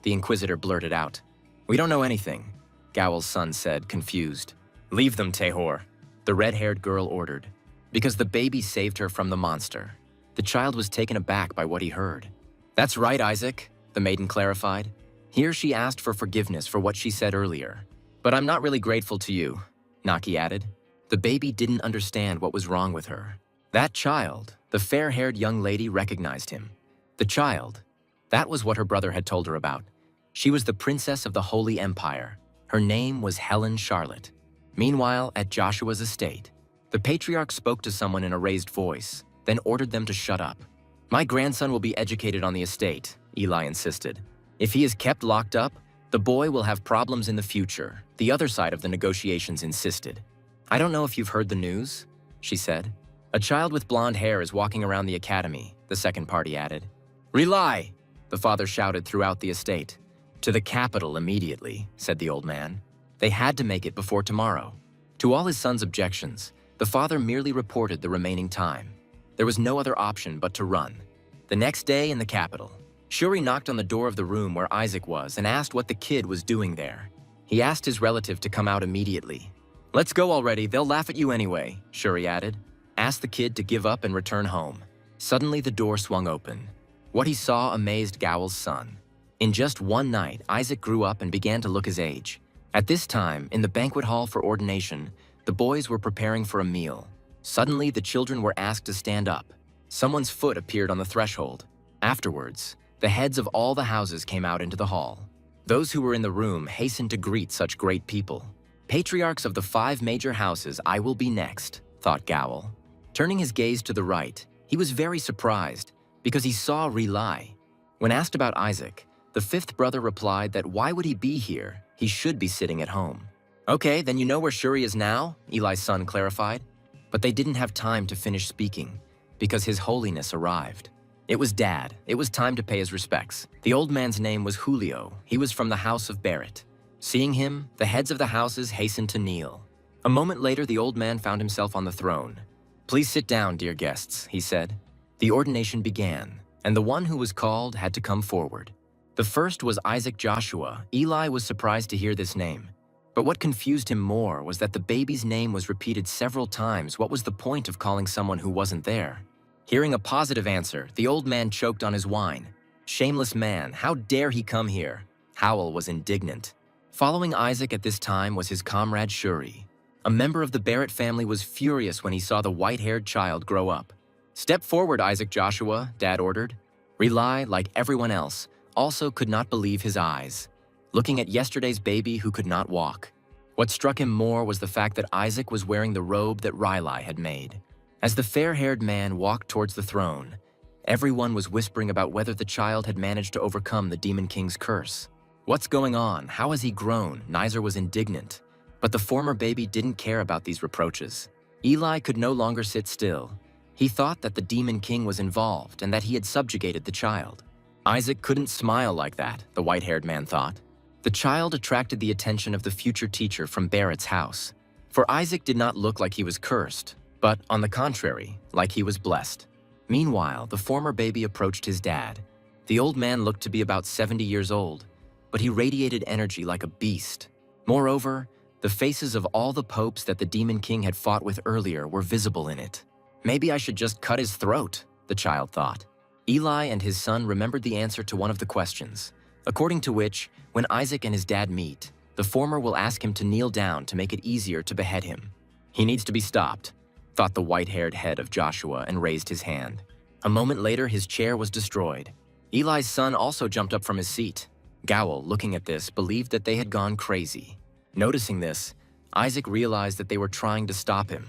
the Inquisitor blurted out. We don't know anything, Gowl's son said, confused. Leave them, Tehor, the red-haired girl ordered, because the baby saved her from the monster. The child was taken aback by what he heard. That's right, Isaac, the maiden clarified. Here she asked for forgiveness for what she said earlier. But I'm not really grateful to you, Naki added. The baby didn't understand what was wrong with her. That child, the fair-haired young lady, recognized him. The child, that was what her brother had told her about. She was the princess of the Holy Empire. Her name was Helen Charlotte. Meanwhile, at Joshua's estate, the patriarch spoke to someone in a raised voice, then ordered them to shut up. My grandson will be educated on the estate, Eli insisted. If he is kept locked up, the boy will have problems in the future, the other side of the negotiations insisted. I don't know if you've heard the news, she said. A child with blonde hair is walking around the academy, the second party added. Rely, the father shouted throughout the estate. To the capital immediately, said the old man. They had to make it before tomorrow. To all his son's objections, the father merely reported the remaining time. There was no other option but to run. The next day in the capital, Shuri knocked on the door of the room where Isaac was and asked what the kid was doing there. He asked his relative to come out immediately. Let's go already, they'll laugh at you anyway, Shuri added. Asked the kid to give up and return home. Suddenly the door swung open. What he saw amazed Gowl's son. In just one night, Isaac grew up and began to look his age. At this time, in the banquet hall for ordination, the boys were preparing for a meal. Suddenly, the children were asked to stand up. Someone's foot appeared on the threshold. Afterwards, the heads of all the houses came out into the hall. Those who were in the room hastened to greet such great people. Patriarchs of the 5 major houses, I will be next, thought Gowl. Turning his gaze to the right, he was very surprised because he saw Relai. When asked about Isaac, the 5th brother replied that why would he be here? He should be sitting at home. Okay, then you know where Shuri is now, Eli's son clarified. But they didn't have time to finish speaking because His Holiness arrived. It was Dad. It was time to pay his respects. The old man's name was Julio. He was from the house of Barrett. Seeing him, the heads of the houses hastened to kneel. A moment later, the old man found himself on the throne. Please sit down, dear guests, he said. The ordination began, and the one who was called had to come forward. The first was Isaac Joshua. Eli was surprised to hear this name. But what confused him more was that the baby's name was repeated several times. What was the point of calling someone who wasn't there? Hearing a positive answer, the old man choked on his wine. Shameless man, how dare he come here? Howl was indignant. Following Isaac at this time was his comrade Shuri. A member of the Barrett family was furious when he saw the white-haired child grow up. Step forward, Isaac Joshua, Dad ordered. Relai, like everyone else, also could not believe his eyes, looking at yesterday's baby who could not walk. What struck him more was the fact that Isaac was wearing the robe that Riley had made. As the fair-haired man walked towards the throne, everyone was whispering about whether the child had managed to overcome the Demon King's curse. What's going on? How has he grown? Nizer was indignant. But the former baby didn't care about these reproaches. Eli could no longer sit still. He thought that the Demon King was involved and that he had subjugated the child. Isaac couldn't smile like that, the white-haired man thought. The child attracted the attention of the future teacher from Barrett's house. For Isaac did not look like he was cursed, but on the contrary, like he was blessed. Meanwhile, the former baby approached his dad. The old man looked to be about 70 years old, but he radiated energy like a beast. Moreover, the faces of all the popes that the Demon King had fought with earlier were visible in it. Maybe I should just cut his throat, the child thought. Eli and his son remembered the answer to one of the questions, according to which, when Isaac and his dad meet, the former will ask him to kneel down to make it easier to behead him. He needs to be stopped, thought the white-haired head of Joshua and raised his hand. A moment later, his chair was destroyed. Eli's son also jumped up from his seat. Gowl, looking at this, believed that they had gone crazy. Noticing this, Isaac realized that they were trying to stop him.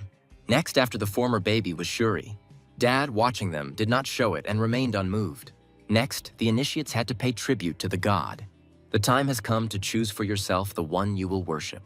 Next after the former baby was Shuri. Dad, watching them, did not show it and remained unmoved. Next, the initiates had to pay tribute to the god. The time has come to choose for yourself the one you will worship.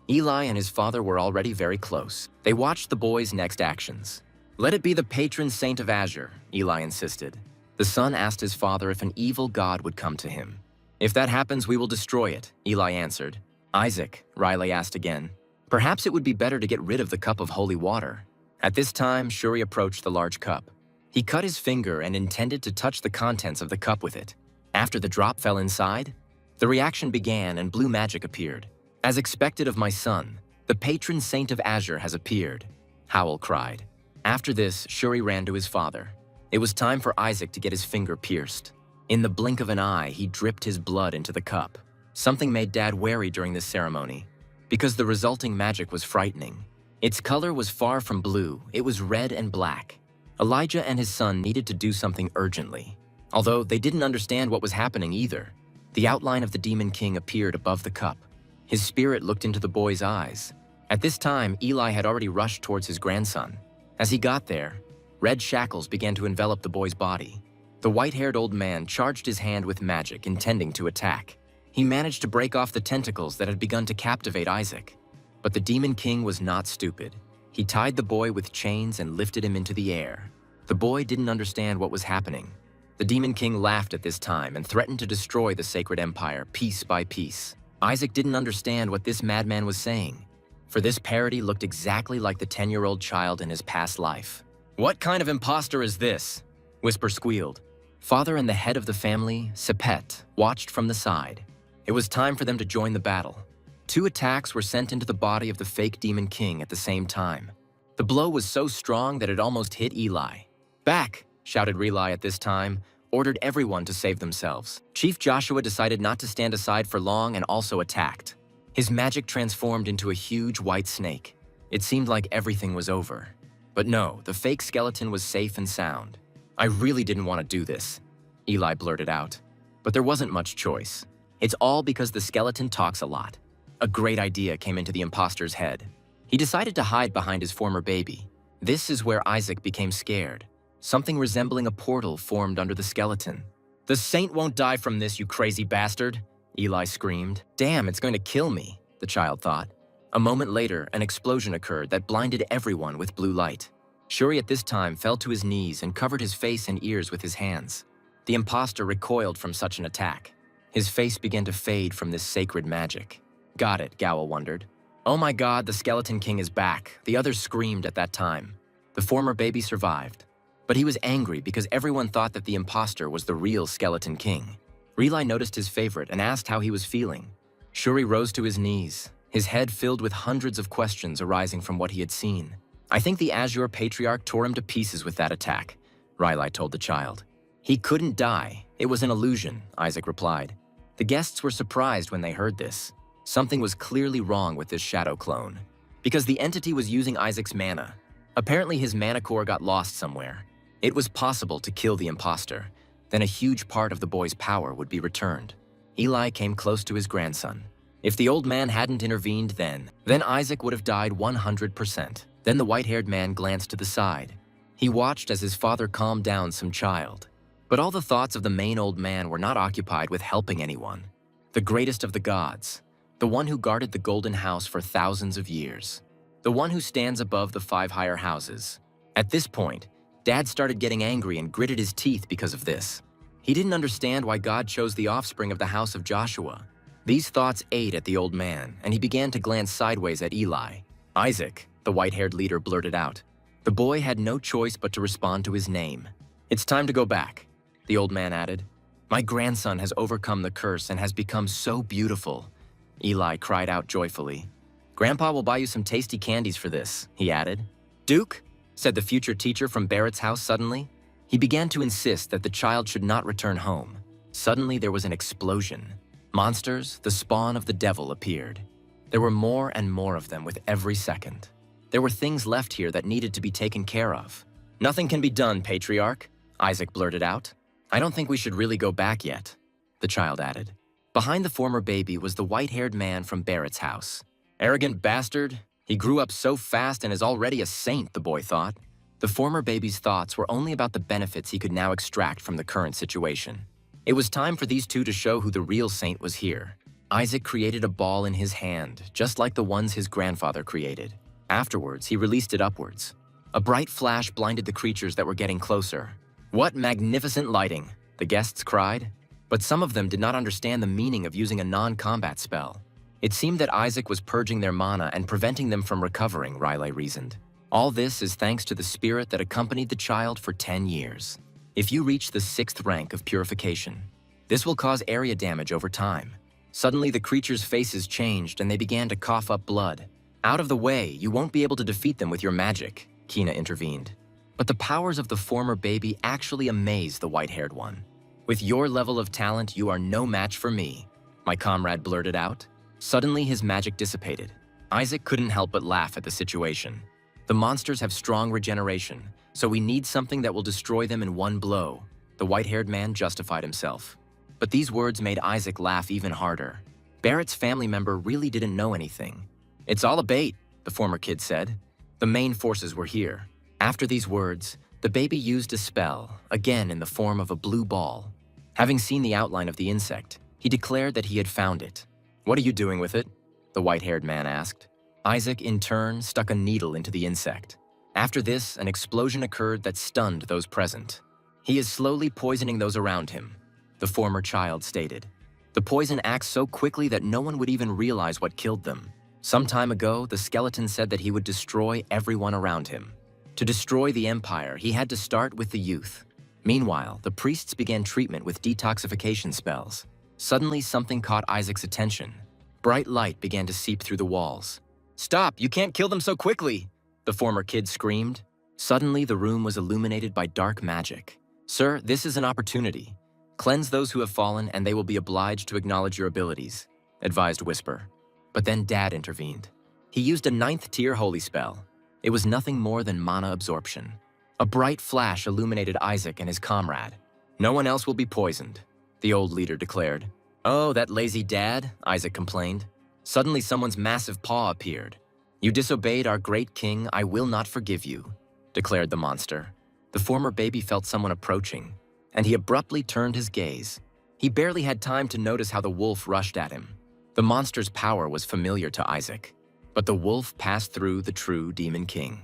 Eli and his father were already very close. They watched the boys' next actions. Let it be the patron saint of Azure, Eli insisted. The son asked his father if an evil god would come to him. If that happens, we will destroy it, Eli answered. Isaac, Riley asked again. Perhaps it would be better to get rid of the cup of holy water. At this time, Shuri approached the large cup. He cut his finger and intended to touch the contents of the cup with it. After the drop fell inside, the reaction began and blue magic appeared. As expected of my son, the patron saint of Azure has appeared, Howl cried. After this, Shuri ran to his father. It was time for Isaac to get his finger pierced. In the blink of an eye, he dripped his blood into the cup. Something made Dad wary during this ceremony, because the resulting magic was frightening. Its color was far from blue, it was red and black. Elijah and his son needed to do something urgently, although they didn't understand what was happening either. The outline of the Demon King appeared above the cup. His spirit looked into the boy's eyes. At this time, Eli had already rushed towards his grandson. As he got there, red shackles began to envelop the boy's body. The white-haired old man charged his hand with magic, intending to attack. He managed to break off the tentacles that had begun to captivate Isaac. But the Demon King was not stupid. He tied the boy with chains and lifted him into the air. The boy didn't understand what was happening. The Demon King laughed at this time and threatened to destroy the sacred empire piece by piece. Isaac didn't understand what this madman was saying, for this parody looked exactly like the 10-year-old child in his past life. What kind of imposter is this? Whisper squealed. Father and the head of the family, Sepet, watched from the side. It was time for them to join the battle. 2 attacks were sent into the body of the fake Demon King at the same time. The blow was so strong that it almost hit Eli. Back, shouted Relai at this time, ordered everyone to save themselves. Chief Joshua decided not to stand aside for long and also attacked. His magic transformed into a huge white snake. It seemed like everything was over. But no, the fake skeleton was safe and sound. I really didn't want to do this, Eli blurted out. But there wasn't much choice. It's all because the skeleton talks a lot. A great idea came into the imposter's head. He decided to hide behind his former baby. This is where Isaac became scared. Something resembling a portal formed under the skeleton. "The saint won't die from this, you crazy bastard," Eli screamed. "Damn, it's going to kill me," the child thought. A moment later, an explosion occurred that blinded everyone with blue light. Shuri at this time fell to his knees and covered his face and ears with his hands. The imposter recoiled from such an attack. His face began to fade from this sacred magic. Got it, Gowa wondered. Oh my god, the Skeleton King is back, the others screamed at that time. The former baby survived. But he was angry because everyone thought that the imposter was the real Skeleton King. Relai noticed his favorite and asked how he was feeling. Shuri rose to his knees, his head filled with hundreds of questions arising from what he had seen. "I think the Azure Patriarch tore him to pieces with that attack," Relai told the child. "He couldn't die. It was an illusion," Isaac replied. The guests were surprised when they heard this. Something was clearly wrong with this shadow clone. Because the entity was using Isaac's mana. Apparently his mana core got lost somewhere. It was possible to kill the imposter. Then a huge part of the boy's power would be returned. Eli came close to his grandson. If the old man hadn't intervened then Isaac would have died 100%. Then the white-haired man glanced to the side. He watched as his father calmed down some child. But all the thoughts of the main old man were not occupied with helping anyone. The greatest of the gods, the one who guarded the golden house for thousands of years, the one who stands above the 5 higher houses. At this point, Dad started getting angry and gritted his teeth because of this. He didn't understand why God chose the offspring of the house of Joshua. These thoughts ate at the old man, and he began to glance sideways at Eli. "Isaac," the white-haired leader blurted out. The boy had no choice but to respond to his name. "It's time to go back," the old man added. "My grandson has overcome the curse and has become so beautiful," Eli cried out joyfully. "Grandpa will buy you some tasty candies for this," he added. "Duke," said the future teacher from Barrett's house suddenly. He began to insist that the child should not return home. Suddenly there was an explosion. Monsters, the spawn of the devil, appeared. There were more and more of them with every second. There were things left here that needed to be taken care of. "Nothing can be done, Patriarch," Isaac blurted out. "I don't think we should really go back yet," the child added. Behind the former baby was the white-haired man from Barrett's house. "Arrogant bastard. He grew up so fast and is already a saint," the boy thought. The former baby's thoughts were only about the benefits he could now extract from the current situation. It was time for these two to show who the real saint was here. Isaac created a ball in his hand, just like the ones his grandfather created. Afterwards, he released it upwards. A bright flash blinded the creatures that were getting closer. "What magnificent lighting!" the guests cried. But some of them did not understand the meaning of using a non-combat spell. It seemed that Isaac was purging their mana and preventing them from recovering, Riley reasoned. All this is thanks to the spirit that accompanied the child for 10 years. If you reach the 6th rank of purification, this will cause area damage over time. Suddenly the creatures' faces changed and they began to cough up blood. "Out of the way, you won't be able to defeat them with your magic," Kina intervened. But the powers of the former baby actually amazed the white-haired one. "With your level of talent, you are no match for me," my comrade blurted out. Suddenly his magic dissipated. Isaac couldn't help but laugh at the situation. "The monsters have strong regeneration, so we need something that will destroy them in one blow," the white-haired man justified himself. But these words made Isaac laugh even harder. Barrett's family member really didn't know anything. "It's all a bait," the former kid said. "The main forces were here." After these words, the baby used a spell, again in the form of a blue ball. Having seen the outline of the insect, he declared that he had found it. "What are you doing with it?" the white-haired man asked. Isaac, in turn, stuck a needle into the insect. After this, an explosion occurred that stunned those present. "He is slowly poisoning those around him," the former child stated. "The poison acts so quickly that no one would even realize what killed them. Some time ago, the skeleton said that he would destroy everyone around him. To destroy the empire, he had to start with the youth." Meanwhile, the priests began treatment with detoxification spells. Suddenly, something caught Isaac's attention. Bright light began to seep through the walls. "Stop! You can't kill them so quickly!" the former kid screamed. Suddenly, the room was illuminated by dark magic. "Sir, this is an opportunity. Cleanse those who have fallen, and they will be obliged to acknowledge your abilities," advised Whisper. But then Dad intervened. He used a 9th tier holy spell. It was nothing more than mana absorption. A bright flash illuminated Isaac and his comrade. "No one else will be poisoned," the old leader declared. "Oh, that lazy dad," Isaac complained. Suddenly someone's massive paw appeared. "You disobeyed our great king, I will not forgive you," declared the monster. The former baby felt someone approaching, and he abruptly turned his gaze. He barely had time to notice how the wolf rushed at him. The monster's power was familiar to Isaac, but the wolf passed through the true Demon King.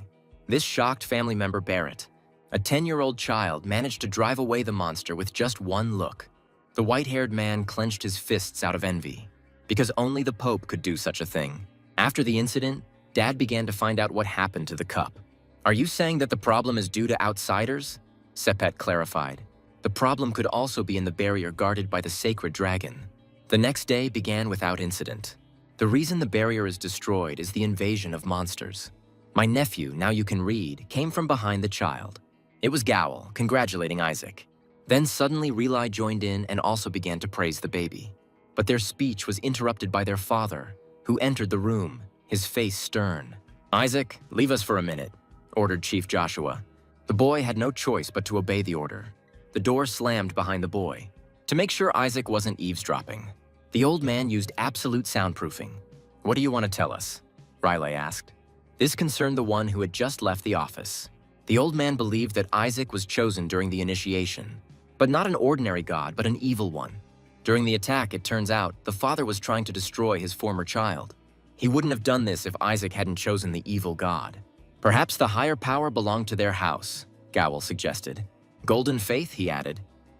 This shocked family member Barrett, a 10-year-old child, managed to drive away the monster with just one look. The white-haired man clenched his fists out of envy, because only the Pope could do such a thing. After the incident, Dad began to find out what happened to the cup. "Are you saying that the problem is due to outsiders?" Sepet clarified. "The problem could also be in the barrier guarded by the sacred dragon." The next day began without incident. The reason the barrier is destroyed is the invasion of monsters. My nephew, now you can read, came from behind the child. It was Gowl, congratulating Isaac. Then suddenly Relai joined in and also began to praise the baby. But their speech was interrupted by their father, who entered the room, his face stern. "Isaac, leave us for a minute," ordered Chief Joshua. The boy had no choice but to obey the order. The door slammed behind the boy. To make sure Isaac wasn't eavesdropping, the old man used absolute soundproofing. "What do you want to tell us?" Riley asked. This concerned the one who had just left the office. The old man believed that Isaac was chosen during the initiation, but not an ordinary god, but an evil one. During the attack, it turns out, the father was trying to destroy his former child. He wouldn't have done this if Isaac hadn't chosen the evil god. "Perhaps the higher power belonged to their house," Gowl suggested. "Golden faith," he added.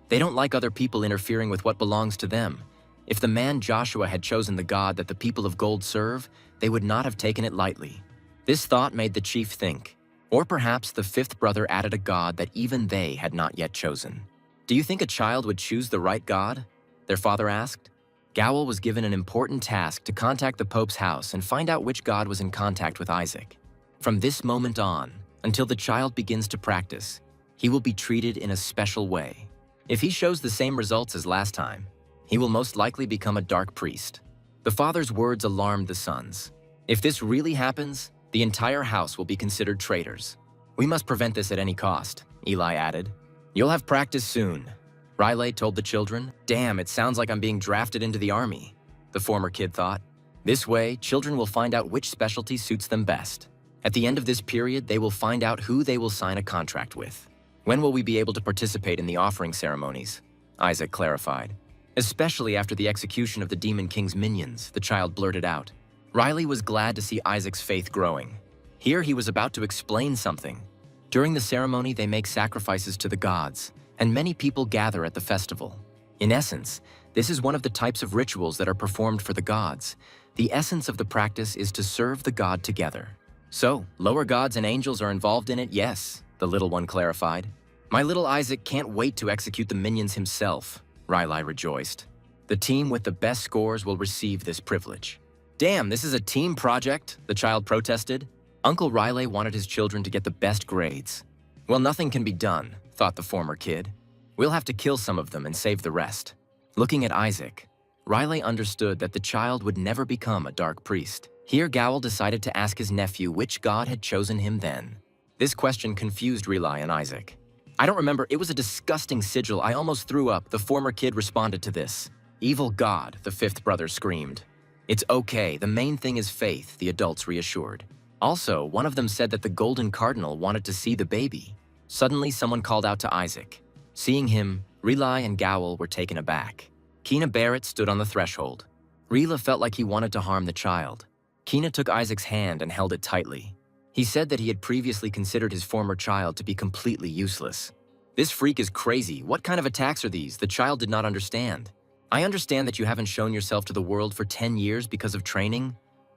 "They don't like other people interfering with what belongs to them. If the man Joshua had chosen the god that the people of gold serve, they would not have taken it lightly." This thought made the chief think. Or perhaps the fifth brother added a god that even they had not yet chosen. "Do you think a child would choose the right god?" their father asked. Gowl was given an important task to contact the Pope's house and find out which god was in contact with Isaac. From this moment on, until the child begins to practice, he will be treated in a special way. If he shows the same results as last time, he will most likely become a dark priest. The father's words alarmed the sons. "If this really happens, the entire house will be considered traitors. We must prevent this at any cost," Eli added. "You'll have practice soon," Riley told the children. "Damn, it sounds like I'm being drafted into the army," the former kid thought. This way, children will find out which specialty suits them best. At the end of this period, they will find out who they will sign a contract with. "When will we be able to participate in the offering ceremonies?" Isaac clarified. "Especially after the execution of the Demon King's minions," the child blurted out. Riley was glad to see Isaac's faith growing. Here he was about to explain something. During the ceremony, they make sacrifices to the gods, and many people gather at the festival. In essence, this is one of the types of rituals that are performed for the gods. The essence of the practice is to serve the god together. "So, lower gods and angels are involved in it, yes," the little one clarified. "My little Isaac can't wait to execute the minions himself," Riley rejoiced. "The team with the best scores will receive this privilege." "Damn, this is a team project," the child protested. Uncle Riley wanted his children to get the best grades. "Well, nothing can be done," thought the former kid. "We'll have to kill some of them and save the rest." Looking at Isaac, Riley understood that the child would never become a dark priest. Here Gowl decided to ask his nephew which god had chosen him then. This question confused Riley and Isaac. "I don't remember, it was a disgusting sigil, I almost threw up," the former kid responded to this. "Evil god," the fifth brother screamed. "It's okay, the main thing is faith," the adults reassured. Also, one of them said that the Golden Cardinal wanted to see the baby. Suddenly, someone called out to Isaac. Seeing him, Relai and Gowl were taken aback. Keena Barrett stood on the threshold. Rila felt like he wanted to harm the child. Keena took Isaac's hand and held it tightly. He said that he had previously considered his former child to be completely useless. "This freak is crazy. What kind of attacks are these?" The child did not understand. "I understand that you haven't shown yourself to the world for 10 years because of training,"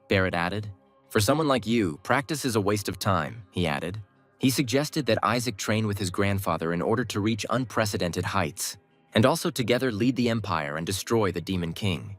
Barrett added. "For someone like you, practice is a waste of time," he added. He suggested that Isaac train with his grandfather in order to reach unprecedented heights, and also together lead the Empire and destroy the Demon King.